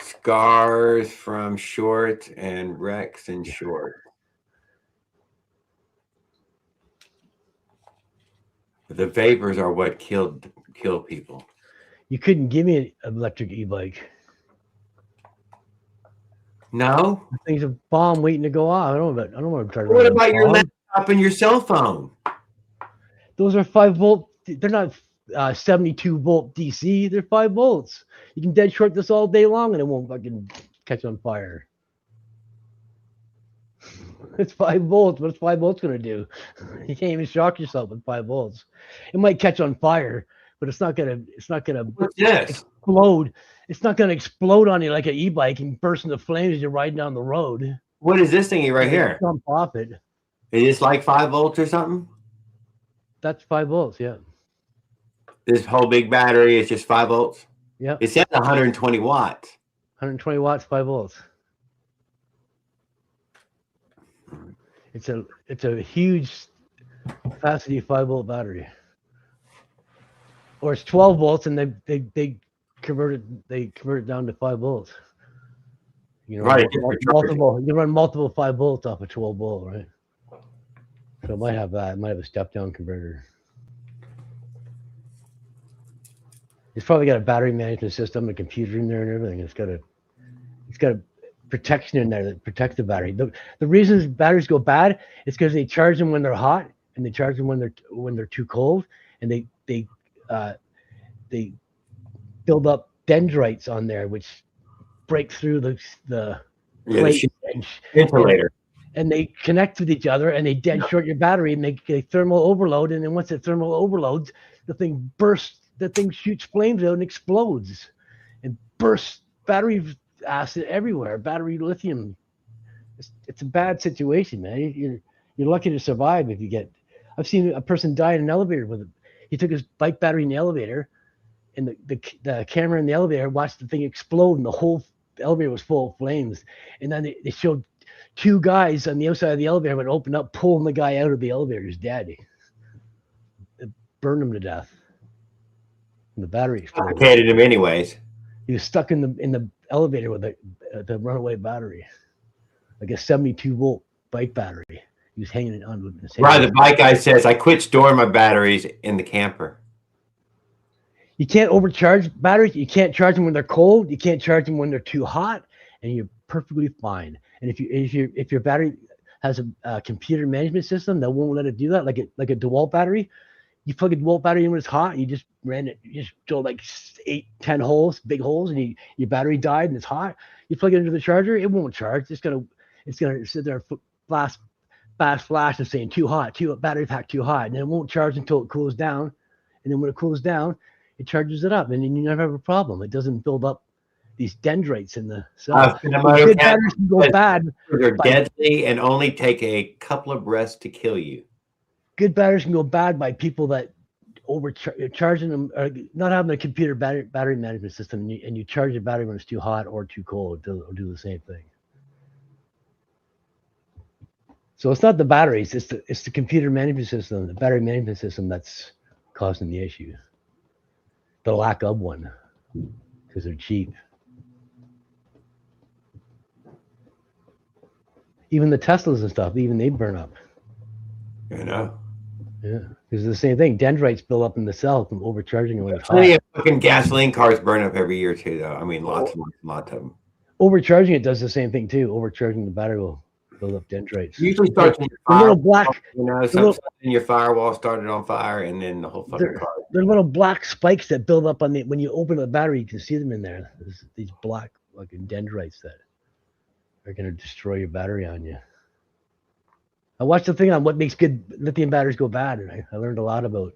Scars from short and wrecks and short. The vapors are what kill people. You couldn't give me an electric e-bike. No? The thing's a bomb waiting to go off. I don't want to try to. What about your laptop and your cell phone? Those are 5 volt. They're not 72 volt DC. They're 5 volts. You can dead short this all day long and it won't fucking catch on fire. It's 5 volts. What's 5 volts gonna do? You can't even shock yourself with 5 volts. It might catch on fire, but it's not gonna What's this? explode. It's not gonna explode on you like an e-bike and burst into flames as you're riding down the road. What is this thingy right here? Jump off it. Is this like 5 volts or something? That's 5 volts. Yeah. This whole big battery is just 5 volts? Yeah. It says 120 watts. 120 watts, 5 volts. It's a huge capacity 5 volt battery. Or it's 12 volts and they convert it down to 5 volts. You know, Right. multiple. You can run multiple 5 volts off a 12 volt, right? So it might have that. It might have a step down converter. It's probably got a battery management system, a computer in there, and everything. It's got a protection in there that protects the battery. The reasons batteries go bad is because they charge them when they're hot and they charge them when they're too cold, and they build up dendrites on there, which break through the plate insulator. And they connect with each other, and they dead short your battery, and they thermal overload. And then once it thermal overloads, the thing bursts. The thing shoots flames out and explodes, and bursts battery acid everywhere. Battery lithium. It's a bad situation, man. You're lucky to survive if you get. I've seen a person die in an elevator with it. He took his bike battery in the elevator, and the camera in the elevator watched the thing explode, and the whole elevator was full of flames. And then they showed 2 guys on the outside of the elevator would open up, pulling the guy out of the elevator. He's dead. It burned him to death. and the battery exploded. Complicated him anyways. He was stuck in the elevator with the runaway battery, like a 72-volt bike battery. He was hanging on. Right, the bike guy says, I quit storing my batteries in the camper. You can't overcharge batteries. You can't charge them when they're cold. You can't charge them when they're too hot, and you're perfectly fine. And if your battery has a computer management system that won't let it do that, like a DeWalt battery, you plug a DeWalt battery in when it's hot. You just drill like 8-10 holes, big holes, and your battery died and it's hot. You plug it into the charger, it won't charge. It's gonna sit there fast flash and saying too hot, battery pack too hot, and then it won't charge until it cools down. And then when it cools down, it charges it up, and then you never have a problem. It doesn't build up these dendrites in the cell. Good batteries can go bad. They're deadly and only take a couple of breaths to kill you. Good batteries can go bad by people that overcharging them, or not having a computer battery management system, and you charge your battery when it's too hot or too cold. It'll do the same thing. So it's not the batteries; it's the computer management system, the battery management system that's causing the issue. The lack of one, because they're cheap. Even the Teslas and stuff, even they burn up. You know. Yeah, because it's the same thing. Dendrites build up in the cell from overcharging when it's hot. Plenty of fucking gasoline cars burn up every year too, though. I mean, lots of them. Overcharging it does the same thing too. Overcharging the battery will build up dendrites. Usually starts in your firewall, little black, something in your firewall started on fire, and then the whole fucking car. They're little black spikes that build up on when you open the battery. You can see them in there. There's these black fucking dendrites that are going to destroy your battery on you. I watched the thing on what makes good lithium batteries go bad, and I learned a lot about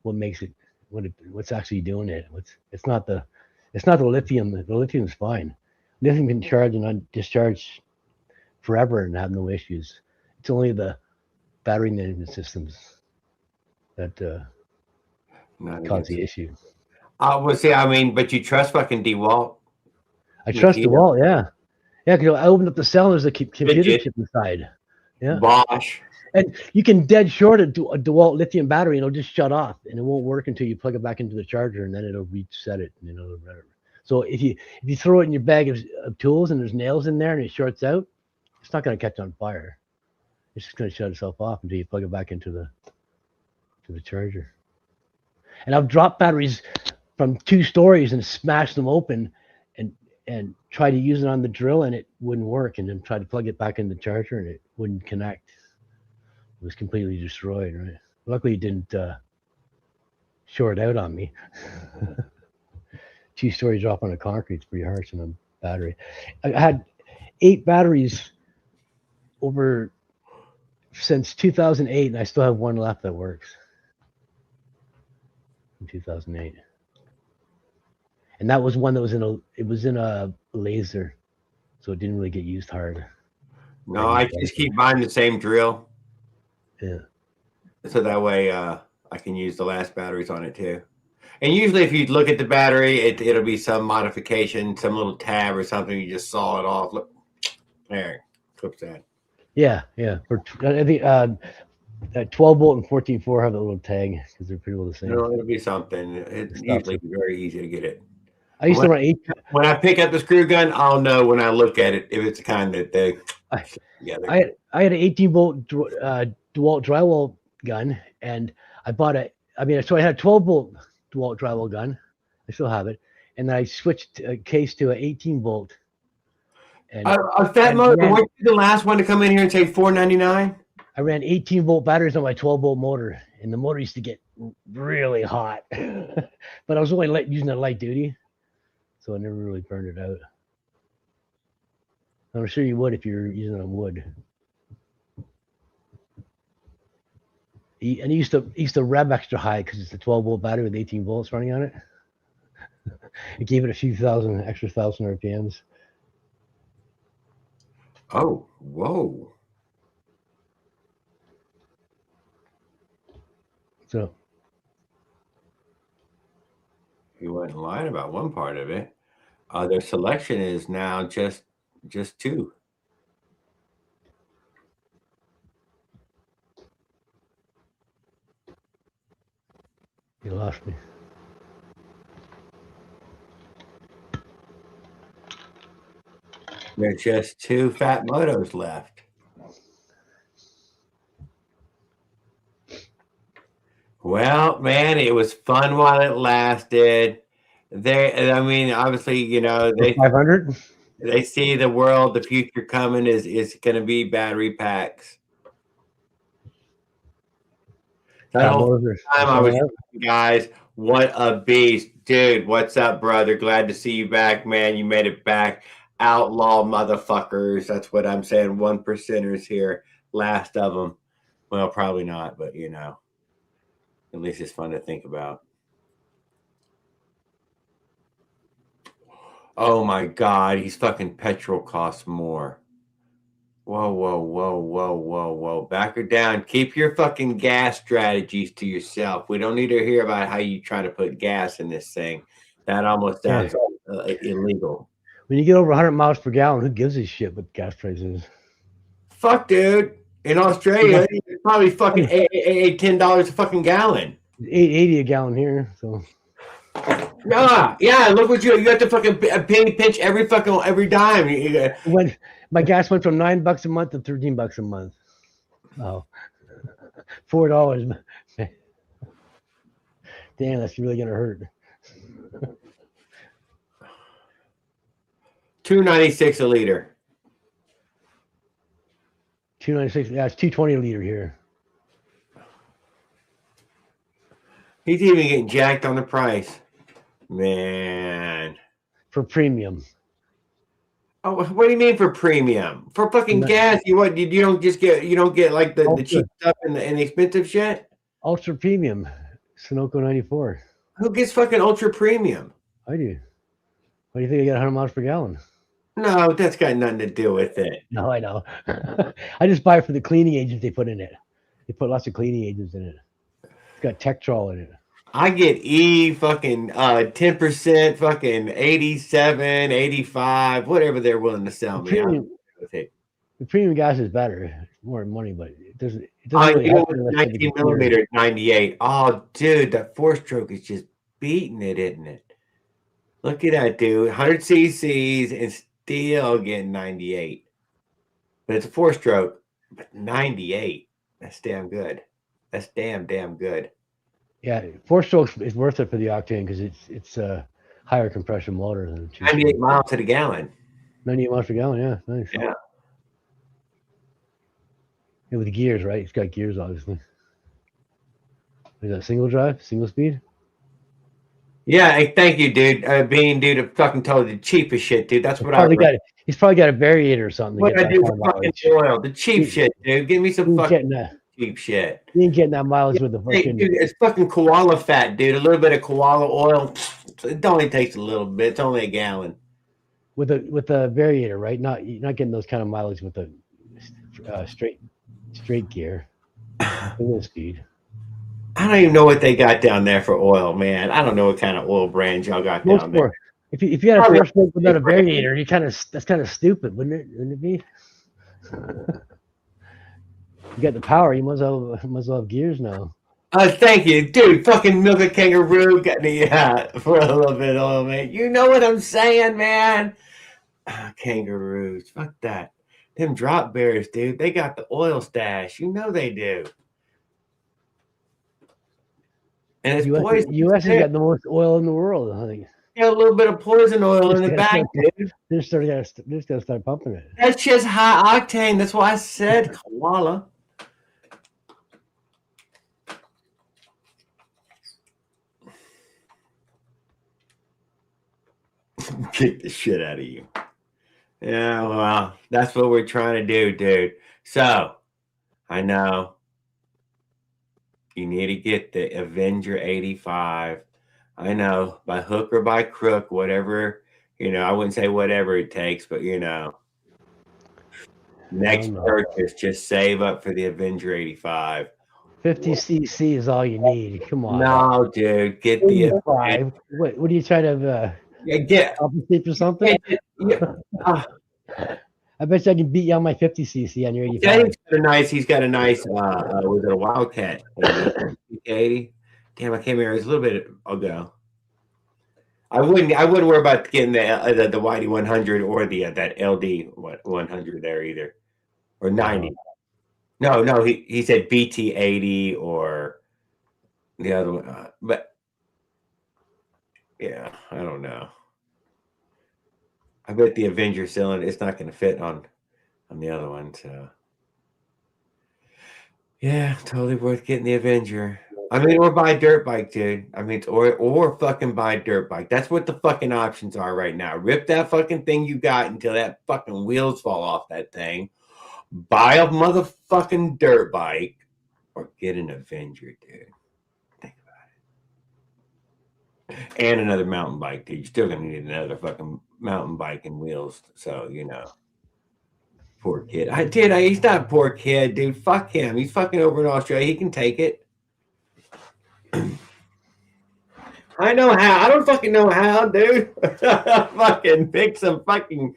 what makes it, what's actually doing it. It's not the lithium. The lithium's fine. Lithium can charge and discharge forever and have no issues. It's only the battery management systems that cause the issue. Well, see, I mean, but you trust fucking DeWalt? I trust DeWalt, yeah. Yeah, because I opened up the cell, there's a computer chip inside. Yeah. Bosch. And you can dead short a DeWalt lithium battery and it'll just shut off and it won't work until you plug it back into the charger and then it'll reset it. So if you throw it in your bag of tools and there's nails in there and it shorts out, it's not going to catch on fire. It's just going to shut itself off until you plug it back into the charger. And I've dropped batteries from 2 stories and smashed them open and tried to use it on the drill and it wouldn't work, and then tried to plug it back in the charger and it wouldn't connect. It was completely destroyed, right? Luckily it didn't short out on me. 2 stories drop on the concrete, it's pretty harsh on a battery. I had 8 batteries over since 2008 and I still have 1 left that works. In 2008. And that was one that was in a laser, so it didn't really get used hard. No, I just keep buying the same drill. Yeah. So that way I can use the last batteries on it too. And usually if you look at the battery, it'll be some modification, some little tab or something. You just saw it off. Look, there, clips that. Yeah. I think 12 volt and 14.4 have a little tag because they're pretty well the same. No, it'll be something. It's usually very easy to get it. I used to run 8. When I pick up the screw gun, I'll know when I look at it if it's the kind that they. I had an 18 volt DeWalt drywall gun, and I bought so I had a 12 volt DeWalt drywall gun. I still have it, and then I switched a case to an 18 volt. And that motor, weren't you the last one to come in here and say $4.99? I ran 18 volt batteries on my 12 volt motor, and the motor used to get really hot, but I was only using it light duty, so I never really burned it out. I'm sure you would if you're using it on wood. And it used to rev extra high because it's a 12 volt battery with 18 volts running on it. It gave it a few extra thousand RPMs. Oh, whoa. So you weren't lying about one part of it. Their selection is now just 2. You lost me. There's just 2 fat motos left. Well, man, it was fun while it lasted. I mean, obviously, you know, 500. they see the world, the future coming is going to be battery packs. That whole time I was, guys, what a beast. Dude, what's up, brother? Glad to see you back, man. You made it back. Outlaw motherfuckers. That's what I'm saying. 1%ers here. Last of them. Well, probably not, but you know, at least it's fun to think about. Oh my God, he's fucking petrol costs more. Whoa, whoa, whoa, whoa, whoa, whoa. Back her down. Keep your fucking gas strategies to yourself. We don't need to hear about how you try to put gas in this thing. That almost sounds illegal. When you get over 100 miles per gallon, who gives a shit what gas prices? Fuck, dude. In Australia, it's probably fucking $10 a fucking gallon. $8.80 a gallon here, so. Yeah. Look what you have to fucking penny pinch every dime. When my gas went from $9 a month to $13 a month. Oh, $4. Damn, that's really gonna hurt. $2.96 a liter. $2.96. Yeah, it's $2.20 a liter here. He's even getting jacked on the price, man. For premium. Oh, what do you mean for premium? For fucking gas? You don't get like the cheap stuff and the expensive shit? Ultra premium. Sunoco 94. Who gets fucking ultra premium? I do. Why do you think I get 100 miles per gallon? No, that's got nothing to do with it. No, I know. I just buy it for the cleaning agents they put in it. They put lots of cleaning agents in it. It's got Tektrol in it. I get fucking 10%, fucking 87, 85, whatever they're willing to sell me. The premium gas is better. It's more money, but it doesn't really help. 19 millimeter, 98. Oh, dude, that 4-stroke is just beating it, isn't it? Look at that, dude. 100 cc's and still getting 98. But it's a 4-stroke, but 98. That's damn good. That's damn good. Yeah, 4-stroke is worth it for the octane because it's a higher compression motor than 98 miles to the gallon. 98 miles per gallon, yeah, nice. Yeah. Yeah, with the gears, right? It's got gears, obviously. Is that single drive, single speed? Yeah, thank you, dude. Being dude, fucking totally the cheapest shit, dude. That's what he's probably got a variator or something. What I do for fucking oil? The cheap shit, dude. Give me some fucking cheap shit. You ain't getting that mileage with the fucking. Dude, it's fucking koala fat, dude. A little bit of koala oil. It only takes a little bit. It's only a gallon. With a variator, right? You're not getting those kind of mileage with the straight gear. Single speed. I don't even know what they got down there for oil, man. I don't know what kind of oil brand y'all got down there. If you had a 4-stroke without a variator, that's kind of stupid, wouldn't it be? You got the power. You must well have gears now. Thank you, dude. Fucking milk a kangaroo got me for a little bit of oil, man. You know what I'm saying, man? Kangaroos, fuck that. Them drop bears, dude. They got the oil stash. You know they do. And it's poison. U.S. has got the most oil in the world, I think. Got a little bit of poison oil in the back, dude. They're just gonna start pumping it. That's just high octane. That's why I said koala. Kick the shit out of you. Yeah, well, that's what we're trying to do, dude. So, I know you need to get the Avenger 85. I know, by hook or by crook, whatever, I wouldn't say whatever it takes, but next purchase, just save up for the Avenger 85. 50 cc is all you need. Come on. No, dude, get the 85. What are you trying to get compensate for something? I bet you I can beat you on my 50 cc on your 85. He's got a nice was it a Wildcat 80? Damn, I came here. It was a little bit ago. I wouldn't worry about getting the YD 100 or the that LD 100 there either, or 90. No, he said BT 80 or the other one, but yeah, I don't know. I bet the Avenger cylinder it's not going to fit on the other one. So yeah, totally worth getting the Avenger. I mean, or buy a dirt bike, dude. I mean, or fucking buy a dirt bike. That's what the fucking options are right now. Rip that fucking thing you got until that fucking wheels fall off that thing. Buy a motherfucking dirt bike, or get an Avenger, dude. Think about it. And another mountain bike, dude. You're still gonna need another fucking mountain bike and wheels. So you know. Poor kid. He's not a poor kid, dude. Fuck him. He's fucking over in Australia. He can take it. I know how. I don't fucking know how, dude. Fucking pick some fucking.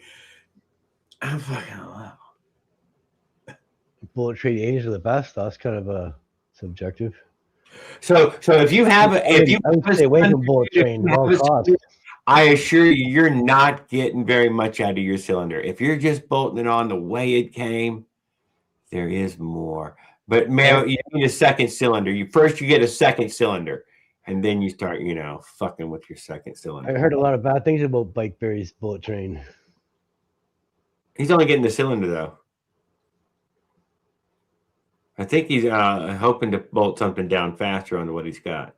I'm fucking low. Bullet train age are the best. That's kind of subjective. So if you have I would stay away from bullet train at all costs. I assure you, you're not getting very much out of your cylinder. If you're just bolting it on the way it came, there is more. But man, you need a second cylinder. You get a second cylinder, and then you start, fucking with your second cylinder. I heard a lot of bad things about Bike Berry's bullet train. He's only getting the cylinder though. I think he's hoping to bolt something down faster on what he's got.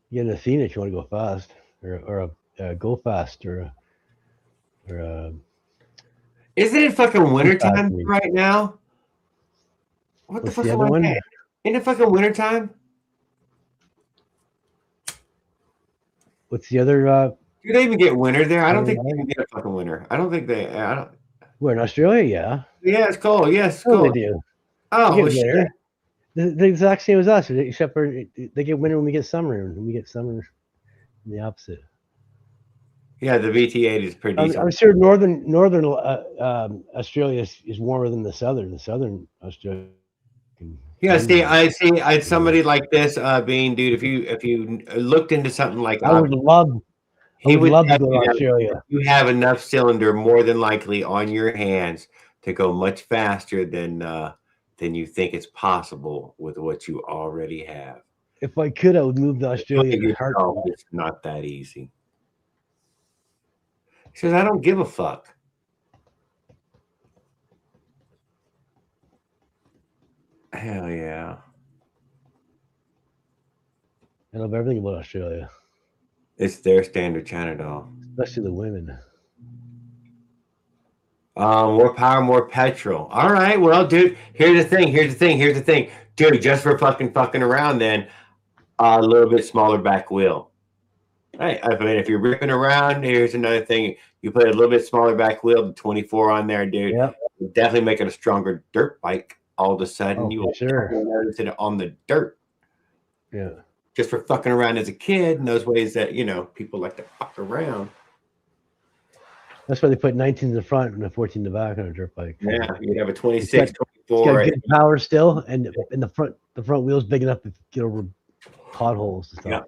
You get an Athena if you want to go fast, or a go fast, or Isn't it fucking wintertime right now? What the fuck the other one? Isn't it fucking wintertime? What's the other? Do they even get winter there? I don't think they even get a fucking winter. I don't think they. I don't. We're in Australia, yeah. Yeah, it's cold. Yes, Oh, cold. they do. Oh, they get winter. The exact same as us, except for they get winter when we get summer, and we get summer the opposite. Yeah, the VT8 is pretty decent. I'm sure northern Australia is warmer than the southern. The southern Australia. Yeah, I see somebody like this being, dude. If you looked into something like I would love to go to Australia. You have enough cylinder, more than likely, on your hands to go much faster than you think it's possible with what you already have. If I could, I would move to Australia. It's not that easy. He says, I don't give a fuck. Hell yeah. I love everything about Australia. It's their standard China doll. Especially the women. More power, more petrol. All right, well, dude, here's the thing. Dude, just for fucking around then, a little bit smaller back wheel. Right. I mean, if you're ripping around, here's another thing. You put a little bit smaller back wheel, the 24 on there, dude. Yep. Definitely make it a stronger dirt bike. All of a sudden, you will notice it on the dirt. Yeah. Just for fucking around as a kid, and those ways that people like to fuck around. That's why they put 19 in the front and a 14 in the back on a dirt bike. Yeah, you'd have a 26, 24. It's got good power still, and the front wheel's big enough to get over potholes and stuff. Yeah.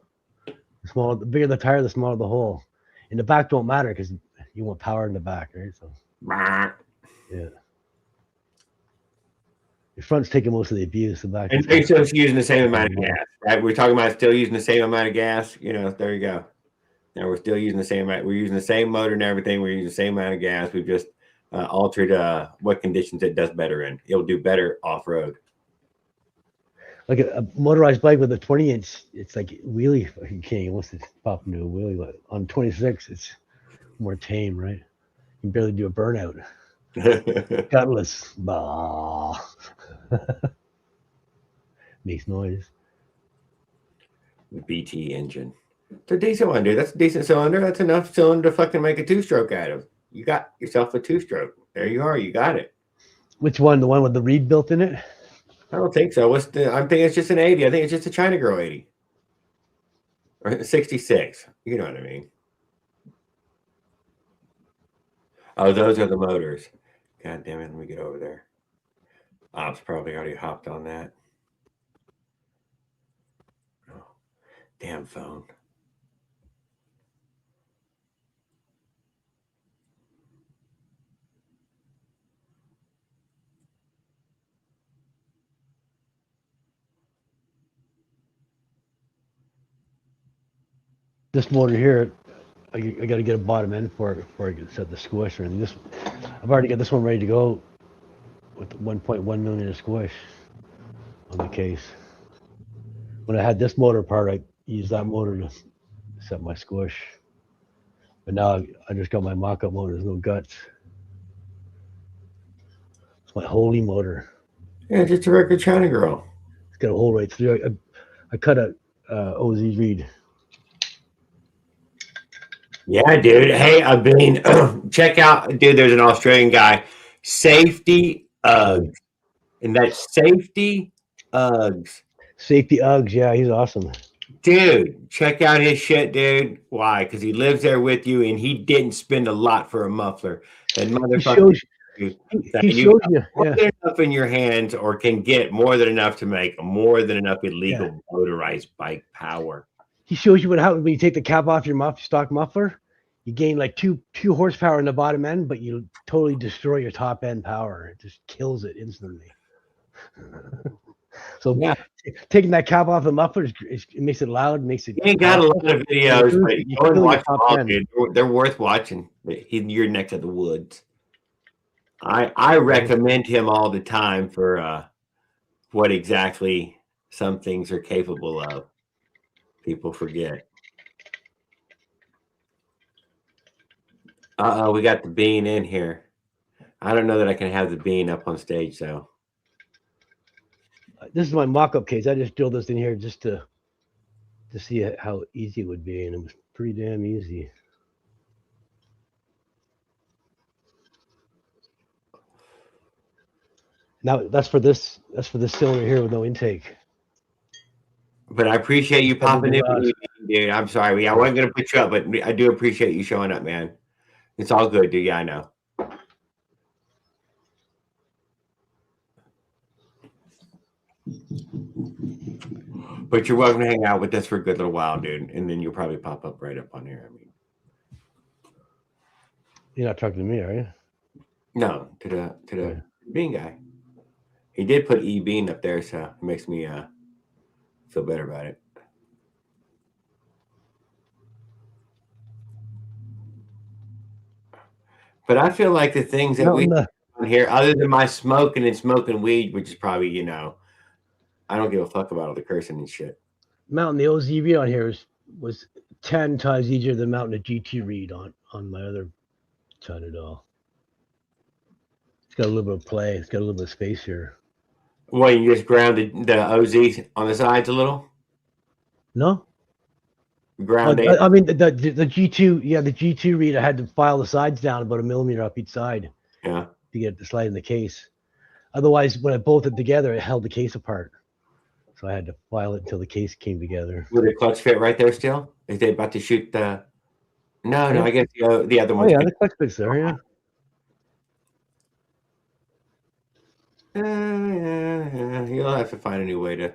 The bigger the tire, the smaller the hole. In the back don't matter because you want power in the back, right? So yeah. The front's taking most of the abuse. The back. And so it's using the same amount of gas, right? We're talking about still using the same amount of gas. There you go. Now we're still using the same amount. We're using the same motor and everything. We're using the same amount of gas. We've just altered what conditions it does better in. It'll do better off road. Like a motorized bike with a 20-inch, it's like wheelie fucking king. Once it's popping to a wheelie, but on 26, it's more tame, right? You can barely do a burnout. Gutless. Bah. Makes noise. BT engine. It's a decent one, dude. That's a decent cylinder. That's enough cylinder to fucking make a two-stroke out of. You got yourself a two-stroke. There you are. You got it. Which one? The one with the reed built in it? I don't think so. I'm thinking it's just an 80. I think it's just a China Girl 80. Or 66. You know what I mean. Oh, those are the motors. God damn it. Let me get over there. Ops probably already hopped on that. Damn phone. This motor here, I got to get a bottom end for it before I can set the squish or anything. I've already got this one ready to go with 1.1 millimeter squish on the case. When I had this motor apart, I used that motor to set my squish. But now I just got my mock-up motor. There's no guts. It's my holy motor. Yeah, just a regular China girl. It's got a hole right through. I cut a OZ reed. Yeah, dude. Hey, I've been check out, dude. There's an Australian guy, Safety Uggs, and that's Safety Uggs. Safety Uggs, yeah, he's awesome. Dude, check out his shit, dude. Why? Because he lives there with you, and he didn't spend a lot for a muffler. That motherfucker. He shows you, more than enough in your hands, or can get more than enough to make more than enough illegal motorized bike power. He shows you what happens when you take the cap off your stock muffler. You gain like two horsepower in the bottom end, but you totally destroy your top end power. It just kills it instantly. So taking that cap off the muffler, it makes it loud, makes it. You ain't got a lot of videos, but you go and watch them all, dude. They're worth watching. You're next to the woods. I recommend him all the time for what exactly some things are capable of. People forget. We got the bean in here. I don't know that I can have the bean up on stage, though. This is my mock-up case. I just drilled this in here just to see how easy it would be, and it was pretty damn easy. Now that's for this cylinder here with no intake. But I appreciate you popping in, dude. I'm sorry. I wasn't gonna put you up, but I do appreciate you showing up, man. It's all good, dude. Yeah, I know. But you're welcome to hang out with us for a good little while, dude. And then you'll probably pop up right up on here. I mean, you're not talking to me, are you? No, to the bean guy. He did put E Bean up there, so it makes me feel better about it. But I feel like the things that we on here, other than my smoking and smoking weed, which is probably, I don't give a fuck about all the cursing and shit. Mounting the OZ reed on here was 10 times easier than mounting a GT reed on my other China doll. It's got a little bit of play. It's got a little bit of space here. Well, you just ground the OZ on the sides a little? No. Ground it? I mean, the G2, the G2 reed, I had to file the sides down about 1 millimeter up each side. Yeah. To get it to slide in the case. Otherwise, when I bolted together, it held the case apart. So I had to file it until the case came together. Would the clutch fit right there still? Is they about to shoot the... No, I guess the other one. Oh, yeah, the clutch fits there, yeah. You'll have to find a new way to,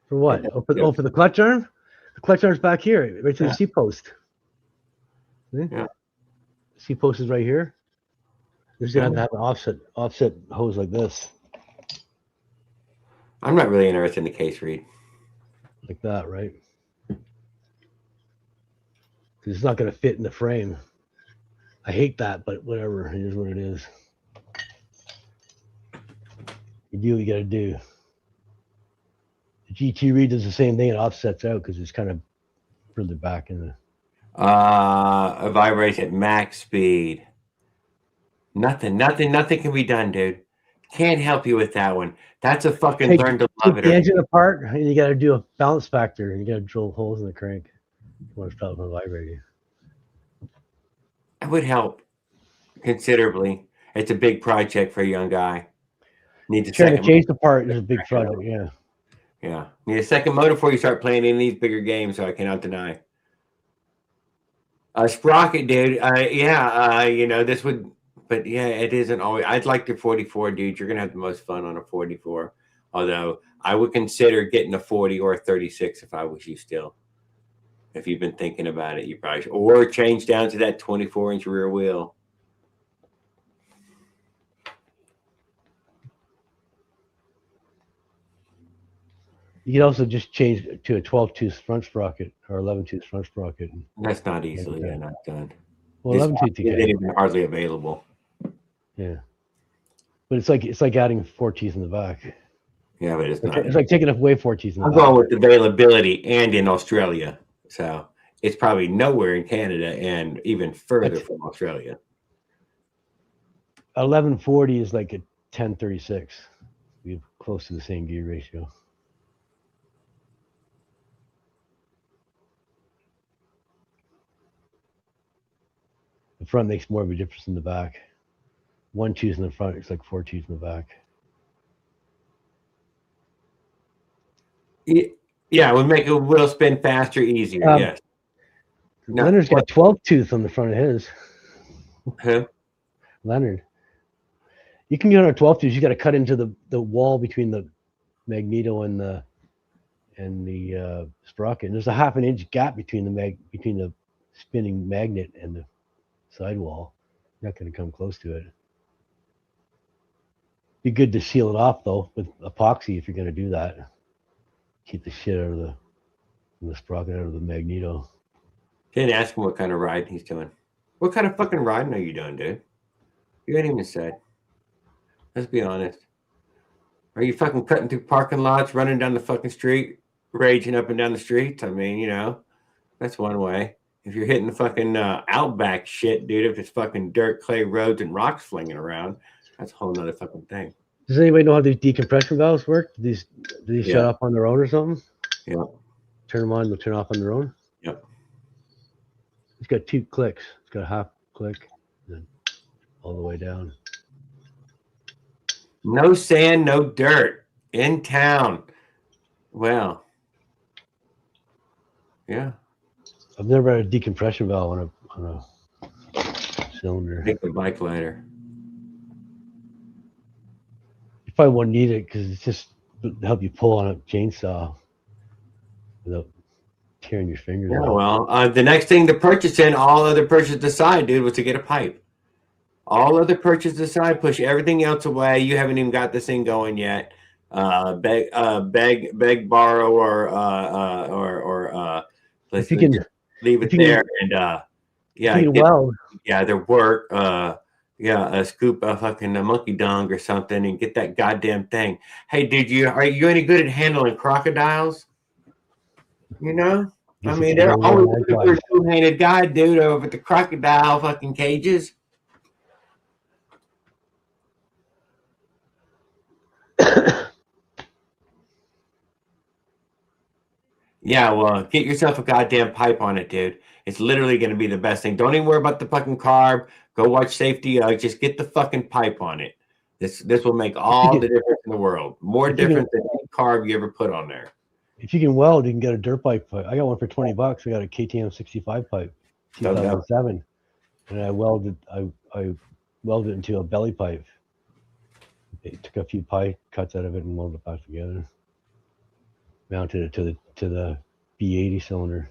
For what? For the clutch arm? The clutch arm's back here, right to the seat post. See? Yeah. Seat post is right here. You're just gonna have to have an offset hose like this. I'm not really interested in the case read. Like that, right? Because it's not gonna fit in the frame. I hate that, but whatever. It is what it is. You do what you gotta do. The GT reed does the same thing. It offsets out because it's kind of further back in the. It vibrates at max speed. Nothing can be done, dude. Can't help you with that one. That's a fucking learn to love it. The engine apart, and you got to do a balance factor, and you got to drill holes in the crank. You want to stop it from vibrating. It would help considerably. It's a big project for a young guy. Need to change the part is a big project. Yeah. Yeah. Need a second motor before you start playing in these bigger games. So I cannot deny. Sprocket, dude. This would. But yeah, it isn't always. I'd like the 44, dude. You're gonna have the most fun on a 44. Although I would consider getting a 40 or a 36 if I was you still. If you've been thinking about it, you probably should. Or change down to that 24-inch rear wheel. You can also just change to a 12-tooth front sprocket or 11-tooth front sprocket. That's not easily not done. Well, 11-tooth you It can. ain't even hardly available. Yeah, but it's like adding 4 teeth in the back. Yeah, but it's not. It's like taking away 4 teeth in the I'm back. going with availability and in Australia. So it's probably nowhere in Canada and even further from Australia. 1140 is like a 1036. We're close to the same gear ratio. The front makes more of a difference than the back. 1 tooth in the front, it's like 4 teeth in the back. Yeah, it would make a wheel spin faster, easier. Yes. No, Leonard's got 12 tooth on the front of his. Who? Leonard. You can get on a 12 tooth. You got to cut into the wall between the magneto and the sprocket. And there's a 1/2 inch gap between the spinning magnet and the sidewall. You're not going to come close to it. Be good to seal it off though with epoxy if you're going to do that. Keep the shit out of the sprocket, out of the magneto. Didn't ask him what kind of riding he's doing. What kind of fucking riding are you doing, dude? You ain't even said. Let's be honest. Are you fucking cutting through parking lots, running down the fucking street, raging up and down the streets? I mean, you know, that's one way. If you're hitting the fucking outback shit, dude, if it's fucking dirt, clay roads, and rocks flinging around, that's a whole nother fucking thing. Does anybody know how these decompression valves work? Do these shut off on their own or something? Yeah. Turn them on, they'll turn off on their own? Yep. It's got 2 clicks. It's got a 1/2 click, and then all the way down. No sand, no dirt in town. Well, yeah. I've never had a decompression valve on a cylinder. Take the bike lighter. You probably won't need it because it's just to help you pull on a chainsaw without tearing your fingers Yeah, out. well, the next thing to purchase in all other purchases aside, dude, was to get a pipe. All other purchases aside, push everything else away. You haven't even got this thing going yet. Beg, borrow, or If you can just leave it there. And either work. A scoop a fucking monkey dung or something and get that goddamn thing. Hey, dude, are you any good at handling crocodiles? You know, I mean, they're always looking for a two-handed guy, dude, over at the crocodile fucking cages. Yeah, well, get yourself a goddamn pipe on it, dude. It's literally going to be the best thing. Don't even worry about the fucking carb. Go watch Safety. Just get the fucking pipe on it. This will make all the difference in the world. More difference than any carb you ever put on there. If you can weld, you can get a dirt pipe. I got one for $20. I got a KTM 65 pipe, 2007, and I welded it into a belly pipe. It took a few pie cuts out of it and welded it back together. Mounted it to the V80 cylinder.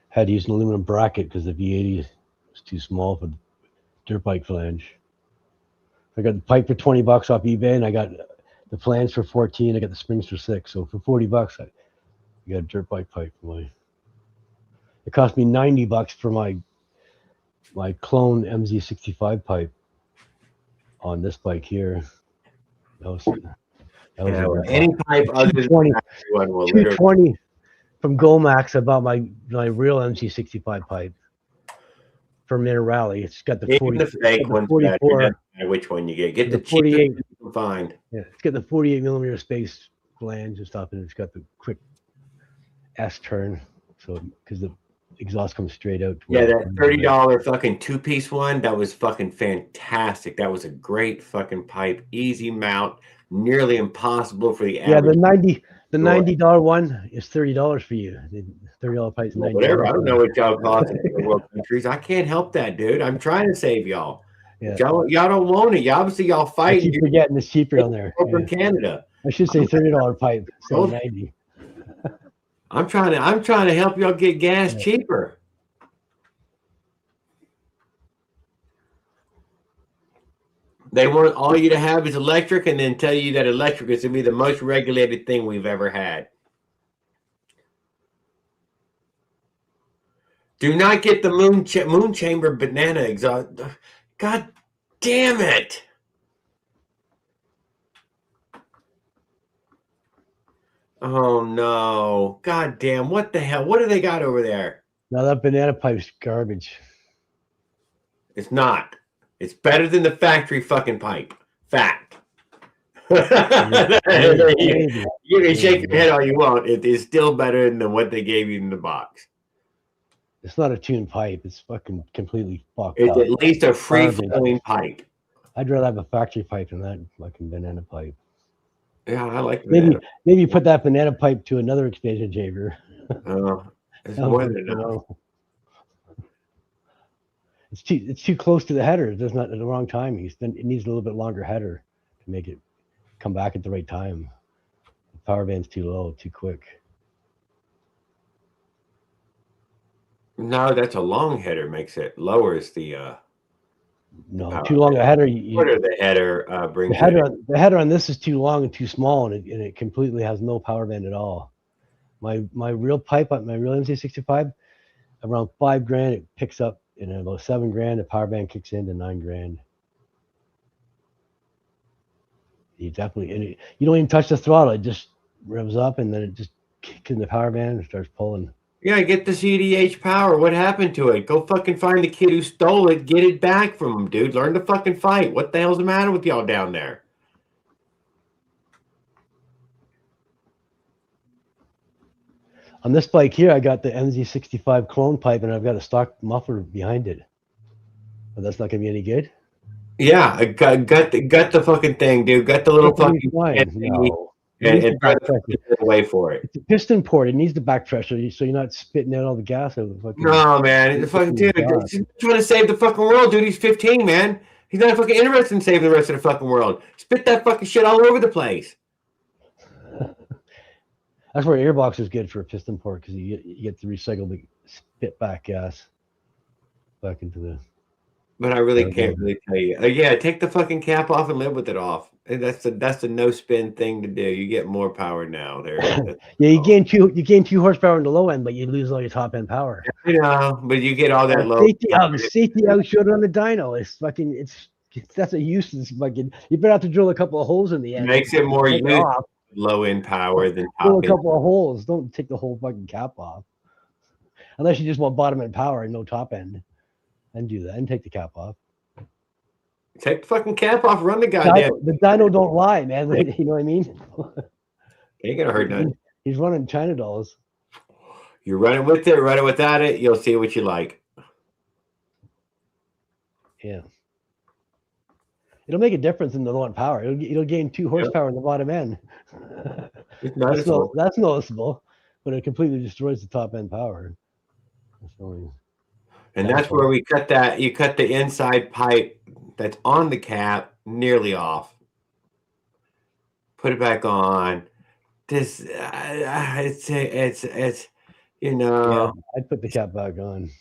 Had to use an aluminum bracket because the V80 was too small for the dirt bike flange. I got the pipe for $20 off eBay, and I got the flange for 14. I got the springs for 6. So for $40, I got a dirt bike pipe for my. It cost me $90 for my clone MZ65 pipe on this bike here. That was any pipe other than 220 from Gomax. I bought my real MC65 pipe for Minerali. It's got the 40. The fake one. 44. Which one you get? Get the 48. You can find. Yeah, it's got the 48 millimeter space flange and stuff, and it's got the quick S turn. So because the exhaust comes straight out. Yeah, that $30 fucking 2-piece one. That was fucking fantastic. That was a great fucking pipe. Easy mount. Nearly impossible for the average. Yeah, the $90 one is $30 for you. The $30 pipe is $90. Whatever. I don't know what y'all cost in the world countries. I can't help that, dude. I'm trying to save y'all. Yeah. Y'all don't want it. Y'all fight. I keep forgetting it's cheaper on there. From Canada. I should say $30 pipe, Oh. $7.90. I'm trying to help y'all get gas cheaper. They want all you to have is electric, and then tell you that electric is going to be the most regulated thing we've ever had. Do not get the moon chamber banana exhaust. God damn it! Oh no! God damn! What the hell? What do they got over there? Now that banana pipe's garbage. It's not. It's better than the factory fucking pipe. Fact. You can shake your head all you want. It is still better than what they gave you in the box. It's not a tuned pipe. It's fucking completely fucked It's up. at least a free-flowing pipe. I'd rather have a factory pipe than that fucking banana pipe. Yeah, I like maybe put that banana pipe to another expansion chamber. It's more than enough. It's too close to the header. It's not at the wrong timing. It needs a little bit longer header to make it come back at the right time. The power band's too low, too quick. No, that's a long header. Makes it lowers the. No, too long a header. The header brings the header on this is too long and too small, and it completely has no power band at all. My real pipe, my real MC65, around $5,000 it picks up, and about $7,000 the power band kicks into $9,000. You definitely, and you don't even touch the throttle; it just revs up, and then it just kicks in the power band and starts pulling. Yeah, get the CDH power. What happened to it? Go fucking find the kid who stole it. Get it back from him, dude. Learn to fucking fight. What the hell's the matter with y'all down there? On this bike here, I got the MZ65 clone pipe, and I've got a stock muffler behind it. But that's not going to be any good? Yeah, I got the fucking thing, dude. Got the little fucking no. And try to get away for it. It's a piston port. It needs the back pressure, so you're not spitting out all the gas out of the fucking. No, man. The fucking dude, he's trying to save the fucking world, dude. He's 15, man. He's not fucking interested in saving the rest of the fucking world. Spit that fucking shit all over the place. That's where airbox is good for a piston port, because you get to recycle the spit back gas back into the. But I really can't really tell you. Yeah, take the fucking cap off and live with it off. That's the no spin thing to do. You get more power now. There. Yeah, you gain 2 horsepower in the low end, but you lose all your top end power. You know, but you get all that low. Safety outshot on the dyno. It's fucking. That's a useless fucking. You better have to drill a couple of holes in the end. Makes it more low end power than top end. Drill a couple of holes. Don't take the whole fucking cap off. Unless you just want bottom end power and no top end. And do that and take the cap off. Take the fucking cap off. Run the goddamn. The dyno don't lie, man. You know what I mean? Ain't gonna hurt nothing. He's running China dolls. You're running with it, running without it. You'll see what you like. Yeah. It'll make a difference in the low end power. It'll gain 2 horsepower in the bottom end. It's noticeable. That's noticeable, but it completely destroys the top end power. And that's where we cut that. You cut the inside pipe that's on the cap nearly off. Put it back on. This it's you know. Yeah, I'd put the cap back on.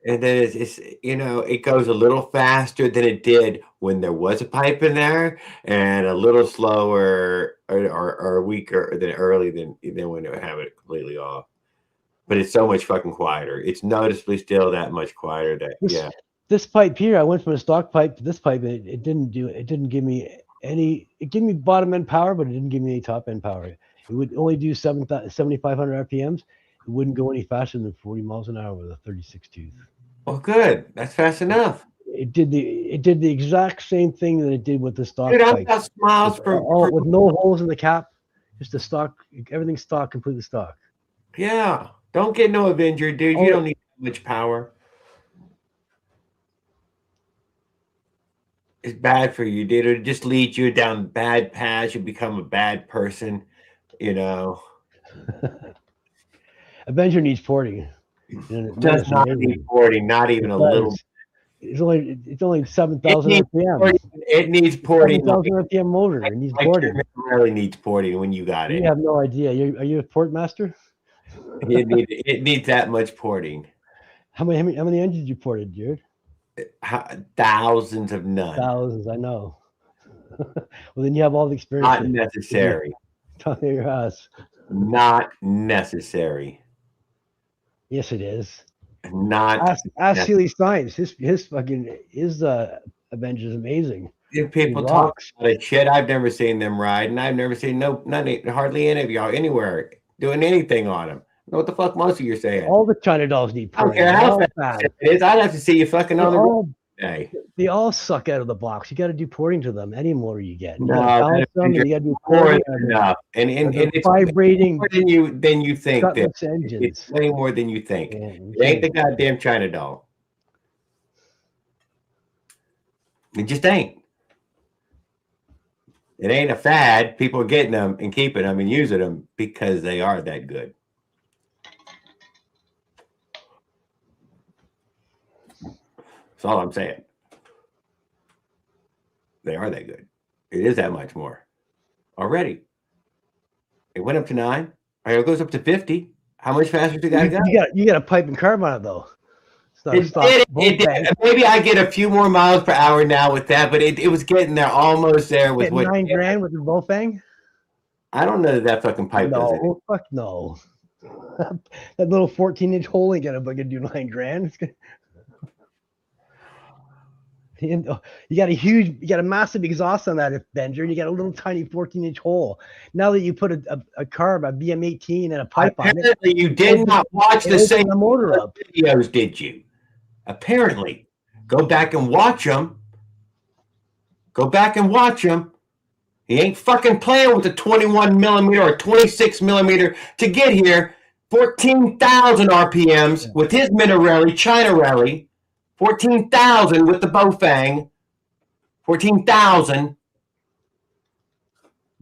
And then it's you know, it goes a little faster than it did when there was a pipe in there, and a little slower or weaker than early than when it would have it completely off. But it's so much fucking quieter. It's noticeably still that much quieter. This pipe here, I went from a stock pipe to this pipe, and it didn't give me any. It gave me bottom end power, but it didn't give me any top end power. It would only do 7,500 RPMs. It wouldn't go any faster than 40 miles an hour with a 36 tooth. Well, good. That's fast enough. It did the exact same thing that it did with the stock pipe. Got smiles with no holes in the cap, just a stock. Everything's stock, completely stock. Yeah. Don't get no Avenger, dude. You don't need much power. It's bad for you, dude. It'll just lead you down bad paths. You become a bad person, you know. Avenger needs porting. It does not need porting, not even a little. It's only 7,000 needs porting. RPMs. It needs porting. 7,000 RPM motor. It needs Like porting. it really needs porting when you got You it. have no idea. Are you a port master? It needs that much porting. How many engines you ported, Jared? Thousands of none. Thousands, I know. Well, then you have all the experience. Not necessary. Talking your ass. Not necessary. Yes, it is. Not. Ask Sealy Science. His Avenger is amazing. If people talk about shit, I've never seen them ride, and I've never seen hardly any of y'all anywhere doing anything on them. Know what the fuck most of you are saying? All the China dolls need porting. I don't care how fast it is. I'd have to see you fucking on the road today. They all suck out of the box. You got to do porting to them. Any motor you get, you No, got to balance them. You got to do more porting. than enough, and it's vibrating more than you think. engines. It's way more than you think. Yeah, It ain't the goddamn China doll. It just ain't. It ain't a fad. People are getting them and keeping them and using them because they are that good. That's all I'm saying. They are that good. It is that much more already. It went up to 9. It goes up to 50. How much faster do you got to go? You got a pipe and carb on it though. It did. Maybe I get a few more miles per hour now with that, but it was getting there, almost there with what $9 grand with the Bofang. I don't know that fucking pipe does it. No, fuck no. That little 14-inch hole ain't gonna do $9 grand. You got a massive exhaust on that Avenger, and you got a little tiny 14-inch hole. Now that you put a carb, a BM18, and a pipe on it. Apparently, you did not watch the same motor up videos, did you? Apparently, go back and watch them. Go back and watch them. He ain't fucking playing with the 21 millimeter or 26 millimeter to get here. 14,000 RPMs with his Minarelli, China Rally. 14,000 with the Bofang. 14,000.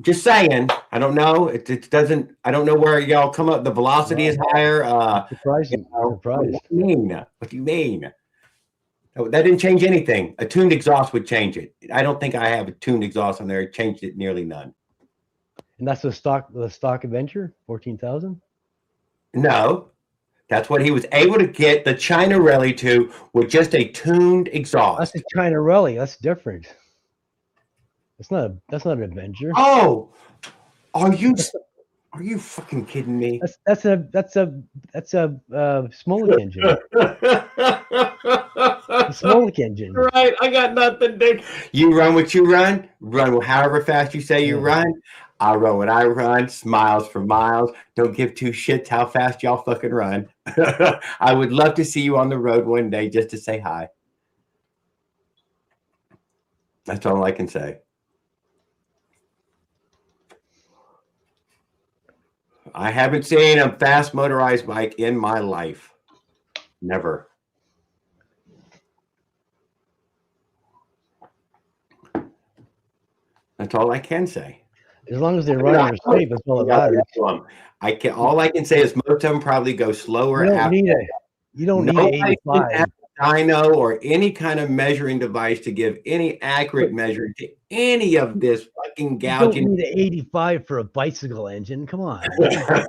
Just saying. I don't know. It doesn't. I don't know where y'all come up. The velocity is higher. Surprising. Surprised. What do you mean? What do you mean? That didn't change anything. A tuned exhaust would change it. I don't think I have a tuned exhaust on there. It changed it nearly none. And that's the stock Avenger, 14,000. No, that's what he was able to get the China Rally to with just a tuned exhaust. That's a China Rally. That's different. That's not an Avenger. Oh, are you fucking kidding me? That's a Smolik engine. Smolik engine. Right. I got nothing, dude. You run what you run. Run however fast you say you run. I run what I run. Miles for miles. Don't give two shits how fast y'all fucking run. I would love to see you on the road one day just to say hi. That's all I can say. I haven't seen a fast motorized bike in my life. Never. That's all I can say. As long as they're running or safe, that's all that matters. All I can say is most of them probably go slower. You don't need an 85. Dyno or any kind of measuring device to give any accurate measure to any of this fucking gouging. You don't need an 85 for a bicycle engine. Come on. I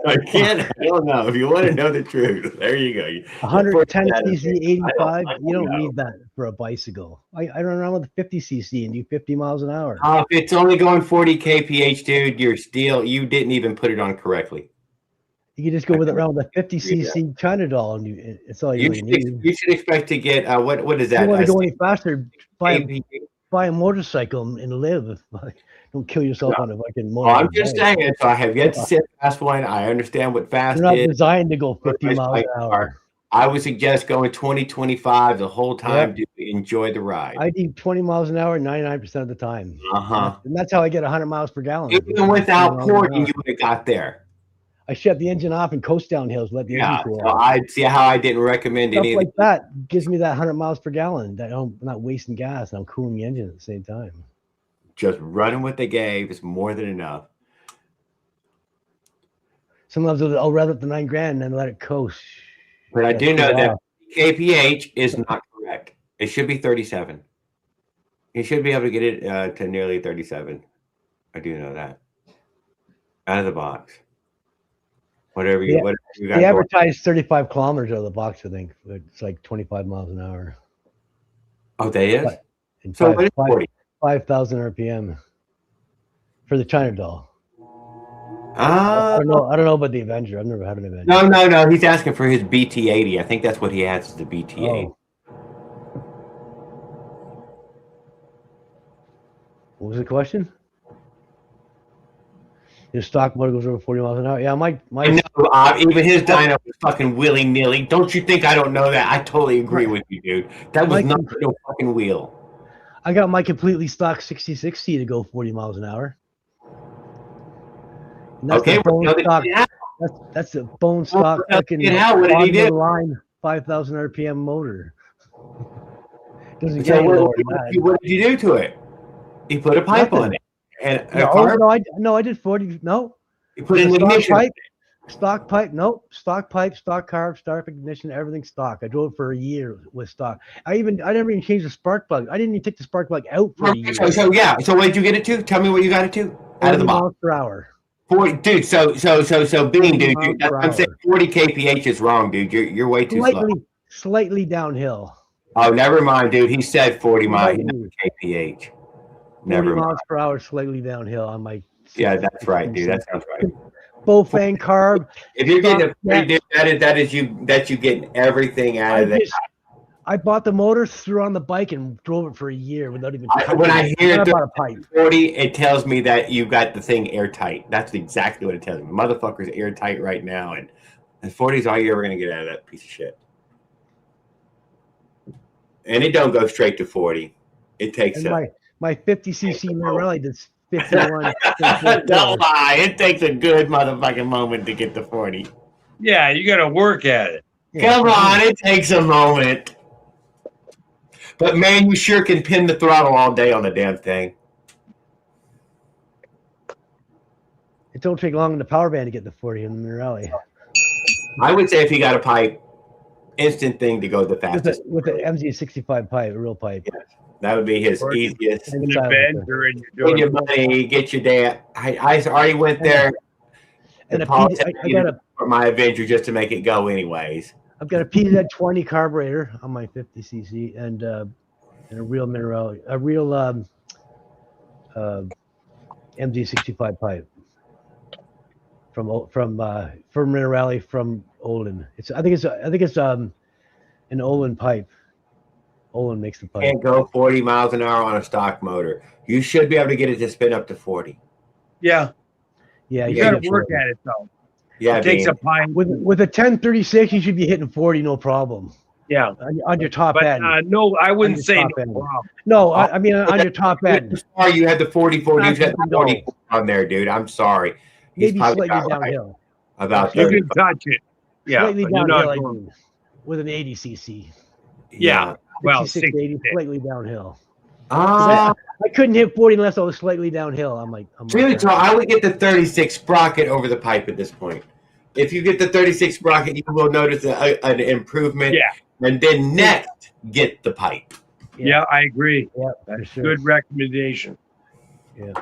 don't know. If you want to know the truth, there you go. 110 cc 85. You don't need that for a bicycle. I run around with a 50 cc and do 50 miles an hour. If it's only going 40 kph, dude, you didn't even put it on correctly. You can just go with it around with a 50 cc China doll, and it's all you need. You should expect to get what is that? If you want to go any faster, buy a motorcycle and live. Don't kill yourself on a fucking motorcycle. I'm just saying. So I have yet to see a fast one. I understand what fast is. They're not designed to go 50 miles an hour. I would suggest going 20, 25 the whole time to enjoy the ride. I do 20 miles an hour 99% of the time. And that's how I get 100 miles per gallon. Even without porting, you would have got there. I shut the engine off and coast down hills, let the engine cool. So I see how I didn't recommend Stuff anything like that gives me that 100 miles per gallon. That I'm not wasting gas and I'm cooling the engine at the same time. Just running what they gave is more than enough. Sometimes I'll rev it to $9 grand and then let it coast. But I do know that kph is not correct. It should be 37. You should be able to get it to nearly 37. I do know that. Out of the box. Whatever you got. They going. advertise 35 kilometers out of the box, I think. It's like 25 miles an hour. Oh, they is? And So what is 40? 5,000 RPM for the China doll. I don't know about the Avenger. I've never had an Avenger. No. He's asking for his BT80. I think that's what he has is the BT80. Oh. What was the question? His stock motor goes over 40 miles an hour. Yeah, my I know, even his dyno was fucking willy-nilly. Don't you think I don't know that? I totally agree with you, dude. That was not no fucking wheel. I got my completely stock 6060 to go 40 miles an hour. And that's Okay, the bone stock. That's the bone stock fucking what did he do? line 5,000 RPM motor. Doesn't So get any lower than that. what did you do to it? He put a pipe on it. And a no, I did 40. No, you put an ignition. Stock pipe. Nope. Stock pipe. Stock carb. Stock ignition. Everything stock. I drove for a year with stock. I never even changed the spark plug. I didn't even take the spark plug out for a year. So what did you get it to? Tell me what you got it to. Out of the box. 40 miles per hour. 40, dude. So Bean, dude. I'm saying 40 kph is wrong, dude. You're way too slow. Slightly downhill. Oh, never mind, dude. He said 40 miles kph. Never miles per hour, slightly downhill on my. Yeah, that's right, dude. That sounds right. Bofang carb. If you're getting a free, dude, that's you getting everything out of that. I bought the motor, threw on the bike, and drove it for a year without even. When I hear a pipe. 40, it tells me that you got the thing airtight. That's exactly what it tells me. Motherfucker's airtight right now, and 40 is all you're ever gonna get out of that piece of shit. And it don't go straight to 40. It takes my 50cc Morelli does 51. Don't lie. It takes a good motherfucking moment to get to 40. Yeah, you got to work at it. Come on, it takes a moment. But man, you sure can pin the throttle all day on the damn thing. It don't take long in the power band to get to 40 in the Morelli. I would say if you got a pipe, instant thing to go the fastest. With an MZ65 pipe, a real pipe. Yes. That would be his easiest. An Avenger and you're doing your money, get your day. I already went there. And I got my Avenger just to make it go anyways. I've got a PZ20 carburetor on my 50cc and a real Minerali, a real MZ65 pipe from Minerali from Olin. I think it's an Olin pipe. Olin makes the pipe. Can't go 40 miles an hour on a stock motor. You should be able to get it to spin up to 40. Yeah. Yeah, you got to work at it though. Yeah, it takes a pine. With a 1036, you should be hitting 40 no problem. Yeah, on your top end. No, I wouldn't say no problem. No, I mean on your top end. Sorry, you had the 44. You had the 40 on there, dude. I'm sorry. Maybe slightly downhill. About you can touch it. Yeah, slightly downhill. I mean, with an 80cc. Yeah. Well, 80, slightly downhill. I couldn't hit 40 unless I was slightly downhill. I'm really, so I would get the 36 sprocket over the pipe at this point. If you get the 36 sprocket, you will notice an improvement. Yeah. And then next, get the pipe. Yeah, I agree. Yeah, that's a good recommendation. Yeah.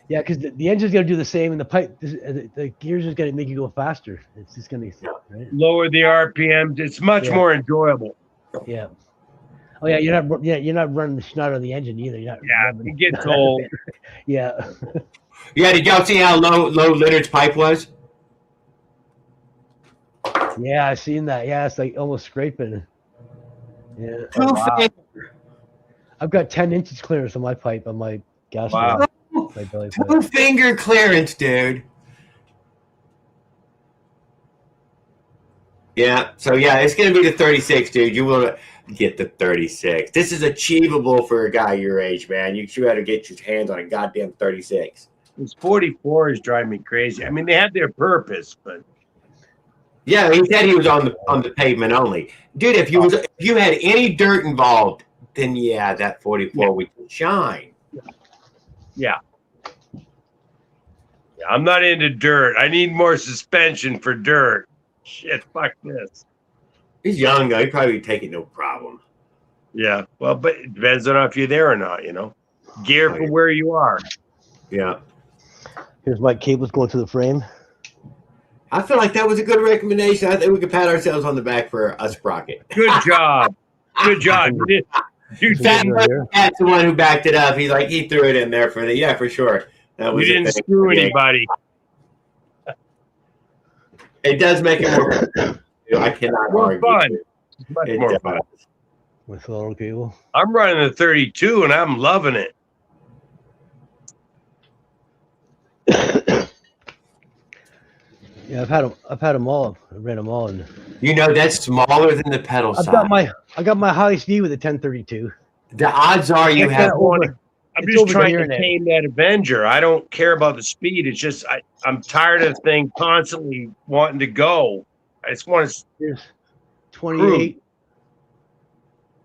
Yeah, because the engine's going to do the same, and the pipe, the gears is going to make you go faster. It's just going to lower the RPMs. It's much more enjoyable. Yeah. Oh yeah, you're not running the snot on the engine either. It gets old. Yeah. Yeah. Did y'all see how low Leonard's pipe was? Yeah, I've seen that. Yeah, it's like almost scraping. Yeah. Wow. I've got 10 inches clearance on my pipe on my gas. Wow. 2-finger clearance, dude. Yeah. So yeah, it's gonna be the 36, dude. You will get the 36. This is achievable for a guy your age, man. You should have to get your hands on a goddamn 36. This 44 is driving me crazy. I mean, they had their purpose, but yeah, he said he was on the pavement only, dude. If you had any dirt involved, then yeah, that 44 we can shine. Yeah. I'm not into dirt. I need more suspension for dirt. Shit, fuck this. He's young though. He'd probably take it no problem. Yeah. Well, but it depends on if you're there or not. Gear for where you are. Yeah. Here's my cables going to the frame. I feel like that was a good recommendation. I think we could pat ourselves on the back for a sprocket. Good job. Good job. That's the one who backed it up. He threw it in there for for sure. That was you didn't screw anybody. It does make it more. I cannot more argue. Fun. Much more fun. With a little cable. I'm running a 32 and I'm loving it. Yeah, I've had them all. I ran them all, and that's smaller than the pedal side. I got my high speed with a 1032. The odds are you have. I'm just trying to tame that Avenger. I don't care about the speed. It's just I'm tired of the thing constantly wanting to go. I just want to. Here's 28,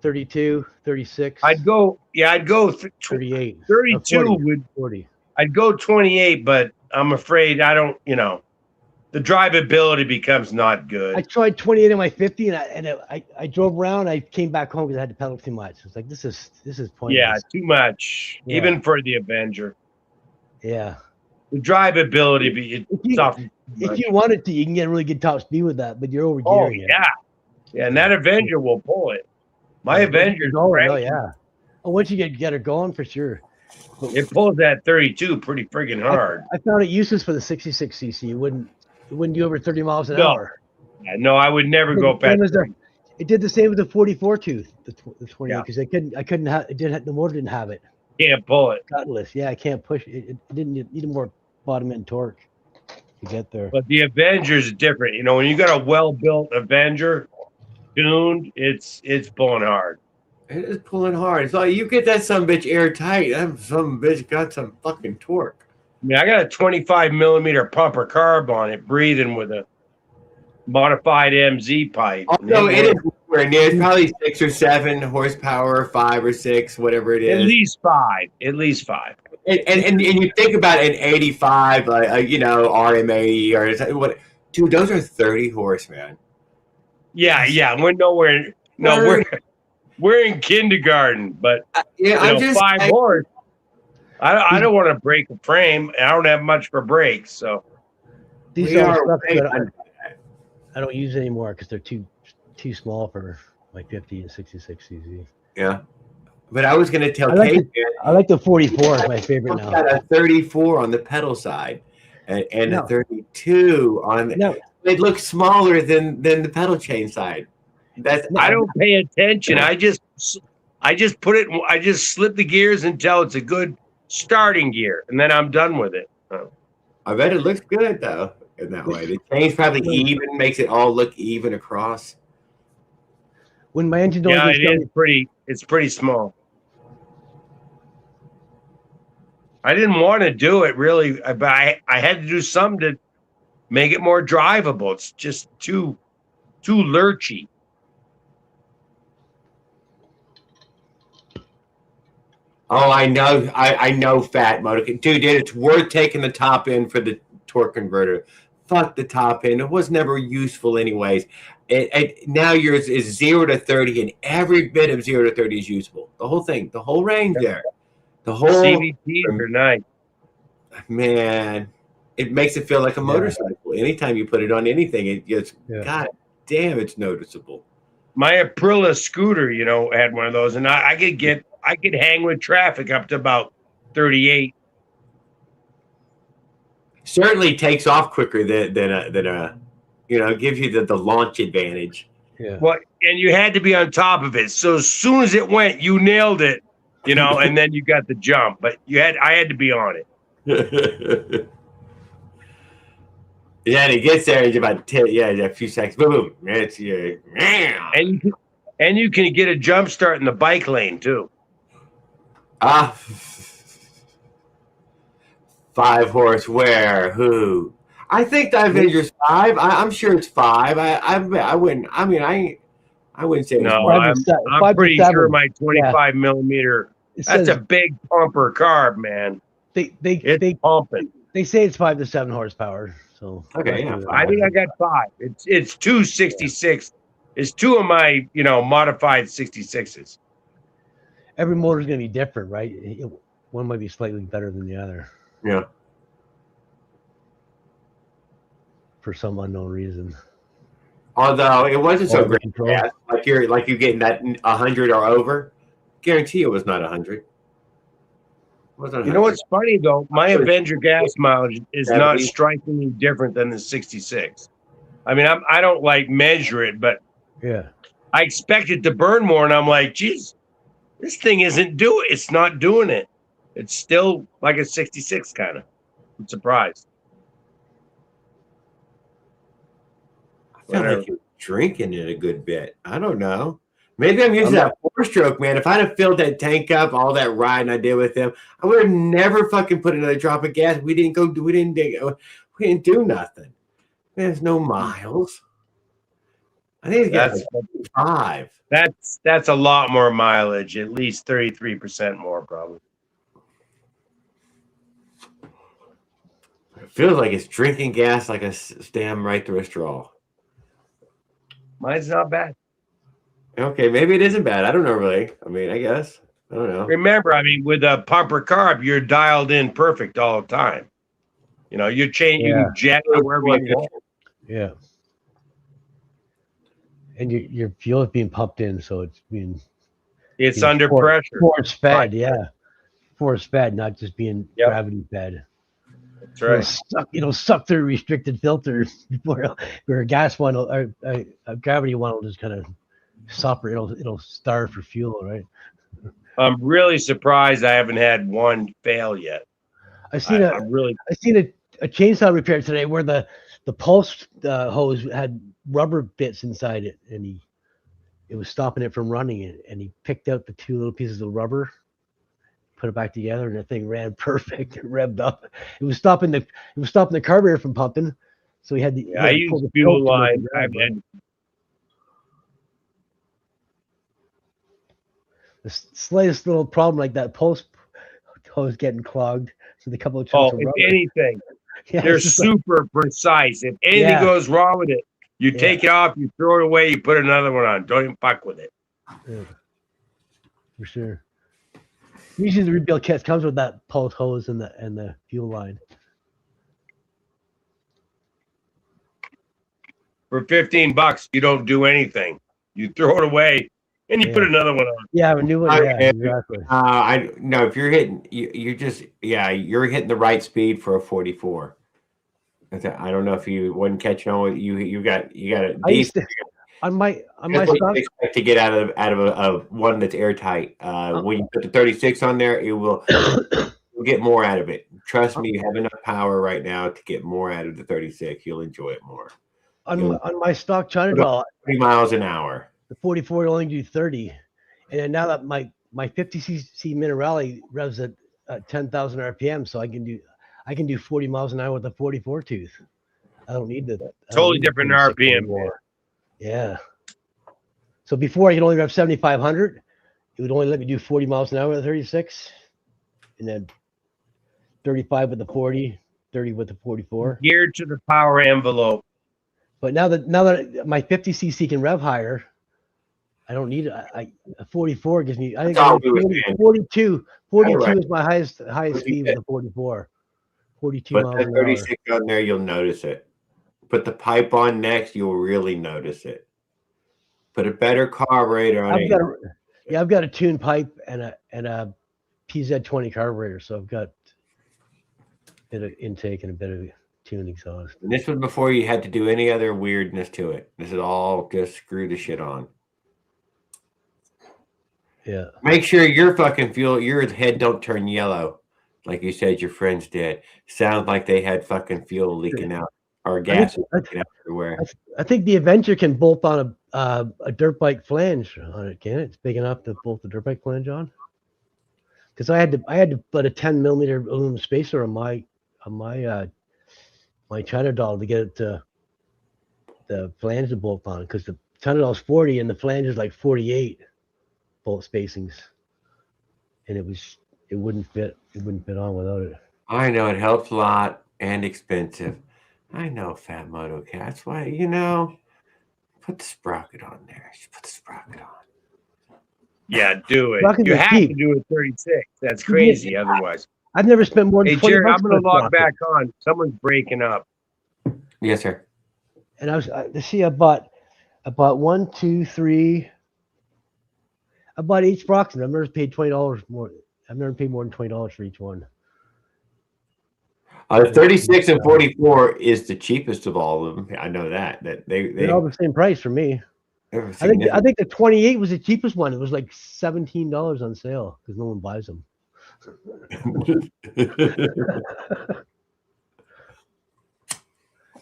32, 36. I'd go 38. 32 40, would 40. I'd go 28, but I'm afraid I don't. The drivability becomes not good. I tried 28 in my 50, and I drove around. I came back home because I had to pedal too much. It's like this is pointless. Yeah, too much, even for the Avenger. Yeah, the drivability. If you wanted to, you can get a really good top speed with that, but you're over gearing it. Yeah, and that Avenger will pull it. My Avenger's going. Oh yeah. Oh, once you get her going, for sure. It pulls that 32 pretty friggin' hard. I found it useless for the 66cc. It wouldn't do over 30 miles an hour. Yeah, no, I would never go past. It did the same with the 44 tooth, the 28, because I couldn't have it. The motor didn't have it. Can't pull it. Gutless. Yeah, I can't push it. It didn't need more bottom end torque to get there. But the Avenger's different. When you got a well-built Avenger tuned, it's pulling hard. It is pulling hard. It's like you get that some bitch airtight. That some bitch got some fucking torque. I mean, I got a 25 millimeter pumper carb on it, breathing with a modified MZ pipe. Oh, no, it is nowhere near. It's probably 6 or 7 horsepower, 5 or 6, whatever it is. At least 5. And you think about an 85, RM80 or what? Dude, those are 30 horse, man. Yeah. We're nowhere. No, we're in kindergarten, but I'm just 5 horse. I don't want to break a frame. I don't have much for brakes, so these are stuff that I don't use anymore because they're too small for my 50 and 66cc. Yeah, but I was going to tell Kate. I like the 44. It's my favorite now. Got a 34 on the pedal side, and a 32 on. No, it looks smaller than the pedal chain side. I don't pay attention. I just put it. I just slip the gears until it's a good starting gear, and then I'm done with it. I bet it looks good though in that way. The chain's probably even, makes it all look even across. When my engine it's pretty small. I didn't want to do it really, but I had to do something to make it more drivable. It's just too lurchy. Oh, I know, Fat Motor. Dude, it's worth taking the top end for the torque converter. Fuck the top end. It was never useful anyways. Now yours is 0 to 30, and every bit of 0 to 30 is usable. The whole thing, the whole range there. The whole CVTs are nice. Man, it makes it feel like a motorcycle. Anytime you put it on anything, it just, God damn, it's noticeable. My Aprilia scooter, had one of those, and I could hang with traffic up to about 38. Certainly takes off quicker than a gives you the launch advantage. Yeah. Well, and you had to be on top of it. So as soon as it went, you nailed it, and then you got the jump. But I had to be on it. Yeah, and it gets there in about 10, a few seconds. Boom. It's and you can get a jump start in the bike lane too. 5 horse where? Who? I think the Avenger's 5. I'm sure it's 5. I wouldn't. I mean, I wouldn't say. No, I'm pretty sure my 25 millimeter. That's a big pumper carb, man. It's pumping. They say it's 5 to 7 horsepower. So okay, yeah. I think I got 5. It's 266 is two of my, modified 66s. Every motor is going to be different, right? One might be slightly better than the other Yeah. for some unknown reason. Although it wasn't so Quality great. control. Yeah, like you're getting that 100 or over. Guarantee it was not 100. Wasn't You know 100. what's funny though? My Avenger gas mileage is not 70. strikingly different than the 66. I mean, I don't like measure it, but Yeah. I expect it to burn more, and I'm like, geez, this thing it's not doing it. It's still like a 66 kind of. I'm surprised. I felt Whatever. like you're drinking it a good bit. I don't know. Maybe I'm using I'm that 4-stroke, man. If I'd have filled that tank up, all that riding I did with them, I would have never fucking put another drop of gas. We didn't do nothing. There's no miles. I think it's got like 5. That's a lot more mileage, at least 33% more probably. It feels like it's drinking gas like a stem right through a straw. Mine's not bad. Okay, maybe it isn't bad. I don't know really. I mean, I guess. I don't know. Remember, I mean, with a pumper carb, you're dialed in perfect all the time. You change, you can jet wherever you want. Yeah. And your fuel is being pumped in, so it's It's under pressure. Force fed, yeah. Force fed, not just being gravity fed. That's right. It'll suck through restricted filters before where a gas one or a gravity one will just kind of suffer. It'll starve for fuel, right? I'm really surprised I haven't had one fail yet. I seen a chainsaw repair today where the pulse hose had rubber bits inside it, and it was stopping it from running it. And he picked out the 2 little pieces of rubber, put it back together, and the thing ran perfect. It revved up. It was stopping the carburetor from pumping. So he had the. I use fuel line. The slightest little problem like that pulse hose getting clogged. So the couple of chunks of rubber. If anything, they're super precise. If anything goes wrong with it, you take it off, you throw it away, you put another one on. Don't even fuck with it. Yeah, for sure. Usually the rebuild kit comes with that pulse hose and the fuel line. For $15, you don't do anything. You throw it away and you put another one on. Yeah, a new one. Yeah, exactly. If you're hitting, you're hitting the right speed for a 44. I don't know if you wasn't catching on with you got a decent. On my stock, expect to get out of one that's airtight. When you put the 36 on there, it will you'll get more out of it. Trust me, you have enough power right now to get more out of the 36. You'll enjoy it more. On my stock China doll, 30 miles an hour. The 44 will only do 30, and then now that my 50cc Minerale revs at 10,000 RPM, so I can do 40 miles an hour with a 44 tooth. I don't need the totally different RPM anymore. Yeah. So before I could only rev 7,500, it would only let me do 40 miles an hour with 36, and then 35 with the 40, 30 with the 44. Geared to the power envelope. But now that my 50cc can rev higher, I don't need a 44 gives me. I think 42 is my highest speed with the 44. 42 miles an hour. Put the 36 on there, you'll notice it. Put the pipe on next, you'll really notice it. Put a better carburetor on it. I've got a tuned pipe and a PZ20 carburetor, so I've got a bit of intake and a bit of tuned exhaust. And this was before you had to do any other weirdness to it. This is all just screw the shit on. Yeah. Make sure your fucking fuel, your head don't turn yellow, like you said your friends did. Sounds like they had fucking fuel leaking out or gas leaking out everywhere. I think the Avenger can bolt on a dirt bike flange on it. Can it? It's big enough to bolt the dirt bike flange on. Because I had to put a 10 millimeter aluminum spacer on my China doll to get it to the flange to bolt on, because the China doll is 40 and the flange is like 48 bolt spacings, and it wouldn't fit on without it. I know it helps a lot and expensive. I know, Fat Moto Cat. That's why, Put the sprocket on there. Put the sprocket on. Yeah, do it. Sprockets You are have cheap. to do it 36. That's crazy otherwise. I've never spent more than Hey, 20 Jared, I'm bucks going for to a log sprocket. back on. Someone's breaking up. Yes, sir. And I bought 1, 2, 3. I bought 8 sprockets. I've never paid $20 more. I've never paid more than $20 for each one. 36 and 44 is the cheapest of all of them. I know that They're all the same price for me. they're I think significant. the 28 was the cheapest one. It was like $17 on sale because no one buys them.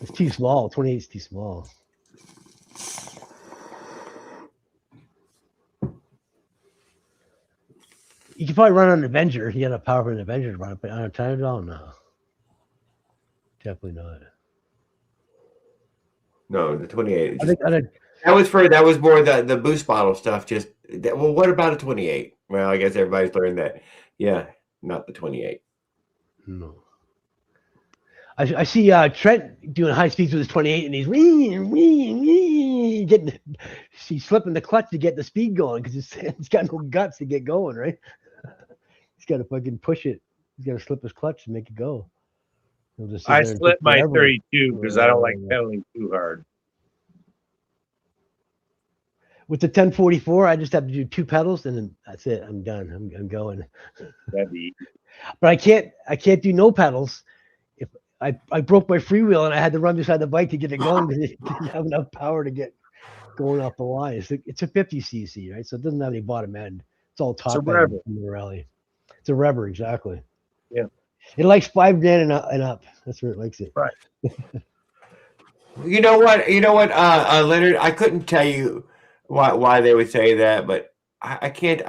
It's too small. 28 is too small. You can probably run on an Avenger. You got enough power for an Avenger to run it, but on a China doll, no. Definitely not. No, the 28. I think That was more the boost bottle stuff. Well, what about a 28? Well, I guess everybody's learned that. Yeah, not the 28. no. I see Trent doing high speeds with his 28, and he's he's flipping the clutch to get the speed going because he's got no guts to get going, right? He's got to fucking push it. He's got to slip his clutch to make it go. He'll just sit I there and slipped take my forever. 32 because I don't like pedaling too hard. With the 1044, I just have to do 2 pedals, and then that's it. I'm done. I'm going. That'd be But I can't do no pedals. If I broke my freewheel and I had to run beside the bike to get it going because it didn't have enough power to get going off the line. It's a 50 cc, right? So it doesn't have any bottom end. It's all top end revver. in the rally. It's a revver, exactly. Yeah. It likes 5 grand and up. That's where it likes it. Right. You know what, Leonard? I couldn't tell you why they would say that, but I can't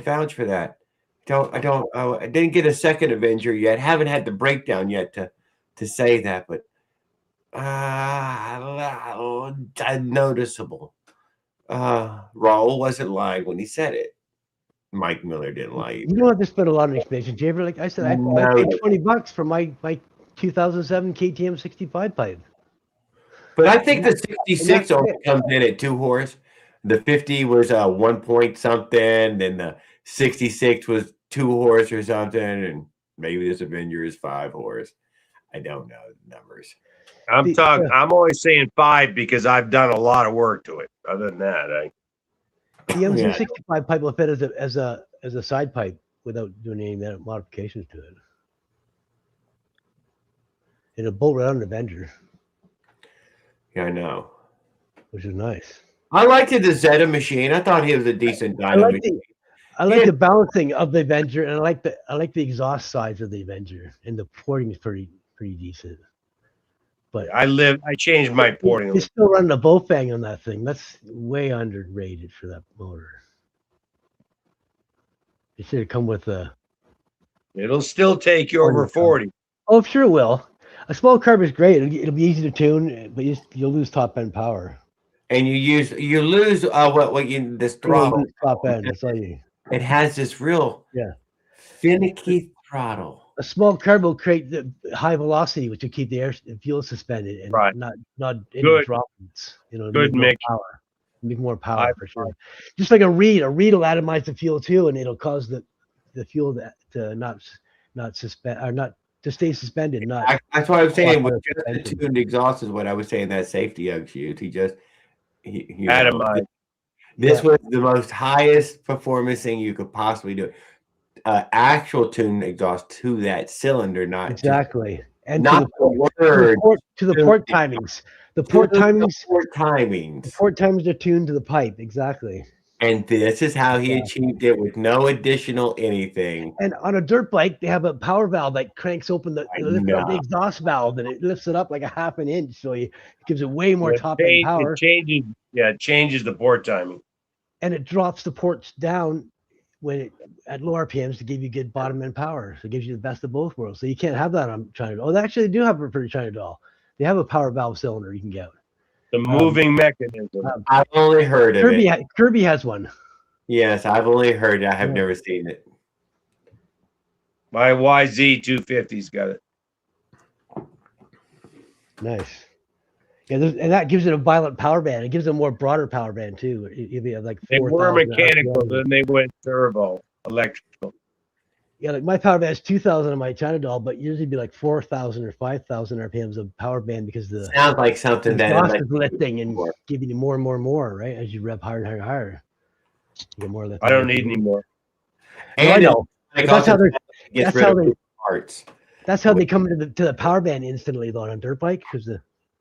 vouch for that. I didn't get a second Avenger yet. Haven't had the breakdown yet to say that, but noticeable. Raul wasn't lying when he said it. Mike Miller didn't lie. You don't have to spend a lot on expansion chamber. Like I said, I paid $20 for my 2007 KTM 65 pipe. But I think the 66 only comes in at 2 horse. The 50 was 1 point something. Then the 66 was 2 horse or something. And maybe this Avenger is 5 horse. I don't know the numbers. I'm always saying 5 because I've done a lot of work to it. Other than that, the MC65 pipe will fit as a side pipe without doing any modifications to it. It'll bolt right on an Avenger. Yeah, I know. Which is nice. I liked the Zeta machine. I thought he was a decent dyno machine. I like the balancing of the Avenger, and I like the exhaust size of the Avenger, and the porting is pretty decent. But I changed my porting. You're still running a Bofang on that thing. That's way underrated for that motor. It should have come with a. It'll still take you over 40. Oh, sure it will. A small carb is great. It'll be easy to tune, but you'll lose top end power. And you lose this throttle. Top end. That's all you. It has this real finicky throttle. A small carb will create the high velocity, which will keep the fuel suspended and not any droplets. Good mix. Power. Make more power for sure. Just like a reed will atomize the fuel too, and it'll cause the fuel to not suspend or not to stay suspended. That's what I was saying. With just the tuned exhaust is what I was saying. That safety Uggs used. He atomized. This was the most highest performance thing you could possibly do. Actual tune exhaust to that cylinder, not exactly, and not to the port timings. The port timings are tuned to the pipe exactly. And this is how he achieved it with no additional anything. And on a dirt bike, they have a power valve that cranks open the exhaust valve, and it lifts it up like a half an inch, so it gives it way more top end power. It changes the port timing, and it drops the ports down at low RPMs to give you good bottom end power. So it gives you the best of both worlds. So you can't have that on China doll. They actually do have it for China doll. They have a power valve cylinder you can get. The moving mechanism. I've only heard of it. Kirby has one. Yes, I've only heard it. I have never seen it. My YZ 250's got it. Nice. Yeah, and that gives it a violent power band. It gives it a more broader power band too. If you have like They were 4,000 mechanical, RPM. then they went servo, electrical. Yeah, like my power band is 2,000 on my China doll, but usually be like 4,000 or 5,000 RPMs of power band because the Sounds like something that exhaust like, is lifting and giving you more and more and more, right? As you rev higher and higher and higher, you get more lift. I don't need any more. No, I and know. like But that's how also they. gets That's rid how of they. parts. That's how they come to the power band instantly though on a dirt bike because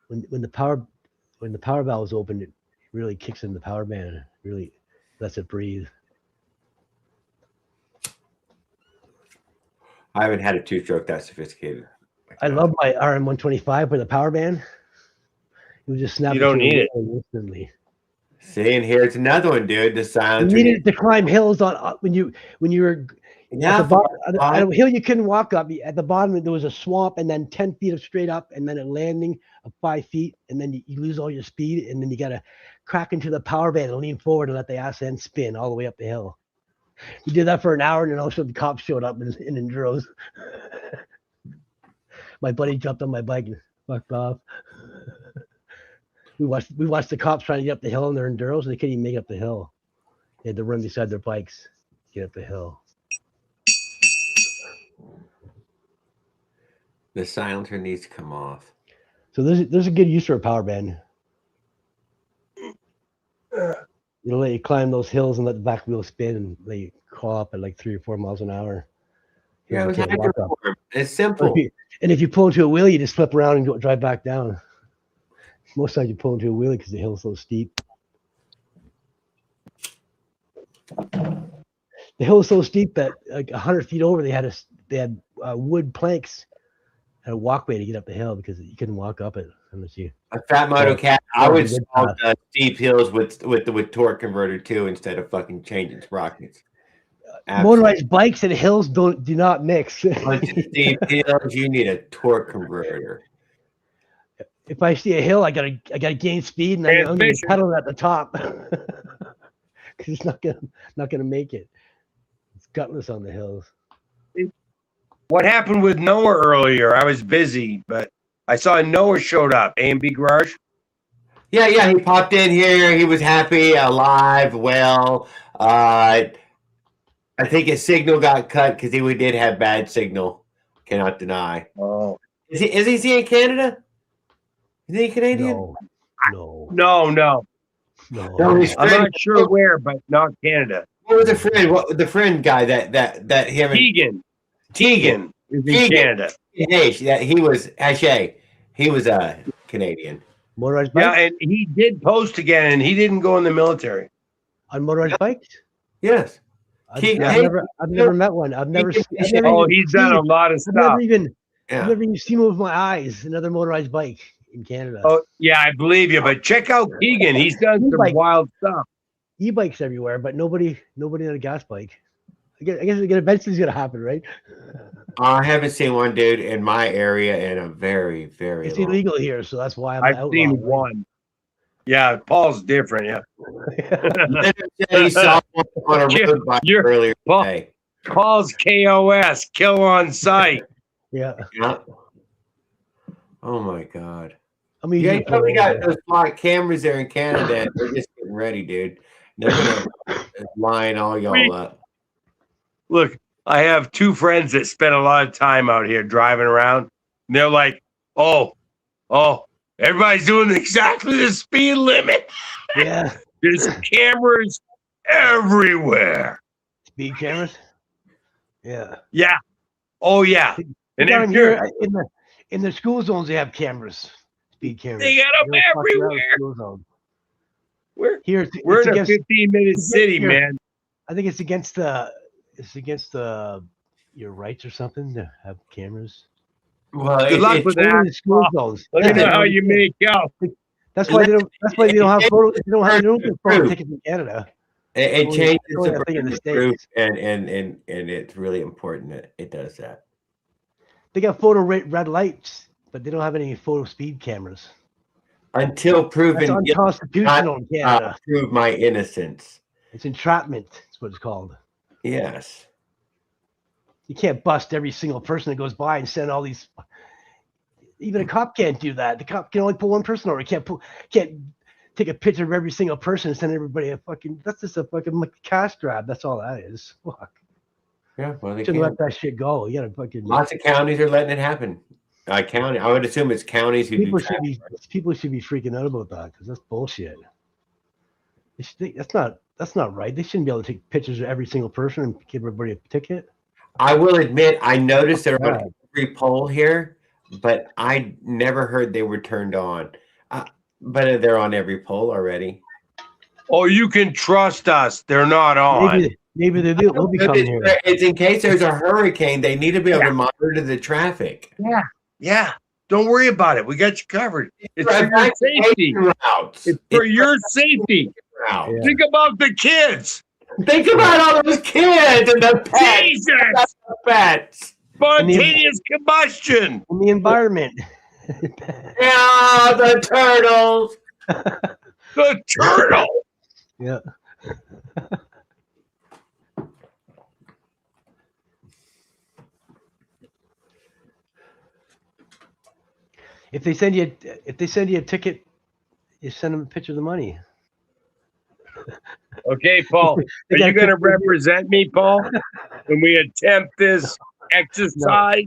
when the power valve is open, it really kicks in the power band. It really lets it breathe. I haven't had a two-stroke that sophisticated. I love my RM125 with a power band. It was just snapping. You don't need it. Instantly. See, and here's another one, dude. The You silencer. needed to climb hills on when you were Yeah, at the bottom, at a hill you couldn't walk up. At the bottom there was a swamp, and then 10 feet of straight up, and then a landing of 5 feet, and then you lose all your speed, and then you got to crack into the power band and lean forward and let the ass end spin all the way up the hill. We did that for an hour, and then all of a sudden the cops showed up in enduros. My buddy jumped on my bike and fucked off. We watched the cops trying to get up the hill in their enduros, and they couldn't even make it up the hill. They had to run beside their bikes to get up the hill. The silencer needs to come off. So there's a good use for a power band. It'll let you climb those hills and let the back wheel spin and let you crawl up at like 3 or 4 miles an hour. Yeah, it was hydroform. It's simple. And if you pull into a wheelie, you just flip around and go drive back down. Most times you pull into a wheelie because the hill's so steep. The hill is so steep that like 100 feet over, they had wood planks and a walkway to get up the hill because you couldn't walk up it unless you. A fat moto cat. I would solve steep hills with torque converter too instead of fucking changing sprockets. Motorized bikes and hills do not mix. Steep hills, you need a torque converter. If I see a hill, I gotta gain speed and I'm gonna pedal at the top because it's not gonna make it. It's gutless on the hills. What happened with Noah earlier? I was busy, but I saw Noah showed up. A&B Garage. Yeah, he popped in here. He was happy, alive, well. I think his signal got cut because he did have bad signal. Cannot deny. Oh, is he in Canada? Is he Canadian? No. I'm not sure where, but not Canada. What was the friend guy that him? Tegan is in Canada. Hey, he was Hache. He was Canadian. Motorized bikes? Yeah, and he did post again, and he didn't go in the military. On motorized bikes? Yes. I've never met one. He's done a lot of stuff. I've never even seen one with my eyes. Another motorized bike in Canada. Oh yeah, I believe you. But check out Keegan. He's done some wild stuff. E-bikes everywhere, but nobody on a gas bike. I guess eventually it's gonna happen, right? I haven't seen one, dude, in my area in a very, very. It's illegal here, so that's why I've seen one. Yeah, Paul's different. Yeah. He saw one on a road bike earlier today. Paul's KOS, kill on sight. Yeah. Oh my God. I mean, you probably got those smart cameras there in Canada. And they're just getting ready, dude. They're gonna line all y'all up. Look, I have two friends that spend a lot of time out here driving around. And they're like, oh, everybody's doing exactly the speed limit. Yeah. There's cameras everywhere. Speed cameras? Yeah. Yeah. Oh, yeah. And down here in the school zones, they have cameras, speed cameras. They got them everywhere. We're in a 15-minute city, man. I think it's against your rights or something to have cameras. Well, good luck with that. School zones. Let me know how you make out. That's why they don't. That's why they don't have photo. They don't get photo tickets in Canada. It changes the group, and it's really important that it does that. They got photo red lights, but they don't have any photo speed cameras. Until proven That's unconstitutional in Canada. Prove my innocence. It's entrapment. That's what it's called. Yes. You can't bust every single person that goes by and send all these Even a cop can't do that. The cop can only pull one person over. He can't take a picture of every single person and send everybody a fucking. That's just a fucking like cash grab. That's all that is. Fuck. Yeah, well, they Shouldn't can't. let that shit go. You gotta fucking. Lots of counties are letting it happen. County. I would assume it's counties who People do. people should be freaking out about that because that's bullshit. That's not right. They shouldn't be able to take pictures of every single person and give everybody a ticket. I will admit, I noticed they're on every poll here, but I never heard they were turned on. But they're on every poll already. Oh, you can trust us. They're not on. Maybe they will be coming here. It's in case there's a hurricane. They need to be able to monitor the traffic. Yeah. Don't worry about it. We got you covered. It's for your safety. It's for your safety. Yeah. Think about the kids. Think about all those kids and the pets. Jesus. The pets. Spontaneous combustion. And the environment. Yeah, the turtles. The turtle. Yeah. If they send you a ticket, you send them a picture of the money. Okay, Paul. Are you going to represent me, Paul, when we attempt this exercise?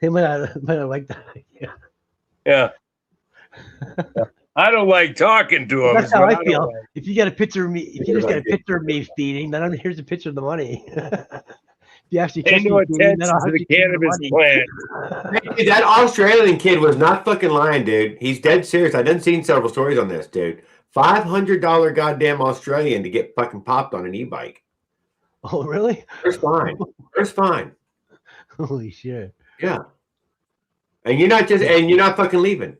They might not like that. Yeah. I don't like talking to him. That's how I feel. If you get a picture of me, if you just get a picture of me feeding, then here's a picture of the money. If you actually pay no attention to the cannabis plant. Dude, that Australian kid was not fucking lying, dude. He's dead serious. I done seen several stories on this, dude. $500 goddamn Australian to get fucking popped on an e-bike. Oh, really? There's fine. There's fine. Holy shit. Yeah. And you're not fucking leaving.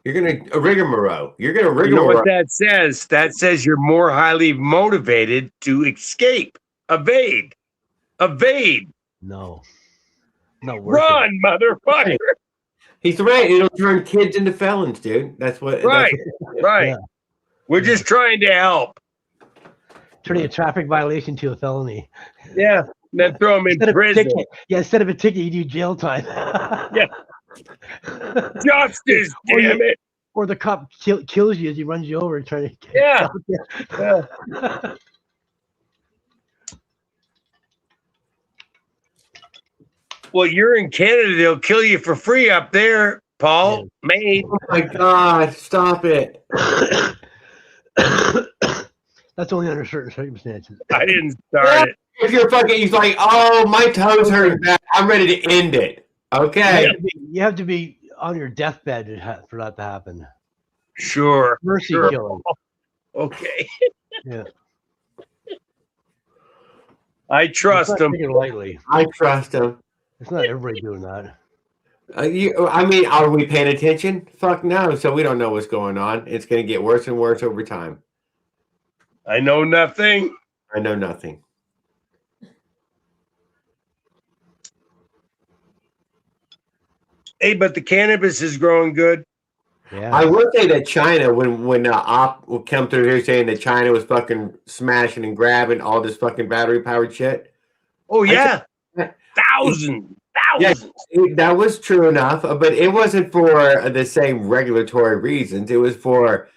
You're gonna rigmarole. You're gonna rigmarole. You know what that says? That says you're more highly motivated to escape, evade. No. Run, motherfucker. He's right. It'll turn kids into felons, dude. That's what. Right. Yeah. We're just trying to help. Turning a traffic violation to a felony. Yeah. And then throw them in prison. Instead of a ticket, you do jail time. Yeah. Justice, damn it. Or the cop kills you as he runs you over trying to get Yeah. Well, you're in Canada. They'll kill you for free up there, Paul. Mate. Oh my God! Stop it. That's only under certain circumstances. I didn't start it. If you're fucking, he's like, oh, my toes hurt bad. I'm ready to end it. Okay. You have to be on your deathbed for that to happen. Sure. Mercy sure. killing. Okay. Yeah. I trust him. Lightly. I trust him. It's not everybody doing that. Are we paying attention? Fuck no. So we don't know what's going on. It's going to get worse and worse over time. I know nothing. I know nothing. Hey, but the cannabis is growing good. Yeah. I will say that China, when Op will come through here saying that China was fucking smashing and grabbing all this fucking battery powered shit. Oh yeah, thousands. Yeah, that was true enough, but it wasn't for the same regulatory reasons. It was for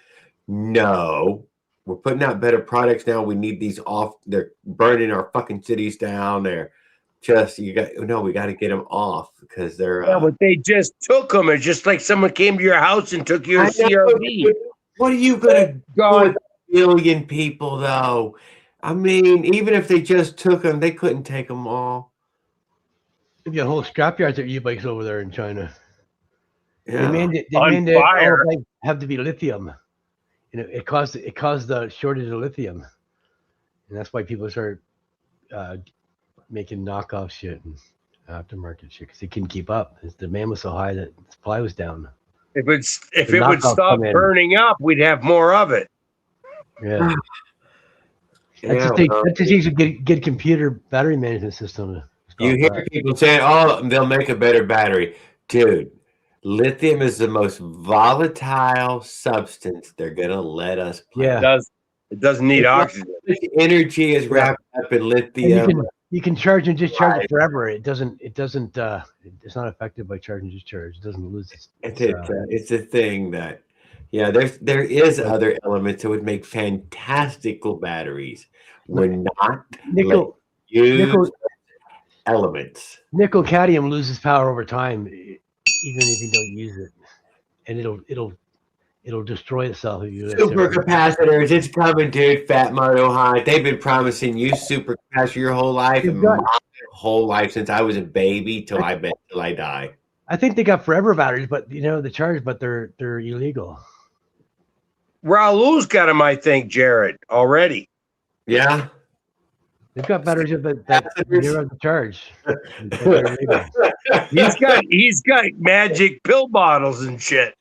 no, we're putting out better products now. We need these off. They're burning our fucking cities down. They're just we got to get them off because they're. Yeah, but they just took them. It's just like someone came to your house and took your CRV. What are you gonna do with a billion people, though? I mean, even if they just took them, they couldn't take them all. They've got whole scrapyards of e-bikes over there in China. Yeah. They mandated all bikes have to be lithium. It caused the shortage of lithium, and that's why people start making knockoff shit and aftermarket shit because they couldn't keep up. The demand was so high that the supply was down. If it would stop burning up, we'd have more of it. Yeah. That just needs to get computer battery management system. You hear people saying, "Oh, they'll make a better battery," dude. Lithium is the most volatile substance they're gonna let us. Yeah, it doesn't need oxygen. Energy is wrapped up in lithium. You can charge and discharge it forever. It doesn't. It's not affected by charge and discharge. It doesn't lose its. It's a thing that, yeah. There is other elements that would make fantastical batteries. We're not nickel. use elements. Nickel cadmium loses power over time, even if you don't use it, and it'll destroy itself if you. Supercapacitors, it's coming, dude. Fat Moto High. They've been promising you supercapacitor your whole life, and my whole life since I was a baby till I die. I think they got forever batteries, but the charge, but they're illegal. Raul's got them, I think, Jared, already. Yeah. They've got batteries that near the charge. he's got magic pill bottles and shit.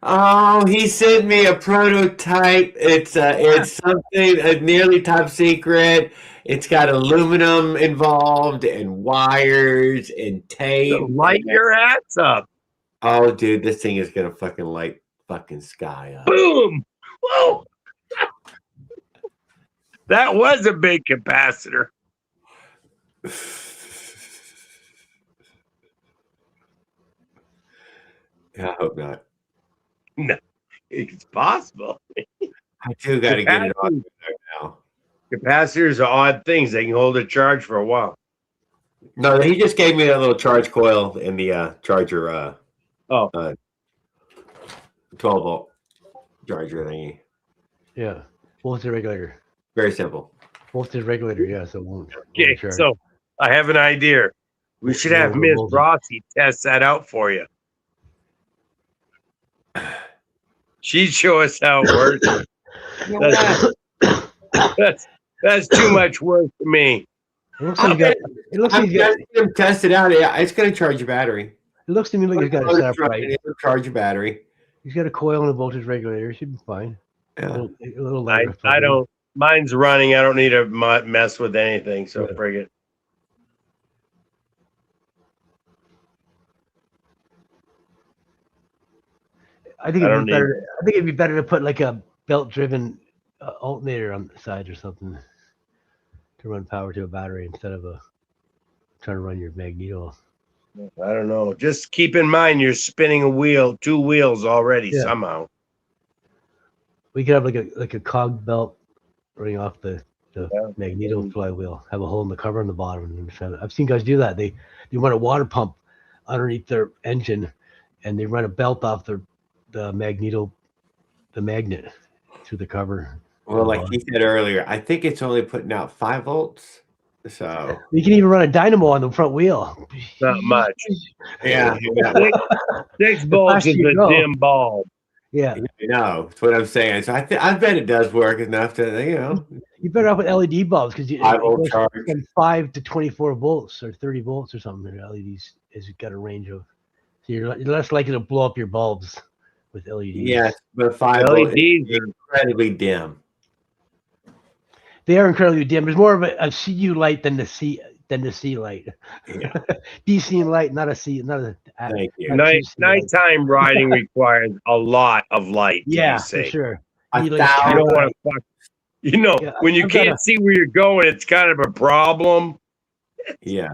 Oh, he sent me a prototype. It's something nearly top secret. It's got aluminum involved and wires and tape. So light your ass up. Oh, dude, this thing is gonna fucking light fucking sky up. Boom! Whoa! That was a big capacitor. I hope not. No, it's possible. I do got to get it on there now. Capacitors are odd things. They can hold a charge for a while. No, he just gave me that little charge coil in the charger. 12-volt charger thingy. Yeah, voltage regulator. Very simple. Voltage regulator, yeah, so it won't. Okay, so I have an idea. We should have Miss Rossi test that out for you. She'd show us how it works. That's too much work for me. It looks like you got him test it out. Yeah, it's going to charge your battery. It looks to me like he's got it set up right. It'll charge your battery. He's got a coil and a voltage regulator. It should be fine. Yeah. A little lighter. I don't. Mine's running. I don't need to mess with anything. So frig it. I think it'd be better to put like a belt-driven alternator on the side or something to run power to a battery instead of trying to run your magneto. I don't know. Just keep in mind you're spinning two wheels already somehow. We could have like a cog belt running off the magneto flywheel. Have a hole in the cover on the bottom. I've seen guys do that. They run a water pump underneath their engine, and they run a belt off the magnet through the cover. Well, like he said earlier, I think it's only putting out 5 volts. So you can even run a dynamo on the front wheel. Not much. Yeah. 6 volts is a dim bulb. Yeah. No, that's what I'm saying. So I bet it does work enough to, You better off with LED bulbs because 5-volt charge. 5 to 24 volts or 30 volts or something. LEDs has got a range of, so you're less likely to blow up your bulbs with LEDs. Yes, but 5-volt is incredibly dim. They are incredibly dim. There's more of a CU light than the C light. Yeah. DC light, not a C, not a. Thank you. Nighttime riding requires a lot of light. Yeah, for sure. You don't want to fuck. When you can't see where you're going, it's kind of a problem. Yeah.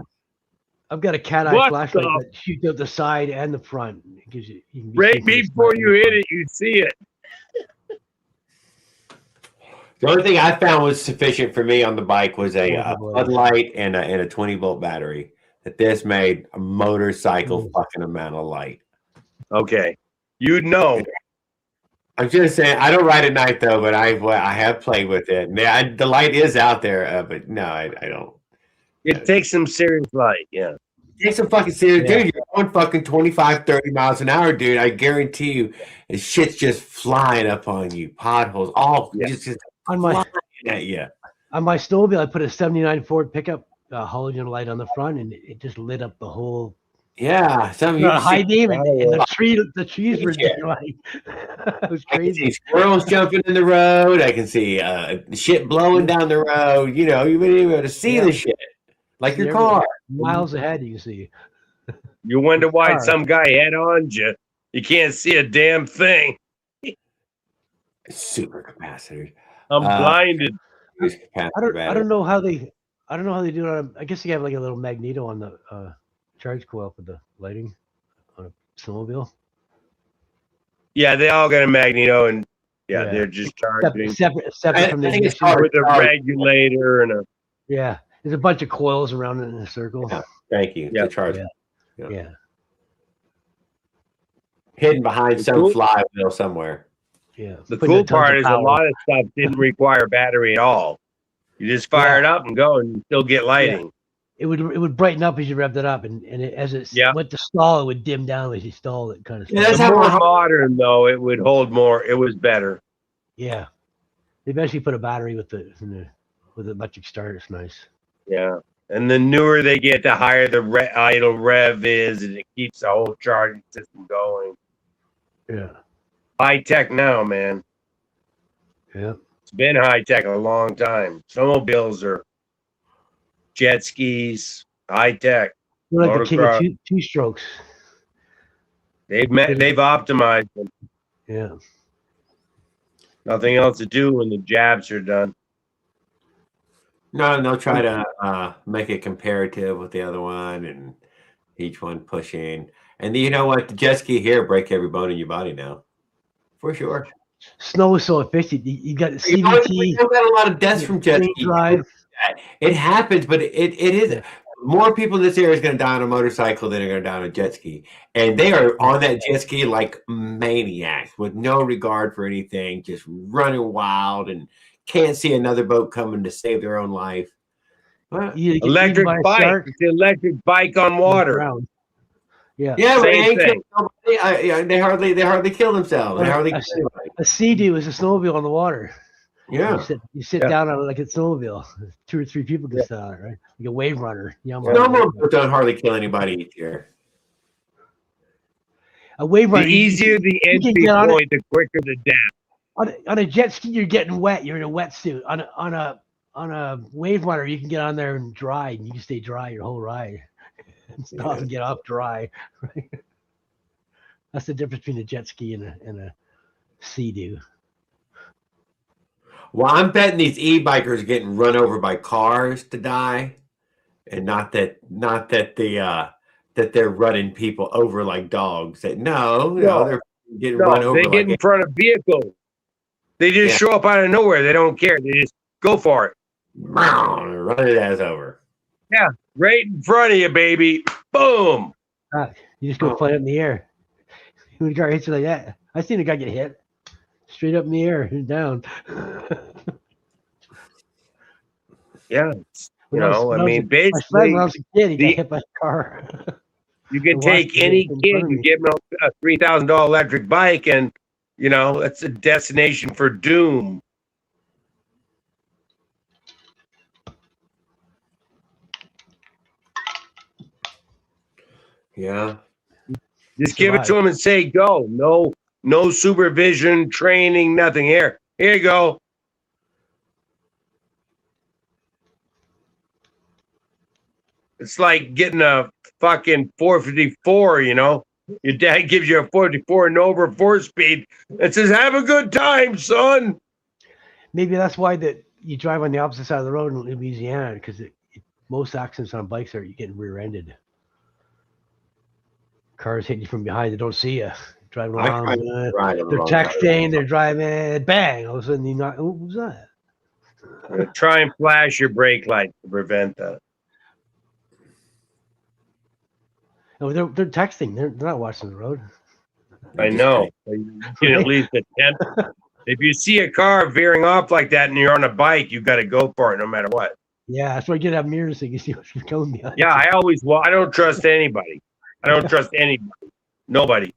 I've got a cat eye flashlight that shoots out the side and the front. It gives you can right before you hit it, you see it. The only thing I found was sufficient for me on the bike was a floodlight and a 20-volt battery. That this made a motorcycle fucking amount of light. Okay, I'm just saying I don't ride at night though, but I have played with it. The light is out there, but no, I don't. It takes some serious light, yeah. Take some fucking serious, dude. You're going fucking 25, 30 miles an hour, dude. I guarantee you, the shit's just flying up on you. Potholes, just on my snowmobile. I put a '79 Ford pickup halogen light on the front, and it just lit up the whole. Yeah, high beam, and the trees were just like it was crazy. I can see squirrels jumping in the road. I can see shit blowing down the road. You wouldn't even be able to see the shit like your car. Miles ahead, you can see. You wonder why some guy head-on you. You can't see a damn thing. Super capacitors. I'm blinded. I don't know how they I don't know how they do it. I guess they have like a little magneto on the charge coil for the lighting on a snowmobile. Yeah, they all got a magneto, and Yeah. they're just charging Separate I from the think it's ignition. hard. with a regulator and a. Yeah, there's a bunch of coils around it in a circle. Yeah. Thank you. Yeah. The charge Yeah. hidden behind some cool- flywheel somewhere. Yeah. The Putting cool tons part of is a power. lot of stuff didn't require battery at all. You just fire it up and go, and you still get lighting. It would brighten up as you revved it up, and as it went to stall, it would dim down as you stalled it, kind of stuff. Yeah, that's The how more my- modern, though, it would hold more. It was better. Yeah. They eventually put a battery with the electric start. It's nice. Yeah. And the newer they get, the higher the idle rev is, and it keeps the whole charging system going. Yeah. High tech now, man. Yeah. It's been high tech a long time. Snowmobiles are jet skis, high tech. They're like the king of Motocross. two strokes. They've optimized them. Yeah. Nothing else to do when the jabs are done. No, and they'll try to make it comparative with the other one, and each one pushing. And you know what? The jet ski here break every bone in your body now, for sure. Snow is so efficient. You got the You CVT. got a lot of deaths from jet Safe ski. drive. It happens, but it is more people in this area is going to die on a motorcycle than are going to die on a jet ski, and they are on that jet ski like maniacs with no regard for anything, just running wild and can't see another boat coming to save their own life. But, You get eaten Electric by a bike. shark It's the electric bike on on the water. ground. Yeah. yeah, but they Same ain't thing. killing nobody. They hardly kill themselves. They hardly kill anybody. A Sea-Doo is a snowmobile on the water. Yeah. You sit down on it like a snowmobile. 2 or 3 people can sit on it, right? Like a wave runner. Snowmobiles don't hardly kill anybody each year. A wave The runner. easier the can entry get on it. point, the quicker the death. On a jet ski, you're getting wet. You're in a wetsuit. On a wave runner, you can get on there and dry, and you can stay dry your whole ride. Stop and get off dry. Right? That's the difference between a jet ski and a Sea-Doo. Well, I'm betting these e-bikers are getting run over by cars to die, and not that they're running people over like dogs. That they're getting run over. They get in front of vehicles. They just show up out of nowhere. They don't care. They just go for it. Run it ass over. Yeah, right in front of you, baby. Boom. You just go fly up in the air. When a car hits you like that, I seen a guy get hit straight up in the air and down. Yeah, When I was basically, a kid, he got hit by a car. you can I take watched it any in kid front of and me. give him a $3,000 electric bike, and that's a destination for doom. Yeah. Just give it to him and say go. No supervision, training, nothing. Here you go. It's like getting a fucking 454, Your dad gives you a 454 and over 4-speed and says, have a good time, son. Maybe that's why that you drive on the opposite side of the road in Louisiana, because most accidents on bikes are you getting rear-ended. Cars hitting you from behind, they don't see you. Driving along, they're texting, they're driving, bang! All of a sudden, what was that? Try and flash your brake light to prevent that. No, they're texting. They're not watching the road. I know. You can at least attempt. If you see a car veering off like that and you're on a bike, you got to go for it no matter what. Yeah, that's why you get to have mirrors so you can see what's coming behind. Yeah, I don't trust anybody. I don't trust anybody. Nobody.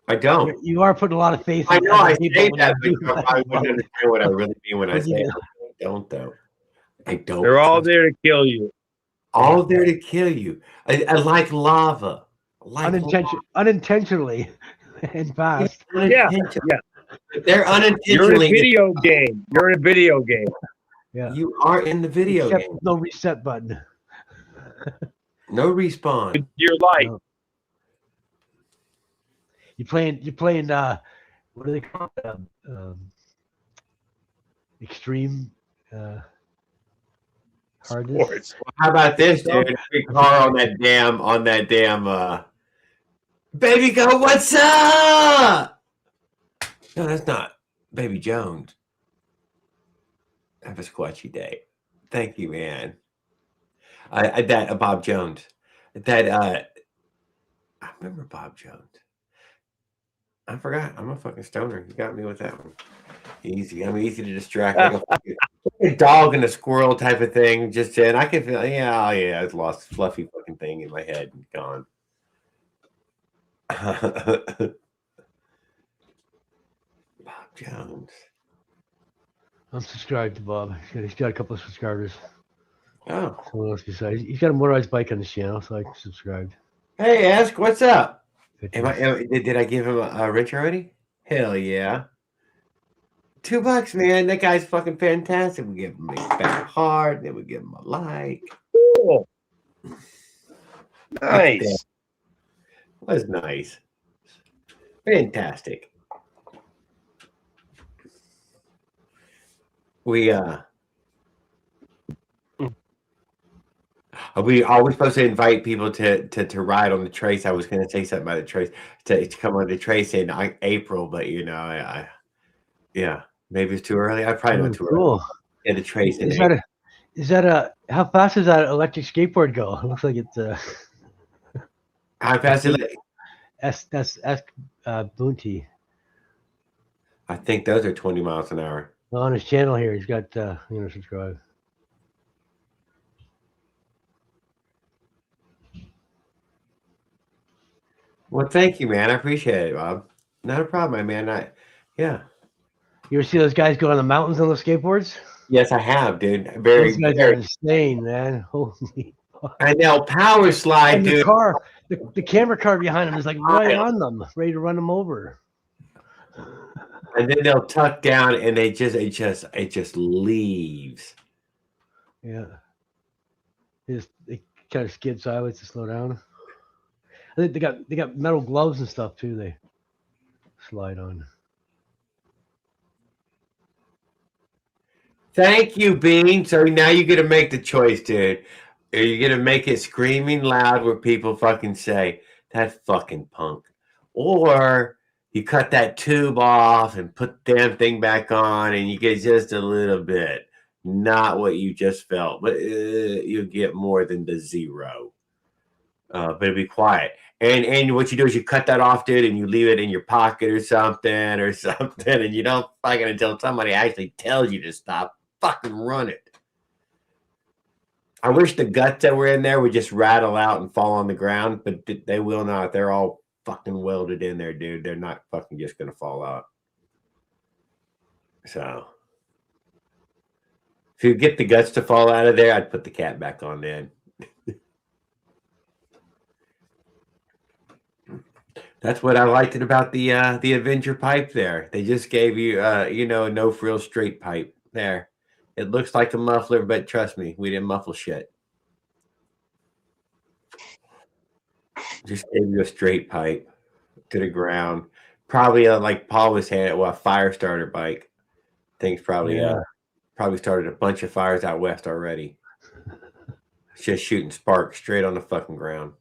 I don't. You are putting a lot of faith in I know I people say when that, you but do I that. wouldn't understand what I really mean when I say it. I don't, though. I don't. They're all there to kill you. All there to kill you. I like lava. Unintentionally and fast. Yeah. They're unintentionally. You're in a video game. You're in a video game. Yeah. You are in the video Except game. no reset button. No respawn. With your life. No. You're playing what do they call it? extreme hardness. Sports. How about this, dude? Big car on that damn Baby Go, what's up? No, that's not Baby Jones. Have a squatchy day. Thank you, man. That Bob Jones. That I remember Bob Jones. I forgot. I'm a fucking stoner. You got me with that one. Easy. I'm easy to distract. Like a dog and a squirrel type of thing. Just and I can feel. Yeah, oh yeah. I've lost a fluffy fucking thing in my head and gone. Bob Jones. I'm subscribed to Bob. He's got a couple of subscribers. Oh. Someone else besides. He's got a motorized bike on his channel, so I subscribed. Hey, Ask, what's up? Good. Did I give him a wrench already? Hell yeah. $2, man. That guy's fucking fantastic. We give him a back hard, then we give him a like. Cool. Nice. Was nice. Fantastic. We are we supposed to invite people to ride on the trace? I was going to say something about the trace to come on the trace in April, but yeah, maybe it's too early. I probably know too early. Yeah, the trace. Is that a how fast does that electric skateboard go? It looks like it's how fast is it? That's Boonty. I think those are 20 miles an hour. Well, on his channel here, he's got subscribe. Well, thank you, man. I appreciate it, Bob. Not a problem, man. Yeah. You ever see those guys go on the mountains on those skateboards? Yes, I have, dude. Those guys are insane, man. Holy. And they'll power slide, and dude. The camera car behind them is like right on them, ready to run them over. And then they'll tuck down, and it just leaves. Yeah. They kind of skid sideways to slow down. I think they got metal gloves and stuff too. They slide on. Thank you, Bean. So now you get to make the choice, dude. Are you gonna make it screaming loud where people fucking say that fucking punk, or you cut that tube off and put the damn thing back on, and you get just a little bit, not what you just felt, but you get more than the zero. But it'll be quiet. And what you do is you cut that off, dude, and you leave it in your pocket or something, and you don't fucking until somebody actually tells you to stop. Fucking run it. I wish the guts that were in there would just rattle out and fall on the ground, but they will not. They're all fucking welded in there, dude. They're not fucking just gonna fall out. So if you get the guts to fall out of there, I'd put the cat back on then. That's what I liked about the Avenger pipe there. They just gave you no frill straight pipe there. It looks like a muffler, but trust me, we didn't muffle shit. Just gave you a straight pipe to the ground. Probably like Paul was saying, a fire starter bike. Things probably probably started a bunch of fires out west already. Just shooting sparks straight on the fucking ground.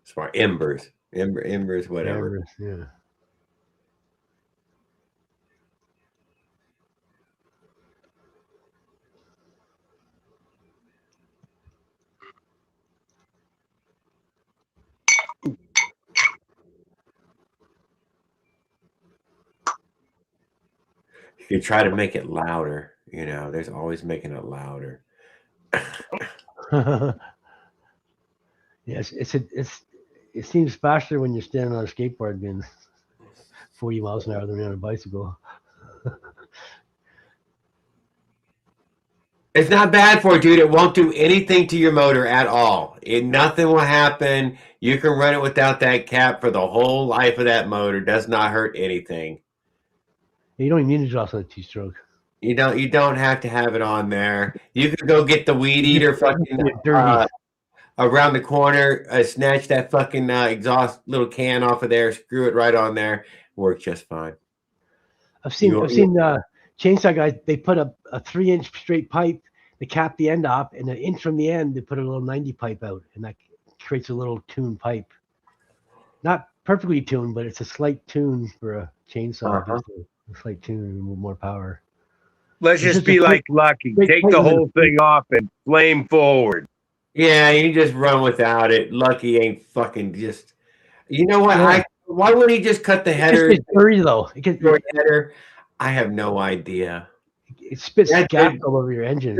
Smart embers, whatever. Embers, yeah. You try to make it louder, there's always making it louder. Yes, it seems faster when you're standing on a skateboard than 40 miles an hour than on a bicycle. It's not bad for it, dude. It won't do anything to your motor at all. Nothing will happen. You can run it without that cap for the whole life of that motor. Does not hurt anything. You don't even need to exhaust on a T-stroke. You don't have to have it on there. You could go get the weed eater fucking around the corner, snatch that fucking exhaust little can off of there, screw it right on there, works just fine. I've seen chainsaw guys, they put a 3-inch straight pipe to cap the end off, and 1 inch from the end, they put a little 90 pipe out, and that creates a little tuned pipe. Not perfectly tuned, but it's a slight tune for a chainsaw. Just a slight tune and more power. Let's just be like Lucky. Take the whole thing off and flame forward. Yeah, you just run without it. Lucky ain't fucking just. You know what? Yeah. Why wouldn't he just cut the header? It's dirty though. Header. I have no idea. It spits gas all over your engine.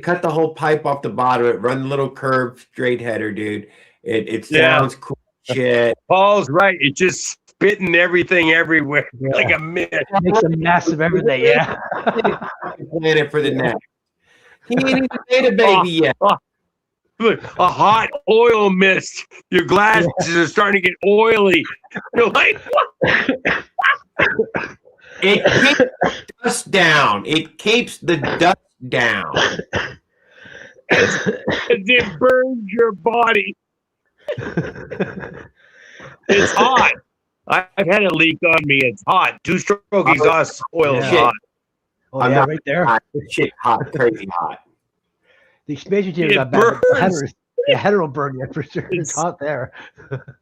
Cut the whole pipe off the bottom of it. Run the little curved straight header, dude. It sounds cool shit. Paul's right. It's just spitting everything everywhere like a mist. It makes a mess of everything. Yeah. Plan it for the next. He ain't even made a baby yet. Look, a hot oil mist. Your glasses are starting to get oily. You're like, what? It keeps the dust down. It keeps the dust down. As it burns your body. It's hot. I've had a leak on me. It's hot. 2-stroke exhaust oil is hot. Oh, yeah, right there. Hot. Shit, hot, crazy hot. The expansion chamber got bad. The header will burn you for sure. It's hot there.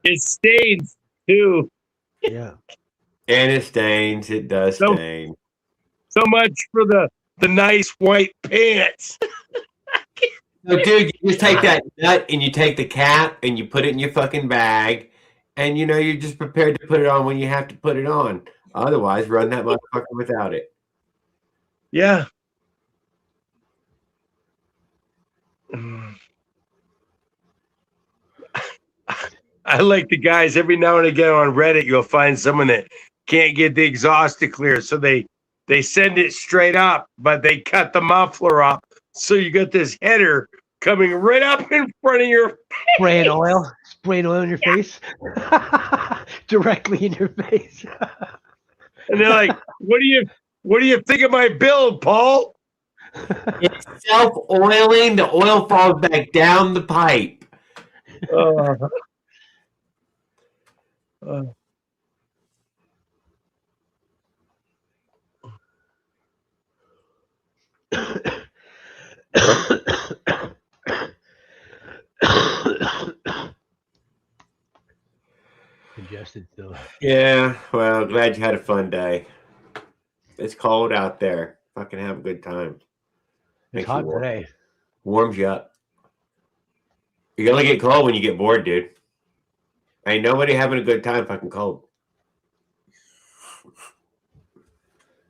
It stains too. Yeah. And it stains. It does stain. So much for the nice white pants. So, dude, you just take that nut and you take the cap and you put it in your fucking bag, and you're just prepared to put it on when you have to put it on. Otherwise, run that motherfucker without it. Yeah. I like the guys every now and again on Reddit. You'll find someone that can't get the exhaust to clear, so they send it straight up, but they cut the muffler up, so you got this header coming right up in front of your face. Spraying oil in your face, directly in your face. And they're like, "What do you think of my build, Paul?" It's self-oiling. The oil falls back down the pipe. Congested still. Yeah, well, glad you had a fun day. It's cold out there. Fucking have a good time. It's hot today. Warms you up. You're gonna get cold when you get bored, dude. Ain't nobody having a good time fucking cold.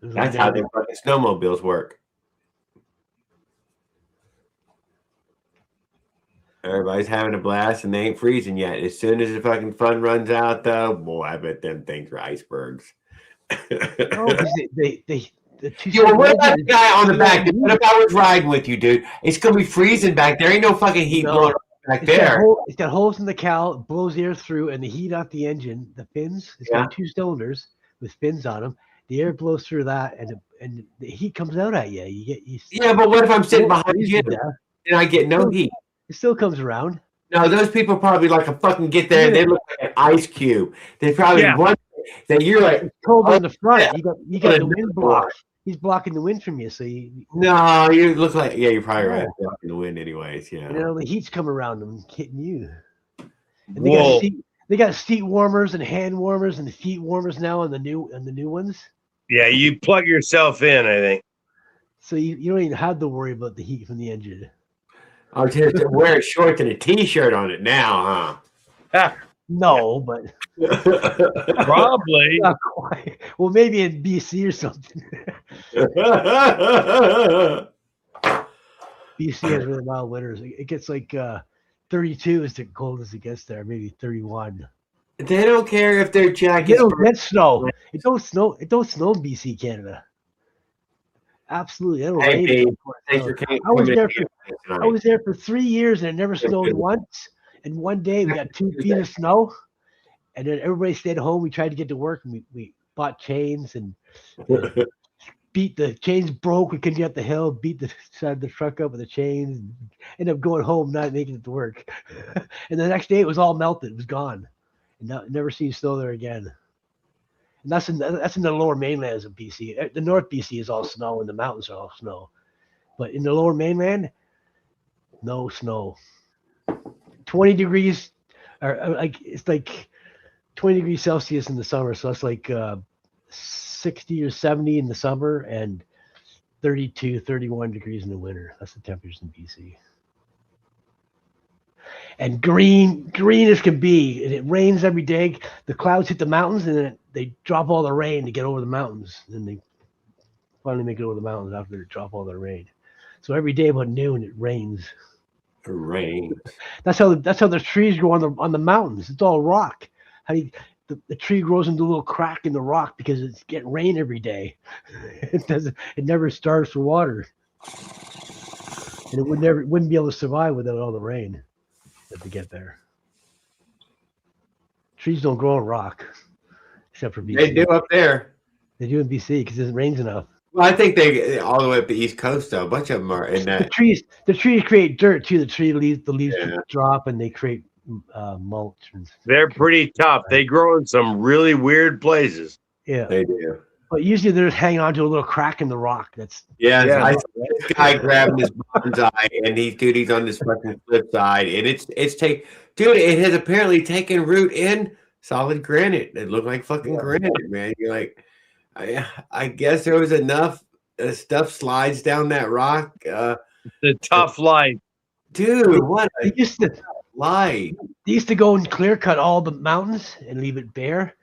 That's how the fucking snowmobiles work. Everybody's having a blast and they ain't freezing yet. As soon as the fucking fun runs out, though, boy, I bet them things are icebergs. What about the guy on the back? What if I was riding with you, dude? It's gonna be freezing back there. Ain't no fucking heat blowing back there. It's got holes in the cowl, it blows air through, and the heat off the engine, the fins. It's got 2 cylinders with fins on them. The air blows through that, and the heat comes out at you. Yeah, but what if I'm sitting behind you and I get no heat? It still comes around. No, those people probably like a fucking get there. They look like an ice cube. They probably want that you're like cold on the front. Yeah. You got the wind block. He's blocking the wind from you, so No, you look like you're probably right. Blocking the wind, anyways. Yeah. The heat's coming around them, hitting you. And they got seat warmers and hand warmers and feet warmers now on the new ones. Yeah, you plug yourself in, I think. So you don't even have to worry about the heat from the engine. I'll just wear shorts and a t-shirt on it now, huh? No, but probably. Not quite. Well, maybe in BC or something. BC has really mild winters. It gets like 32 is the coldest it gets there, maybe 31. They don't care if their jackets. They don't get snow. It don't snow. It don't snow in BC, Canada. Absolutely. I was there for 3 years and it never snowed once. And one day we got 2 feet of snow, and then everybody stayed home. We tried to get to work, and we bought chains and beat the chains broke. We couldn't get up the hill. Beat the side of the truck up with the chains. And ended up going home, not making it to work. And the next day it was all melted. It was gone. And never seen snow there again. And that's in the lower mainlands of BC. The North BC is all snow, and the mountains are all snow. But in the lower mainland, no snow. 20 degrees, or like it's like 20 degrees Celsius in the summer, so it's like 60 or 70 in the summer and 32, 31 degrees in the winter. That's the temperatures in BC. And green as can be. And it rains every day. The clouds hit the mountains, and then they drop all the rain to get over the mountains. And they finally make it over the mountains after they drop all the rain. So every day about noon, it rains. It rains. That's how the trees grow on the mountains. It's all rock. The tree grows into a little crack in the rock because it's getting rain every day. It never starves for water, and it wouldn't be able to survive without all the rain that they get there. Trees don't grow on rock, except for BC. They do up there. They do in BC because it rains enough. Well, I think they all the way up the East Coast though. A bunch of them are in that. The trees create dirt too. The leaves drop and they create mulch. They're pretty tough. They grow in some really weird places. Yeah, They do. but usually they're just hanging on to a little crack in the rock. That's I saw this guy grabbing his bonsai, and he's on this fucking flip side, and it has apparently taken root in solid granite. It looked like fucking granite, man. You're like, I guess there was enough stuff slides down that rock. The tough life, dude. What a they used to life! They used to go and clear cut all the mountains and leave it bare,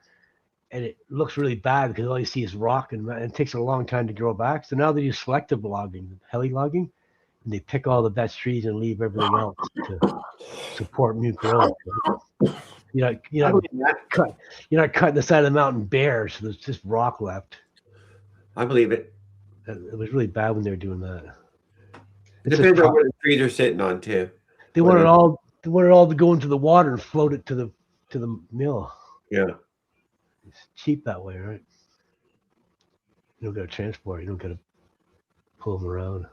and it looks really bad because all you see is rock, and it takes a long time to grow back. So now they use selective logging, heli logging, and they pick all the best trees and leave everything else to support new growth. You're not cutting the side of the mountain bare, so there's just rock left. I believe it. It was really bad when they were doing that. It depends on what the trees are sitting on too. They want it all to go into the water and float it to the mill. Yeah. It's cheap that way, right? You don't got to transport. You don't got to pull them around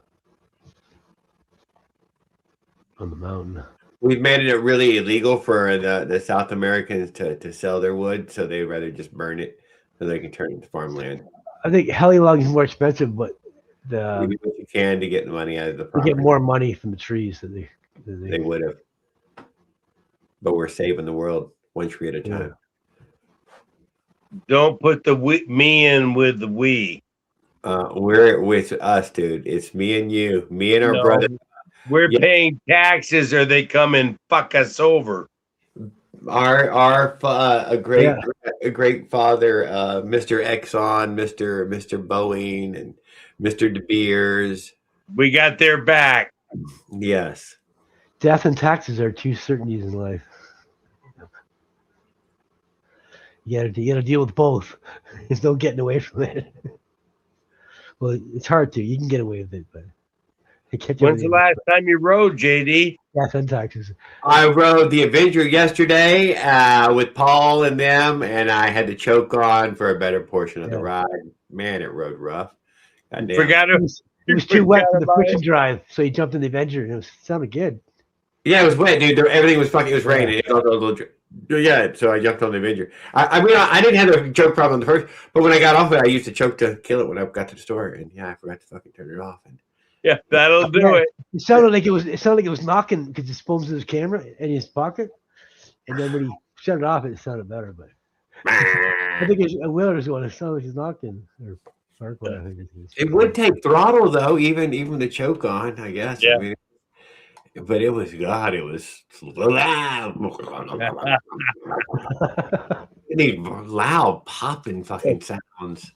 on the mountain. We've made it really illegal for the South Americans to sell their wood, so they'd rather just burn it so they can turn it into farmland. I think heli logging is more expensive, but you do what you can to get the money out of the property. They get more money from the trees than they would have. But we're saving the world one tree at a time. Don't put the me in with the we. We're with us, dude. It's me and you, me and our brother. We're paying taxes, or they come and fuck us over. A great father, Mr. Exxon, Mr. Boeing, and Mr. De Beers. We got their back. Yes. Death and taxes are two certainties in life. You gotta deal with both. There's no getting away from it. Well, it's hard to. You can get away with it, but when's the last time you rode, JD? Death and taxes. I rode the Avenger yesterday with Paul and them, and I had to choke on for a better portion of the ride. Man, it rode rough. It was too wet for the friction drive, so he jumped in the Avenger, and it sounded good. Yeah, it was wet, dude. Everything was fucking. It was raining. So I jumped on the Avenger. I mean, I didn't have a choke problem the first, but when I got off it, I used to choke to kill it when I got to the store, and I forgot to fucking turn it off. And yeah, that'll do it. It sounded like it was knocking because his phone's in his camera in his pocket, and then when he shut it off, it sounded better. But I think it's a Willer's one. It sounded like he's knocking or Farquhar, I think it would take throttle though, even to choke on, I guess. Yeah. I mean, but it was these loud popping fucking sounds.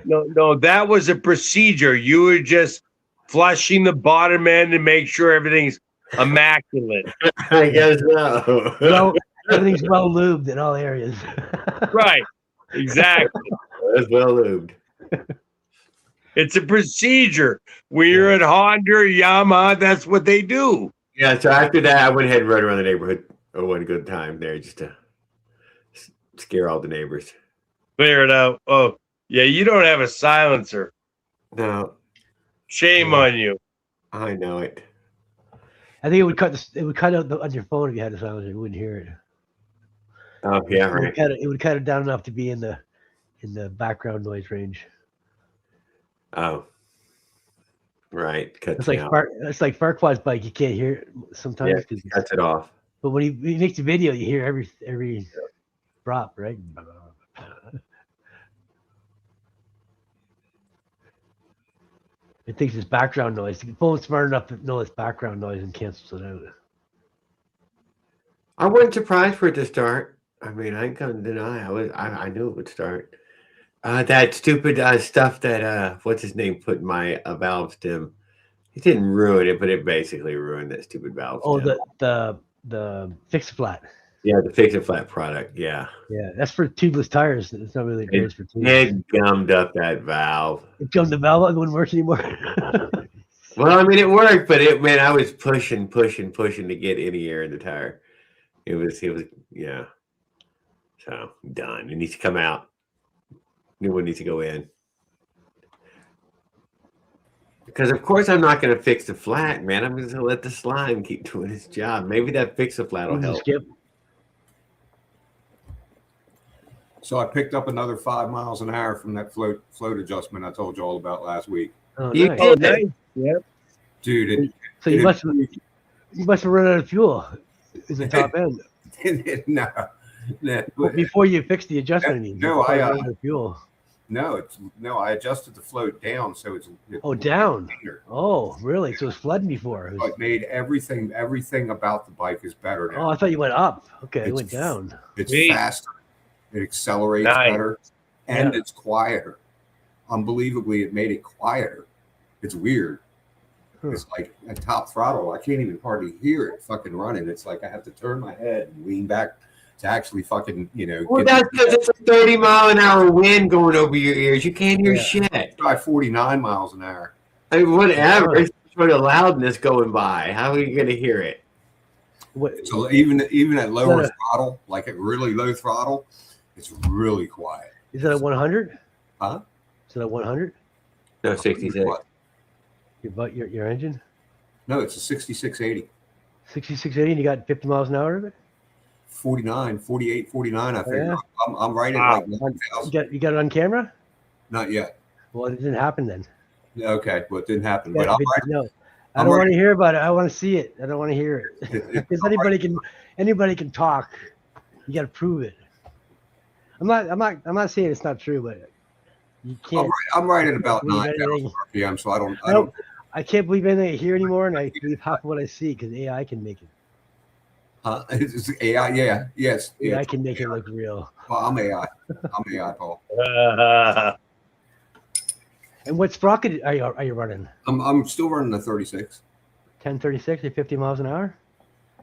No, that was a procedure. You were just flushing the bottom end to make sure everything's immaculate. I guess so. Well, everything's well lubed in all areas. Right. Exactly. It's well lubed. It's a procedure. When you're at Honda or Yamaha, that's what they do. Yeah, so after that, I went ahead and rode around the neighborhood. One good time there just to scare all the neighbors. Clear it out. Oh, yeah, you don't have a silencer. No. Shame on you. I know it. I think it would cut out on your phone if you had a silencer. You wouldn't hear it. Oh, yeah, right. It would cut it down enough to be in the in the background noise range. Oh, right. Cuts It's me like out. It's like Farquaad's bike. You can't hear it Yeah, sometimes. it cuts it off. But when he makes a video, you hear every drop, right? It thinks it's background noise. The phone's smart enough to know it's background noise and cancels it out. I wasn't surprised for it to start. I mean, I ain't gonna deny. I knew it would start. That stupid stuff that what's his name put in my valve stem. It didn't ruin it, but it basically ruined that stupid valve Oh, stem. the fix flat. Yeah, the fix it flat product. Yeah, Yeah, that's for tubeless tires. It's not really great for tubeless. it gummed up that valve. It comes the valve, it wouldn't work anymore. Well, I mean, it worked, but man, I was pushing to get any air in the tire. It was, yeah. So done. It needs to come out. New one needs to go in. Because of course I'm not going to fix the flat, man. I'm just going to let the slime keep doing its job. Maybe that fix the flat will help. Skip. So I picked up another 5 miles an hour from that float adjustment I told you all about last week. Oh, You nice. did. Nice. Yep. Dude, So you must have run out of fuel. Is the top end no, before you fix the adjustment? I mean, No, before I, you run out of fuel. I adjusted the float down so it's Down. cleaner. Oh, really? So it was flooding before. It was, It made everything about the bike is better now. oh, I thought you went up. Okay, it It's- went down. It's Sweet. faster, it accelerates Nice. better, and Yeah. it's quieter. Unbelievably, it made it quieter. It's weird. It's like at top throttle, I can't even hardly hear it fucking running. It's like I have to turn my head and lean back to actually fucking, Well, that's because it's a 30-mile-an-hour wind going over your ears. You can't hear Yeah. shit. try 49 miles an hour. I mean, whatever. Yeah. It's sort of loudness going by. How are you going to hear it? What? So even at lower Yeah. throttle, like at really low throttle, it's really quiet. Is that a 100? Huh? Is that a 100? No, 66. What? Your engine? No, it's a 6680. 6680 and you got 50 miles an hour of it? 49, 48, 49, I figure. Yeah. I'm right at Wow. like 9,000. You got it on camera? Not yet. Well, it didn't happen then. Okay, well, it didn't happen. Yeah, But I'm no, I I'm don't right. want to hear about it. I want to see it. I don't want to hear it. It- Because anybody can talk. You got to prove it. I'm not saying it's not true, but you can't. I'm right at about believe 9,000 anything. RPM, so I don't. I can't believe anything I hear anymore, and I believe half of what I see because AI can make it. It's AI, yeah, yes. AI Yeah. can make it look real. Well, I'm AI. I'm AI, Paul. And what sprocket are you running? I'm still running the 36. 1036 at 50 miles an hour?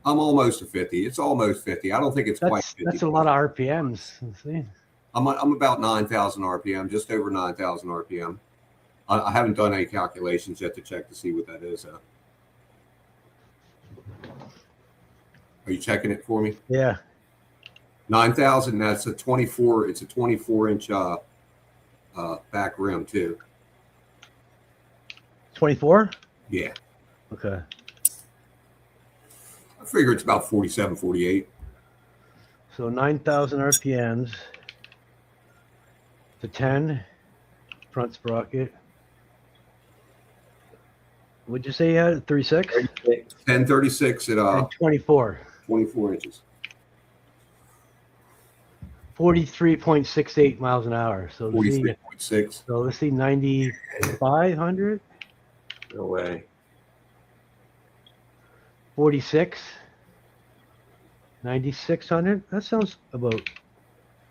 I'm almost to 50. It's almost 50. I don't think it's quite 50. That's a lot of RPMs. Let's see. I'm about 9,000 RPM, just over 9,000 RPM. I haven't done any calculations yet to check to see what that is. Are you checking it for me? Yeah. 9,000. That's a 24. It's a 24-inch back rim too. 24? Yeah, Okay. I figure it's about 47, 48. So 9,000 RPMs. The 10 front sprocket. What'd you say you had? 36? 1036 at And 24. 24 inches. 43.68 miles an hour. So let's see, 43.6. so let's see 9,500, No way. 46, 9,600. That sounds about.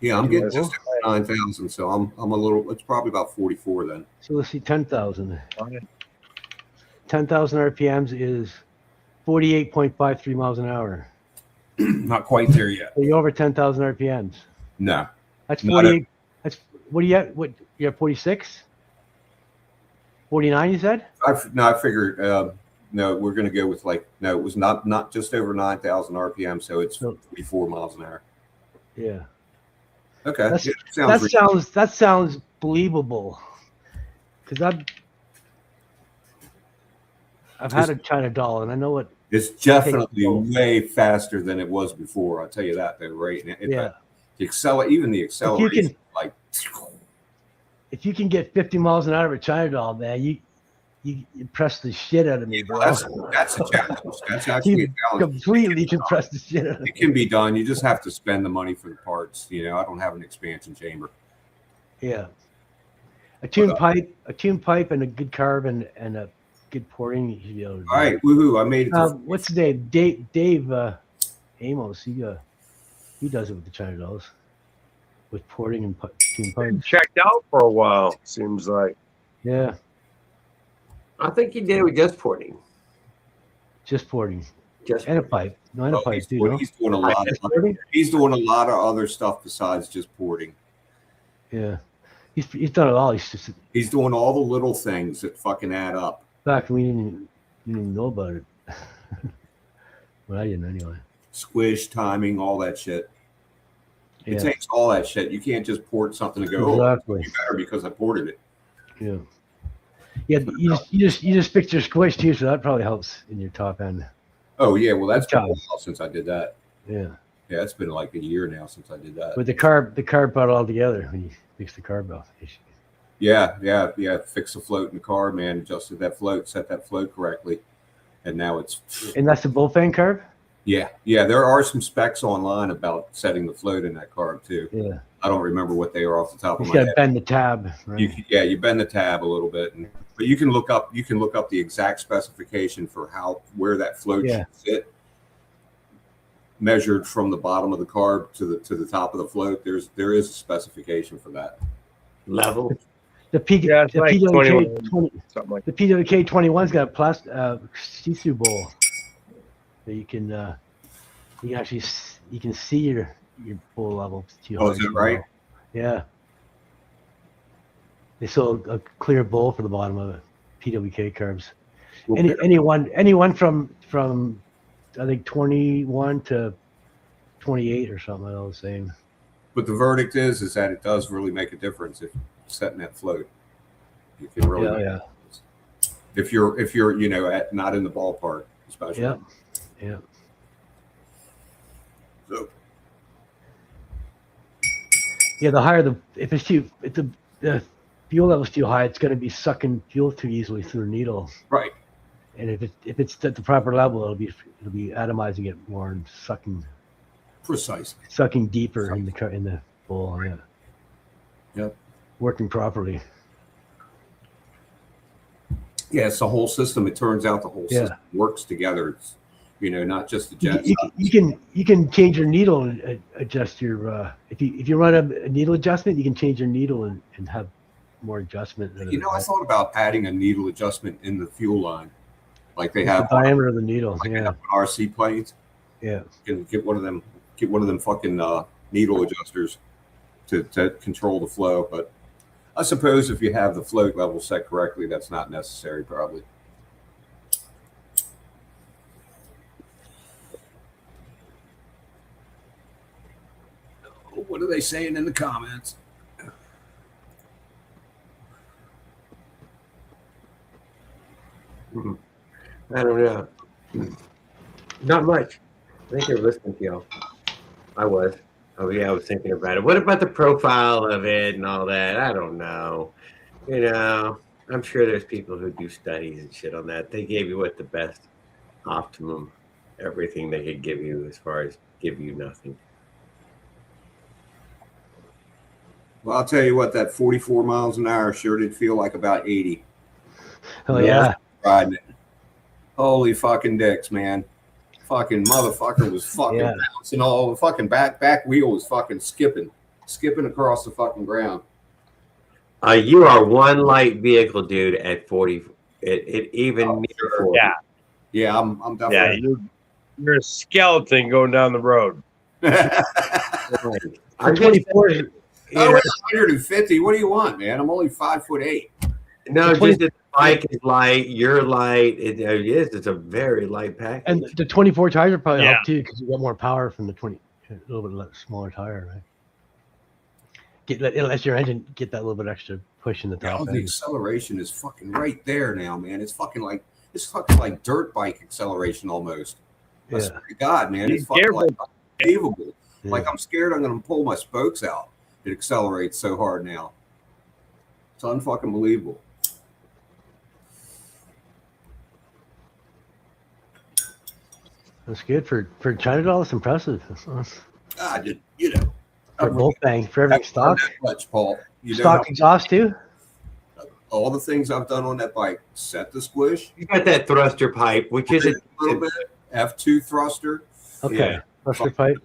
Yeah, I'm getting just doable. over 9,000, so I'm a little. It's probably about 44 then. So let's see 10,000. 10,000 RPMs is 48.53 miles an hour. Not quite there yet. So you're over 10,000 RPMs. No. That's Not 48. That's what do you at? What you have 46? 49 you said? I figured. No, we're going to go with it was not just over 9,000 RPM, so it's No. 44 miles an hour. Yeah. Okay, That's- yeah, sounds reasonable. That sounds believable. Because I've had a China doll and I know what. It's definitely Okay. way faster than it was before. I'll tell you that though, right? And Yeah. even the If you acceleration, can- like if you can get 50 miles an hour with China doll, man, you press the shit out of me, bro. That's a challenge. That's actually a challenge. Completely compress the shit out of me. It can be done. You just have to spend the money for the parts. You know, I don't have an expansion chamber. Yeah. A tuned pipe, and a good carb and a good pouring. You should be able to do. All right, woohoo! I made it. What's his name? Dave Amos. He does it with the China dolls, with porting and tuned pipes. Checked out for a while, seems like. Yeah. I think he did with just porting. Just porting. Just and a pipe. No, and a pipe too. No? He's doing a lot. He's doing a lot of other stuff besides just porting. Yeah. He's done it all. He's doing all the little things that fucking add up. Back we didn't even know about it. Well, I didn't anyway. Squish, timing, all that shit. Yeah. It takes all that shit. You can't just port something to go. Exactly. Oh, better because I ported it. Yeah. Yeah, you just fixed your squish too, so that probably helps in your top end. Oh yeah, well that's been a while since I did that. Yeah. Yeah, it's been like a year now since I did that. With the carb brought it all together when you fix the carb off. Yeah. Fix the float in the car, man. Adjusted that float, set that float correctly, and now it's. And that's the bullfan carb. Yeah. There are some specs online about setting the float in that carb too. Yeah. I don't remember what they are off the top of my head. head. You got to bend the tab. Right? You bend the tab a little bit, but you can look up the exact specification for where that float should sit, measured from the bottom of the carb to the top of the float. There is a specification for that level. The PWK 21's got a plastic see-through bowl, so you can actually see your bowl level. Oh, is that right? Yeah. They sold a clear bowl for the bottom of it. PWK carbs. Anyone from I think 21 to 28 or something. I know the same. But the verdict is that it does really make a difference if setting that float. You can really if you're not in the ballpark, especially. Yeah. So. Yeah, the higher if the fuel level's too high, it's going to be sucking fuel too easily through the needle. Right. And if it's at the proper level, it'll be atomizing it more and sucking. Precisely. Sucking deeper in the bowl. Yeah. Yep. Working properly. Yeah, it's the whole system. It turns out the whole system works together. It's not just the jet. You can change your needle and adjust your if you run a needle adjustment, you can change your needle and have more adjustment. I thought about adding a needle adjustment in the fuel line, like they have the diameter of the needle. Like they have on RC planes. Yeah, you can get one of them fucking needle adjusters to control the flow. But I suppose if you have the float level set correctly, that's not necessary, probably. What are they saying in the comments? I don't know. Not much. I think they're listening to y'all. I was. Oh yeah, I was thinking about it. What about the profile of it and all that? I don't know. I'm sure there's people who do studies and shit on that. They gave you the best optimum, everything they could give you as far as give you nothing. Well, I'll tell you what, that 44 miles an hour sure did feel like about 80. Oh yeah. Riding it. Holy fucking dicks, man. Fucking motherfucker was fucking bouncing all the fucking back wheel was fucking skipping across the fucking ground. You are one light vehicle, dude, at 40. It even near 40. Yeah, I'm definitely. Yeah, you're a skeleton going down the road. I'm 24. 150. What do you want, man? I'm only 5'8". No, just the bike is light. You're light. It is. It's a very light package. And the 24 tires are probably help too because you got more power from the 20, a little bit smaller tire, right? Unless your engine get that little bit extra push in the top. The acceleration is fucking right there now, man. It's fucking like dirt bike acceleration almost. I swear to God, man, it's fucking like unbelievable. Yeah. Like I'm scared I'm going to pull my spokes out. It accelerates so hard now. It's unfucking believable. That's good for China doll. It's impressive. I just, you know, For both bang for everything stock. That much, Paul. You know Stock exhaust too. all the things I've done on that bike: set the squish, You got that thruster pipe, which is a little bit, F2 thruster. Okay, Yeah. thruster pipe.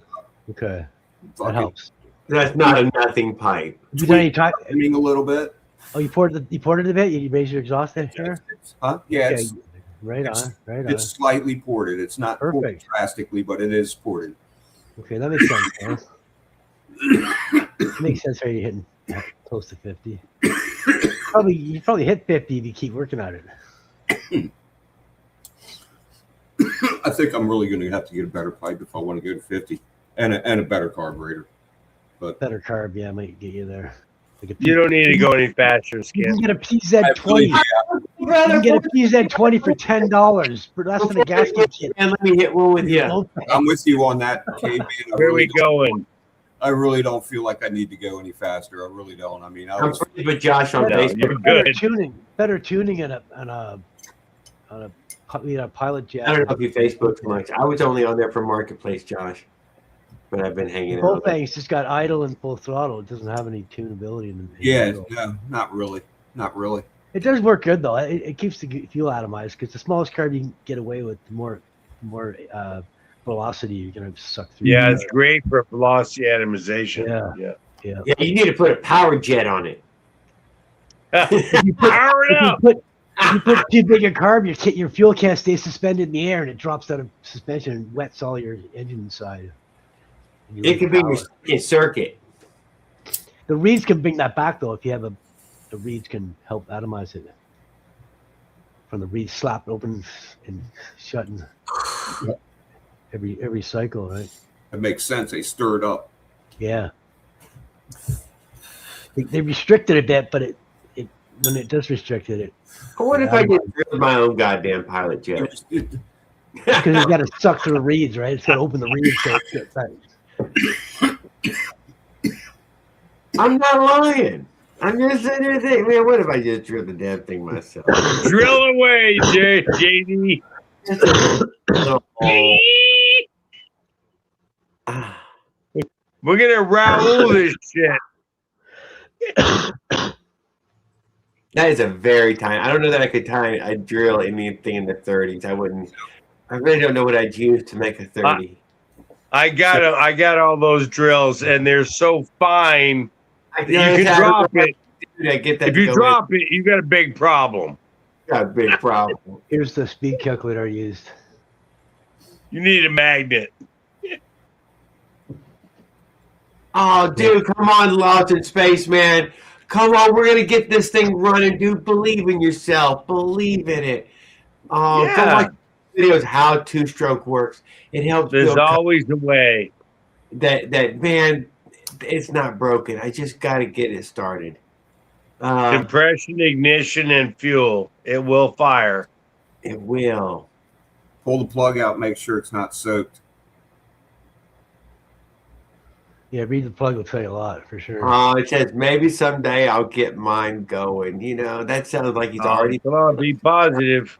Okay, that Fucking helps. That's not a nothing pipe. You done any time? timing a little bit. Oh, you poured it a bit. You raised your exhaust in here. Huh? Yeah, Okay, it's, right it's, on, right on. it's slightly ported. It's not ported Perfect. drastically, but it is ported. Okay, that makes sense. Man. It makes sense how you're hitting close to 50. You probably hit 50 if you keep working at it. I think I'm really going to have to get a better pipe if I want to go to 50, and a better carburetor. But Better carb, yeah, might get you there. Like a You don't need to go any faster, You Skip. can get a PZ20. You can get a PZ20 for $10 for less than a gasket kit. And let me hit one with you. I'm with you on that, KB. Where are we going? I really don't feel like I need to go any faster. I really don't. I mean, I I'm was friends with Josh on No, Facebook. you're Better good. tuning on a pilot jet. I don't know if you Facebook much. I was only on there for Marketplace, Josh, but I've been hanging Both out. things just got idle and full throttle. It doesn't have any tunability in the yeah, middle. no, not really. It does work good though. It keeps the fuel atomized because the smallest carb you can get away with, the more velocity you're gonna suck through. Yeah, it's great for velocity atomization. Yeah. Yeah, you need to put a power jet on it. If you Power it up. put too big a carb, your fuel can't stay suspended in the air and it drops out of suspension and wets all your engine inside. And you It lose could be power. your circuit. The reeds can bring that back though. If you have the reeds can help atomize it. From the reeds slap open and shutting every cycle, right? It makes sense. They stir it up. Yeah. They restrict it a bit, but it when it does restrict it, What if I just drilled my own goddamn pilot jet? because it's got to suck through the reeds, right? It's got to open the reeds. So I'm not lying. I'm just sitting there thinking, man, what if I just drilled the damn thing myself? Drill away, JD. Just a little hole. Ah. We're gonna Raoul this shit. That is a very tiny. I don't know that I could tie a drill anything in the 30s. I wouldn't. I really don't know what I'd use to make a 30. I got all those drills, and they're so fine. You You can drop it. I get that. If you drop it, you got a big problem. got a big problem. here's the speed calculator I used. You need a magnet. Oh, dude, come on, Lost in Space, man. Come on, we're gonna get this thing running, dude. Believe in yourself. Believe in it. Go Yeah. watch videos how two-stroke works. It helps. There's build always a way. that man. It's not broken. I just got to get it started. Compression, ignition, and fuel. It will fire. It will. Pull the plug out. Make sure it's not soaked. Yeah, read the plug will tell you a lot for sure. It says maybe someday I'll get mine going. You know, that sounds like he's already. Come on, be positive.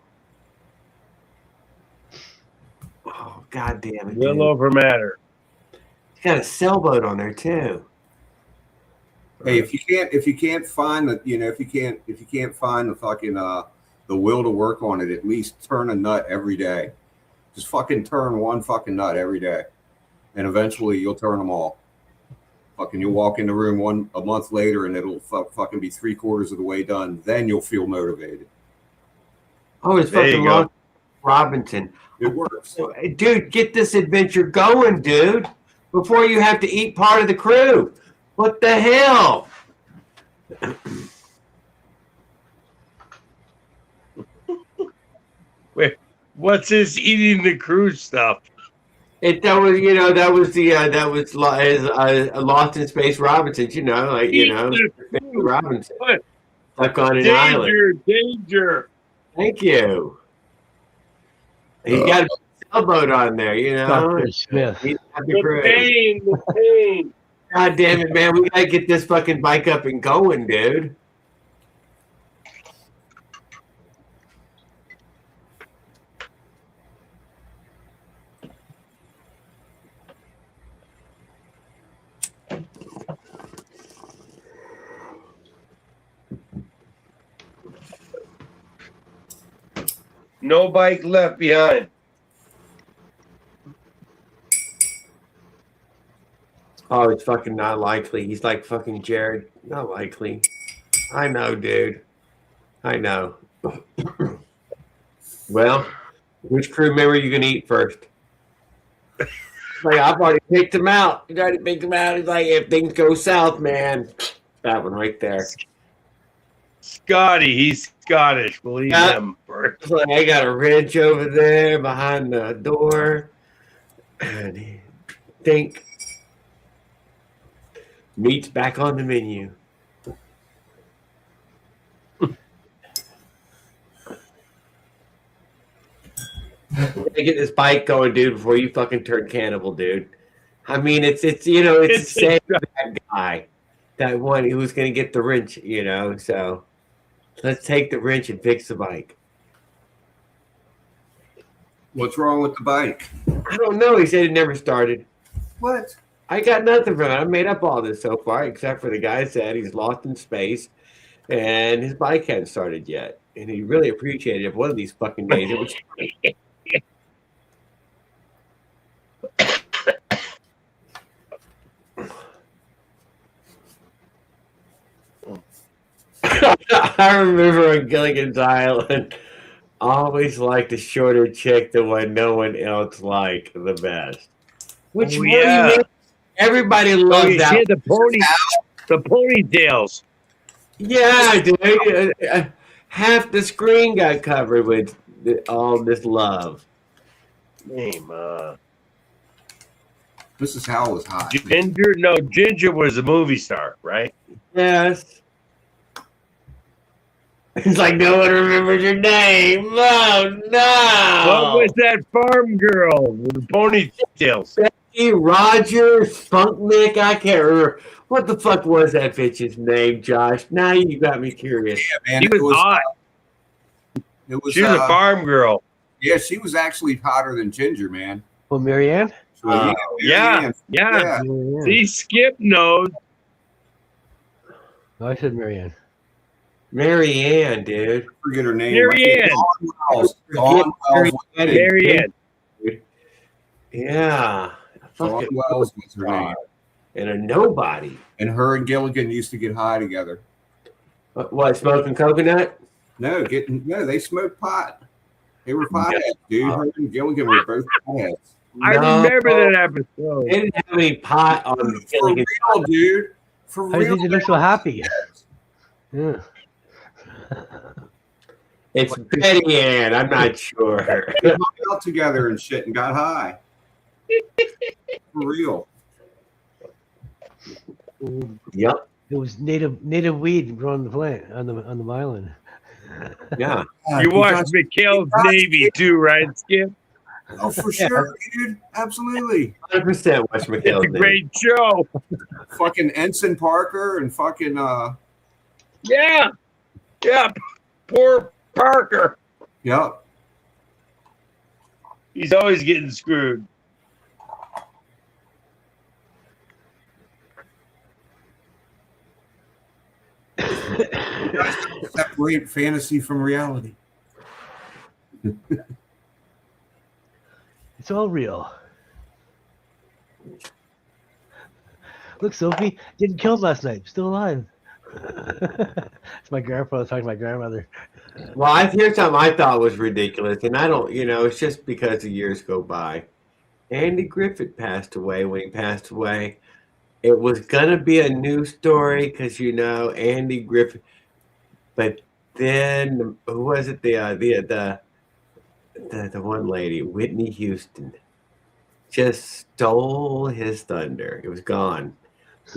Oh, God damn it. Will Dude. over matter. He's got a sailboat on there too. Hey, if you can't find the, if you can't find the fucking the will to work on it, at least turn a nut every day. Just fucking turn one fucking nut every day, and eventually you'll turn them all. Fucking, you'll walk in the room a month later, and it'll fucking be 3/4 of the way done. Then you'll feel motivated. Oh, it's There you fucking go. Ross Robinson. It works. Dude, get this adventure going, dude, before you have to eat part of the crew. What the hell? Wait, what's this eating the cruise stuff? That was Lost in Space Robinson. Robinson What? stuck on an island. Danger. Thank you. He's got a sailboat on there, Dr. Smith. He's got the The crew. pain. God damn it, man. We got to get this fucking bike up and going, dude. No bike left behind. Oh, it's fucking not likely. He's like fucking Jared. Not likely. I know, dude. I know. Well, which crew member are you gonna eat first? Like, I've already picked him out. You already picked him out. He's like, if things go south, man, that one right there. Scotty, he's Scottish. We'll eat him first. It's like, I got a wrench over there behind the door. And think meat's back on the menu. We're gonna get this bike going, dude, before you fucking turn cannibal, dude. I mean, it's the same that guy, that one who was gonna get the wrench, So let's take the wrench and fix the bike. What's wrong with the bike? I don't know. He said it never started. What? I got nothing from it. I made up all this so far, except for the guy said he's lost in space and his bike hadn't started yet. And he really appreciated it one of these fucking days. It was I remember on Gilligan's Island, I always liked the shorter chick, the one no one else liked the best. Which one? Yeah. Everybody loved that. She had the ponytails. Yeah, dude. Half the screen got covered with all this love. Name, Mrs. Howell was hot. Ginger? No, Ginger was a movie star, right? Yes. It's like no one remembers your name. Oh no! What was that farm girl with the ponytails? Becky Rogers, Funk Nick. I can't remember what the fuck was that bitch's name, Josh. Now you got me curious. Yeah, man. She was hot. She was a farm girl. Yeah, she was actually hotter than Ginger, man. Well, Marianne? So, Yeah. See, Skip knows. No, I said Marianne. Marianne, dude. Forget her name. Marianne. Marianne. Yeah. Dawn Wells was her name. And a nobody. And her and Gilligan used to get high together. What, smoking coconut? No, they smoked pot. They were potheads, dude. Her and Gilligan were both potheads. I remember that episode. They didn't have any pot on For real, dude. For How real. did you look so happy? Yeah. It's Betty Ann. I'm not sure. They hung out together and shit and got high. For real. Yep. It was native weed growing on the plant on the island. Yeah. You watched McHale's Navy too, right, Skip? Oh, for sure, dude. Absolutely. 100% watch It's McHale's a great show. Fucking Ensign Parker and fucking Yeah. Poor Parker. yep. He's always getting screwed. Separate fantasy from reality. It's all real. Look, Sophie didn't kill last night. Still alive. It's my grandpa talking to my grandmother. Well, here's something I thought was ridiculous, and I don't, it's just because the years go by. Andy Griffith passed away. When he passed away, it was gonna be a news story because Andy Griffith, but then who was it? The one lady, Whitney Houston, just stole his thunder. It was gone.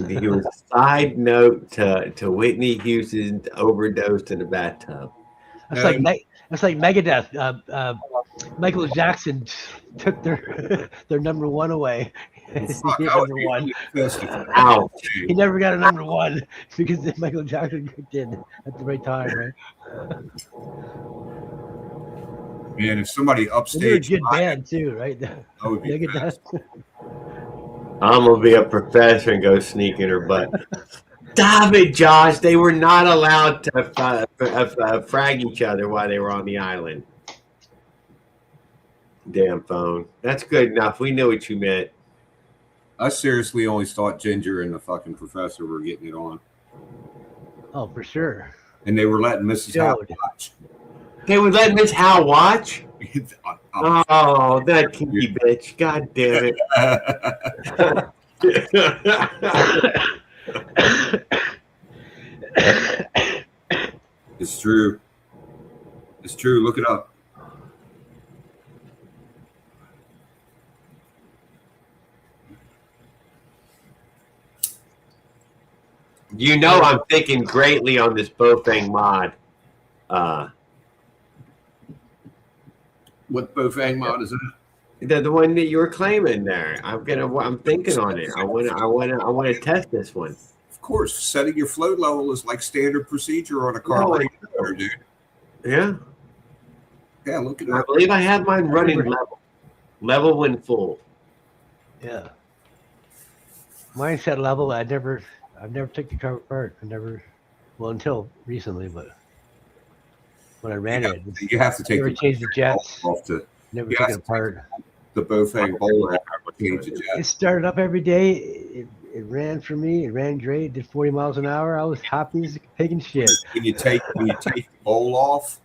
He was a side note to Whitney Houston's overdose in the bathtub. That's like Megadeth. Michael Jackson took their number one away. Fuck, He I would number be one. really pissed if Ouch. He never got a number one because Michael Jackson kicked in at the right time, right? Man, if somebody They were a upstage, good band too, right? I would be Megadeth. I'm gonna be a professor and go sneak in her butt. Stop it, Josh. They were not allowed to frag each other while they were on the island. Damn phone. That's good enough. We knew what you meant. I seriously always thought Ginger and the fucking professor were getting it on, Oh, for sure. and they were letting Mrs. Howe Showed. watch. They would let Miss Howe watch. I'm- Oh, that kinky bitch. God damn it. It's true. It's true. Look it up. You know I'm thinking greatly on this Bofang mod. What Bofang mod is it? The one that you were claiming there. I'm thinking on it. I want to test this one. Of course, setting your float level is like standard procedure on a car radio, dude. Yeah. Yeah, look at I that. believe I have mine running level when full. Yeah. Mine set level. I've never took the car apart. Well, until recently, but when I ran it, You have to take never changed the jets. off to Never you took have it apart. the Bofang bowler. Change the It jet. started up every day. It ran for me. It ran great. Did 40 miles an hour. I was happy as a pig in shit. When you take the bowl off,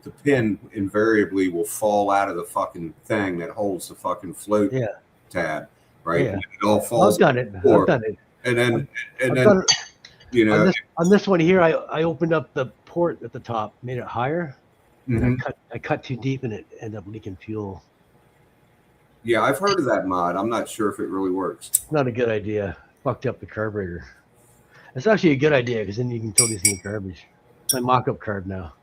the pin invariably will fall out of the fucking thing that holds the fucking float tab, right? Yeah. And it all falls. I've done it. I've done it. And then I've done it. you know, On this one here, I opened up the port at the top, made it higher. And I cut too deep, and it ended up leaking fuel. yeah, I've heard of that mod. I'm not sure if it really works. Not a good idea. Fucked up the carburetor. It's actually a good idea because then you can throw these in the garbage. My mock-up carb now.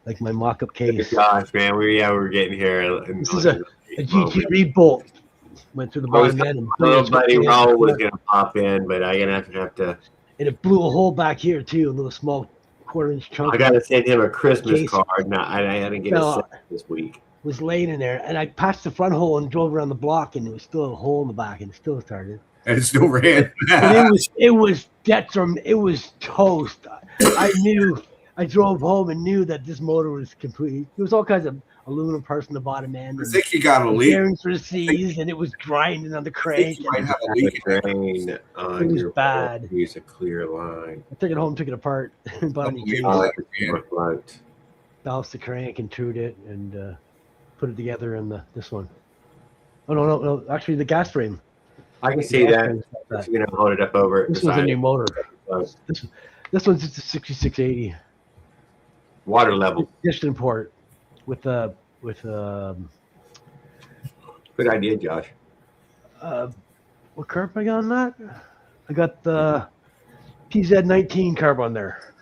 Like my mock-up case. Gosh, man, we're getting here. This is a GT Reed bolt. Went through the bottom end and little buddy Raul was gonna pop in, but I'm gonna have to. And it blew a hole back here too, a little small quarter-inch chunk. I gotta send him a Christmas case. card. No, I didn't get a set this week. Was laying in there, and I patched the front hole and drove around the block, and there was still a hole in the back, and it still started. And it still ran. And it was detriment. It was toast. I drove home and knew that this motor was completely. There was all kinds of aluminum parts in the bottom end. I think you got a leak. Bearings were seized, and it was grinding on the crank. You might have a The leak. drain on It was your bad. Use a clear line. I took it home, took it apart, and bought a new case. Balanced the crank and trued it, and put it together in this one. Oh no! Actually, the gas frame. I can see that. You're gonna hold it up over it. This one's a new motor. Close. This one's just a 6680 Water level. piston port with Good idea, Josh. what carb I got on that? I got the PZ19 carb on there,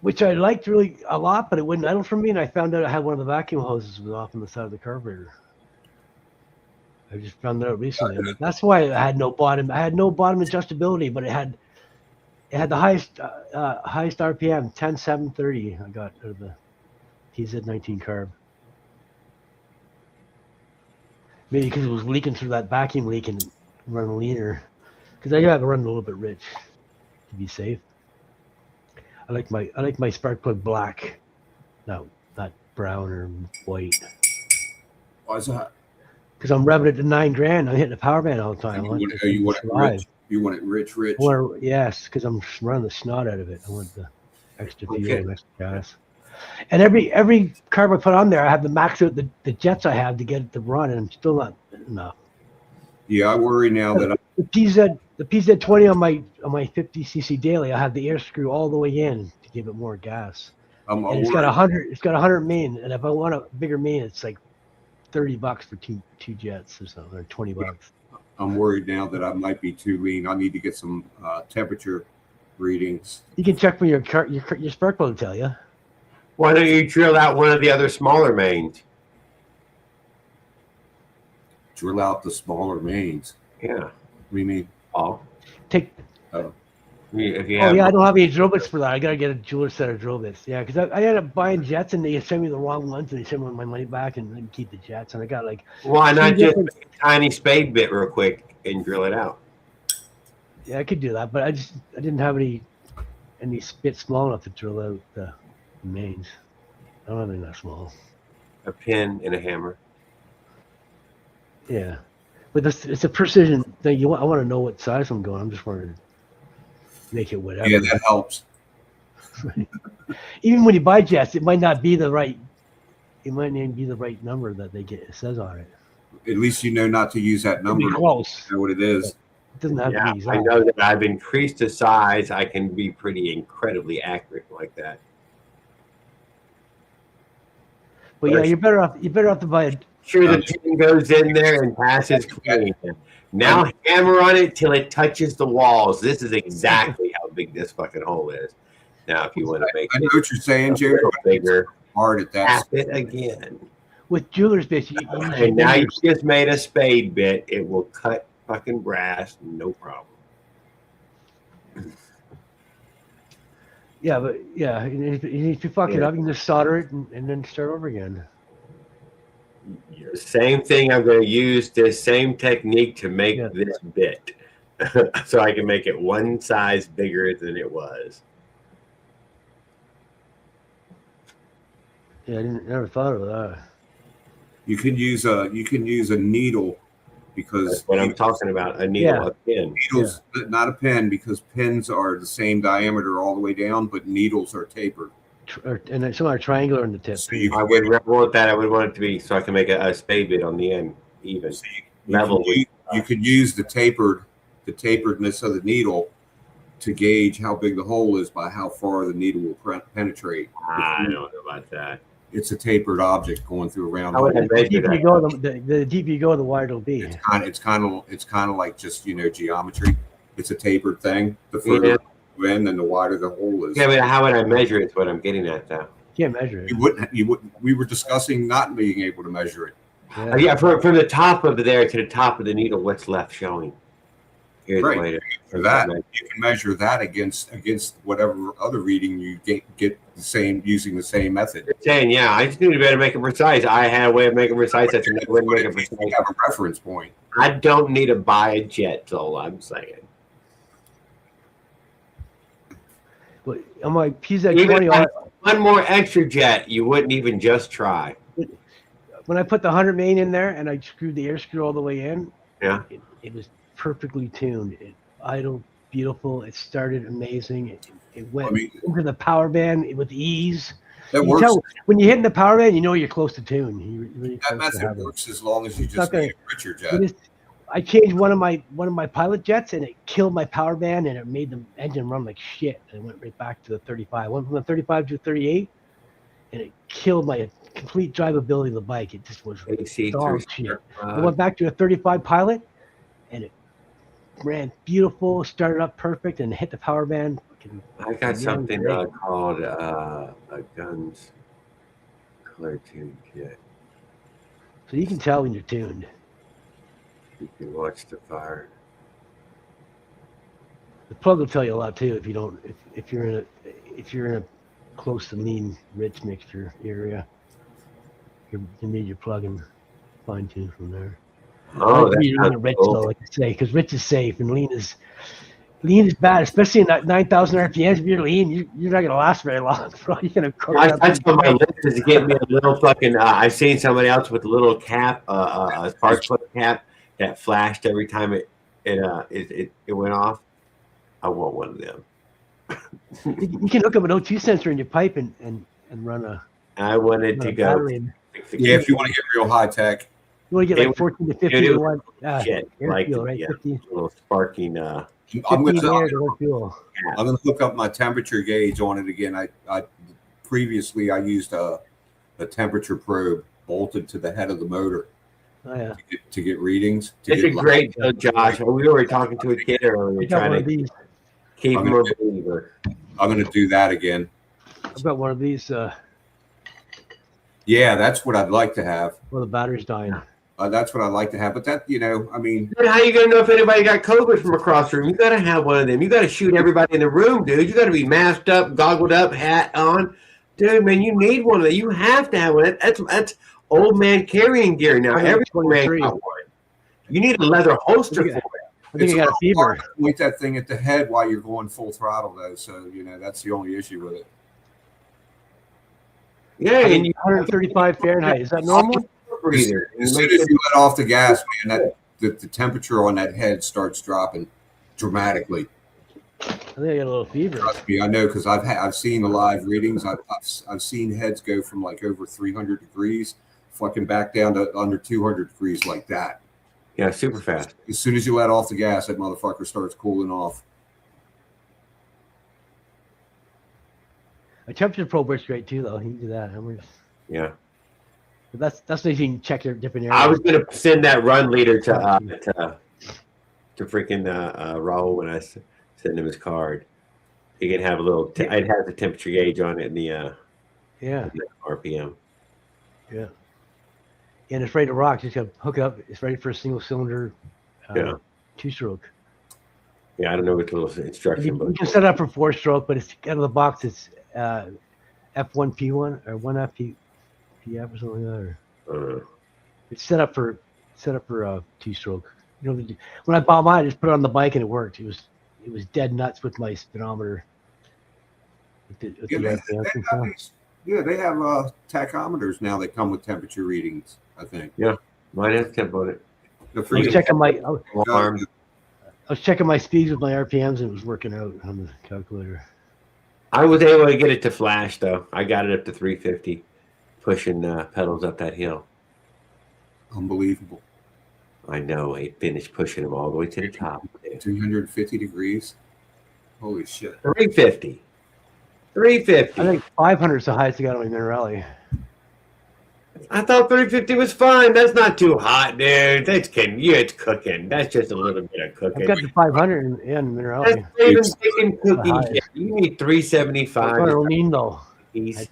which I liked really a lot, but it wouldn't idle for me. And I found out I had one of the vacuum hoses was off on the side of the carburetor. I just found that out recently. And that's why I had no bottom. I had no bottom adjustability, but it had the highest RPM, 10730. I got out of the PZ19 carb. Maybe because it was leaking through that vacuum leak and run leaner. Because I got to run a little bit rich to be safe. I like my spark plug black, not brown or white. Why's that? Because I'm revving it to $9,000. I'm hitting the power band all the time. You want it rich? You want it rich? Yes, because I'm running the snot out of it. I want the extra fuel and extra gas. And every carb I put on there, I have to max out the jets I have to get it to run, and I'm still not enough. Yeah, I worry now that The PZ20 on my 50cc daily, I have the air screw all the way in to give it more gas. I'm And it's got 100. It's got 100 main, and if I want a bigger main, it's like $30 for two jets or something, or $20. I'm worried now that I might be too lean. I need to get some temperature readings. You can check for your spark plug, tell you. Why don't you drill out one of the other smaller mains? Drill out the smaller mains. Yeah. What do you mean? Oh. Take. If you Oh have yeah, I don't have any drill bits for that. I gotta get a jeweler set of drill bits. Yeah, because I ended up buying jets and they sent me the wrong ones and they sent me my money back and didn't keep the jets. And I got like. Why not two just different- a tiny spade bit real quick and drill it out? Yeah, I could do that, but I didn't have any bits small enough to drill out the Mains. I don't have anything that small. A pin and a hammer. Yeah, but it's a precision thing. I want to know what size I'm going. I'm just wanting to make it whatever. Yeah, that helps. Even when you buy jets, it might not be the right. It might not even be the right number that it says on it. At least you know not to use that It'll number. be close. You know what it is. It doesn't have to Yeah, be exact. I know that I've increased the size. I can be pretty incredibly accurate like that. But yeah, you're better off. You're better off to buy a. Sure, the pin goes in there and passes clean. Now hammer on it till it touches the walls. This is exactly how big this fucking hole is. Now, if you want to make I know it what you're saying, a Jerry. little bigger, Hard at that. tap it again. With jeweler's bits, you And now you just made a spade bit. It will cut fucking brass, no problem. Yeah, but yeah, and if you fuck it up, you can just solder it and then start over again. The same thing. I'm going to use this same technique to make this bit, so I can make it one size bigger than it was. Yeah, I never thought of that. You can use a needle because that's what I'm talking about. A needle, a pin. Needles, not a pin, because pins are the same diameter all the way down, but needles are tapered. And some are triangular in the tip. So I would want that. I would want it to be so I can make a spade bit on the end, even level. You could use the taperedness of the needle to gauge how big the hole is by how far the needle will penetrate. I don't know about that. It's a tapered object going through a round. The deeper you go, the deeper you go, the wider it'll be. It's kind of like just geometry. It's a tapered thing. The further in, and the wider the hole is. Yeah, but how would I measure it? Is what I'm getting at, though. You can't measure it. You wouldn't. We were discussing not being able to measure it. Yeah, from the top of there to the top of the needle, what's left showing? Here's the way to, for that, you can measure that against whatever other reading you get the same using the same method. You're saying, yeah, I just need to be able to make it precise. I had a way of making it precise. That's another way to make it precise. You have a reference point. I don't need to buy a jet. That's all I'm saying. But on my PZ20, one more extra jet, you wouldn't even just try. When I put the 100 main in there and I screwed the air screw all the way in, it was perfectly tuned. It idled beautiful. It started amazing. It went into the power band with ease. That works. When you hit in the power band, you know you're close to tune. That method works as long as you just need a richer jet. I changed one of my pilot jets and it killed my power band and it made the engine run like shit. And it went right back to the 35. I went from the 35 to the 38 and it killed my complete drivability of the bike. It just was dog shit. I went back to a 35 pilot and it ran beautiful, started up perfect, and hit the power band. I got something called a guns color tune kit. So you can tell when you're tuned. You can watch the fire. The plug will tell you a lot too if you don't. If you're in a close to lean rich mixture area, you need your plug and fine tune from there. Oh, that's rich though, like I say, because rich is safe and lean is bad, especially in that 9,000 RPMs. If you're lean, you're not gonna last very long. You're gonna that's on my list is to get me a little fucking. I've seen somebody else with a little cap, a spark plug cap that flashed every time it went off. I want one of them. You can hook up an O2 sensor in your pipe and run a. I wanted to go. Yeah, if you want to get real high tech. You want to get like 14 to 15 to 1 shit, like fuel, right? 50. Little sparking. I'm going to hook up my temperature gauge on it again. I previously I used a temperature probe bolted to the head of the motor to get readings. It's a great deal, Josh. We were talking to a kid earlier trying to keep him a believer. I'm going to do that again. I've got one of these. Yeah, that's what I'd like to have. Well, the battery's dying. That's what I'd like to have. But that, I mean. How are you going to know if anybody got COVID from across the room? You got to have one of them. You got to shoot everybody in the room, dude. You got to be masked up, goggled up, hat on. Dude, man, you need one of them. You have to have one. That's old man carrying gear now. Everyone man got one. You need a leather holster for it. I think you got a fever. Point that thing at the head while you're going full throttle, though. So, that's the only issue with it. Yeah, and 135 Fahrenheit. Is that normal? breather. As soon as you let off the gas, man, the temperature on that head starts dropping dramatically. I think I got a little fever. Trust me, I know because I've seen the live readings. I've seen heads go from like over 300 degrees, fucking back down to under 200 degrees like that. Yeah, super fast. As soon as you let off the gas, that motherfucker starts cooling off. A temperature probe works great too, though. You can do that. Yeah. But that's so you can check their different I areas. was gonna send that run leader to freaking Raul when I send him his card. He can have a little. It has the temperature gauge on it in the Yeah. the RPM. Yeah. And it's ready to rock. Just got to hook it up. It's ready for a single cylinder, Yeah. 2-stroke. Yeah, I don't know what the little instruction You book. can set it up for 4-stroke, but it's out of the box. It's F1P1 or 1FPF or something like that. Or it's set up for 2-stroke. You know, when I bought mine, I just put it on the bike and it worked. It was dead nuts with my speedometer. With the RPMs. They have tachometers now that come with temperature readings, I think. Yeah, mine has temp on it. The I was freaking checking my Alarm. I was checking my speeds with my RPMs and it was working out on the calculator. I was able to get it to flash though. I got it up to 350, pushing pedals up that hill. Unbelievable. I know. I finished pushing them all the way to the top. 250 degrees. Holy shit. 350. 350. I think 500 is the highest I got on my Minerali. I thought 350 was fine. That's not too hot, dude. That's it's cooking. That's just a little bit of I've cooking. got the 500 in Minerali. That's even chicken cookie shit. You need 375. That's what I lean though. Piece.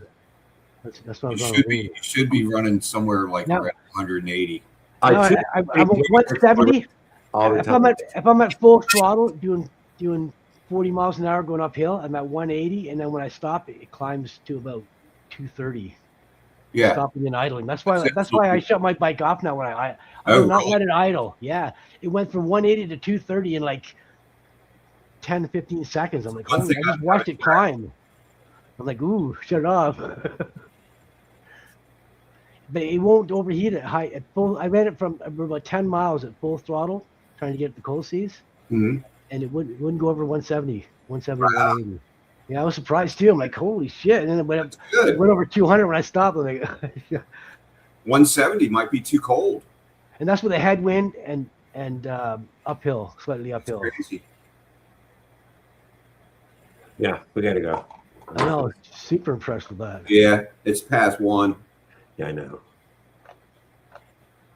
That's what I'm You going to lean. should be running somewhere like No. around 180. No, I'm at 170. all the If time. I'm at full throttle doing 40 miles an hour going uphill, I'm at 180, and then when I stop, it climbs to about 230. Yeah. Stopping and idling. That's why I shut my bike off now when I do not let it idle. Yeah, it went from 180 to 230 in like 10 to 15 seconds. I'm like, One holy, thing I just watched it climb. I'm like, ooh, shut it off. But it won't overheat at high at full. I ran it from about 10 miles at full throttle, trying to get the cold seas, Mhm. and it wouldn't go over 170, 180. Yeah, I was surprised too. I'm like, holy shit! And then it went up. Good. It went over 200 when I stopped. I'm like, 170 might be too cold. and that's with a headwind and uphill, slightly uphill. Crazy. Yeah, we got to go. I know, super impressed with that. Yeah, it's past 1. Yeah, I know.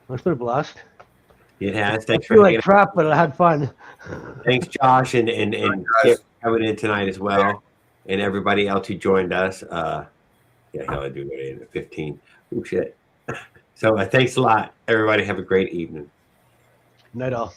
Let's put a blast. It has. I Thanks feel for like hanging crap, but I had fun. Thanks, Josh, and guys. coming in tonight as well, and everybody else who joined us. Yeah, hell, I do it in at 15. Oh shit. So thanks a lot, everybody. Have a great evening. Night all.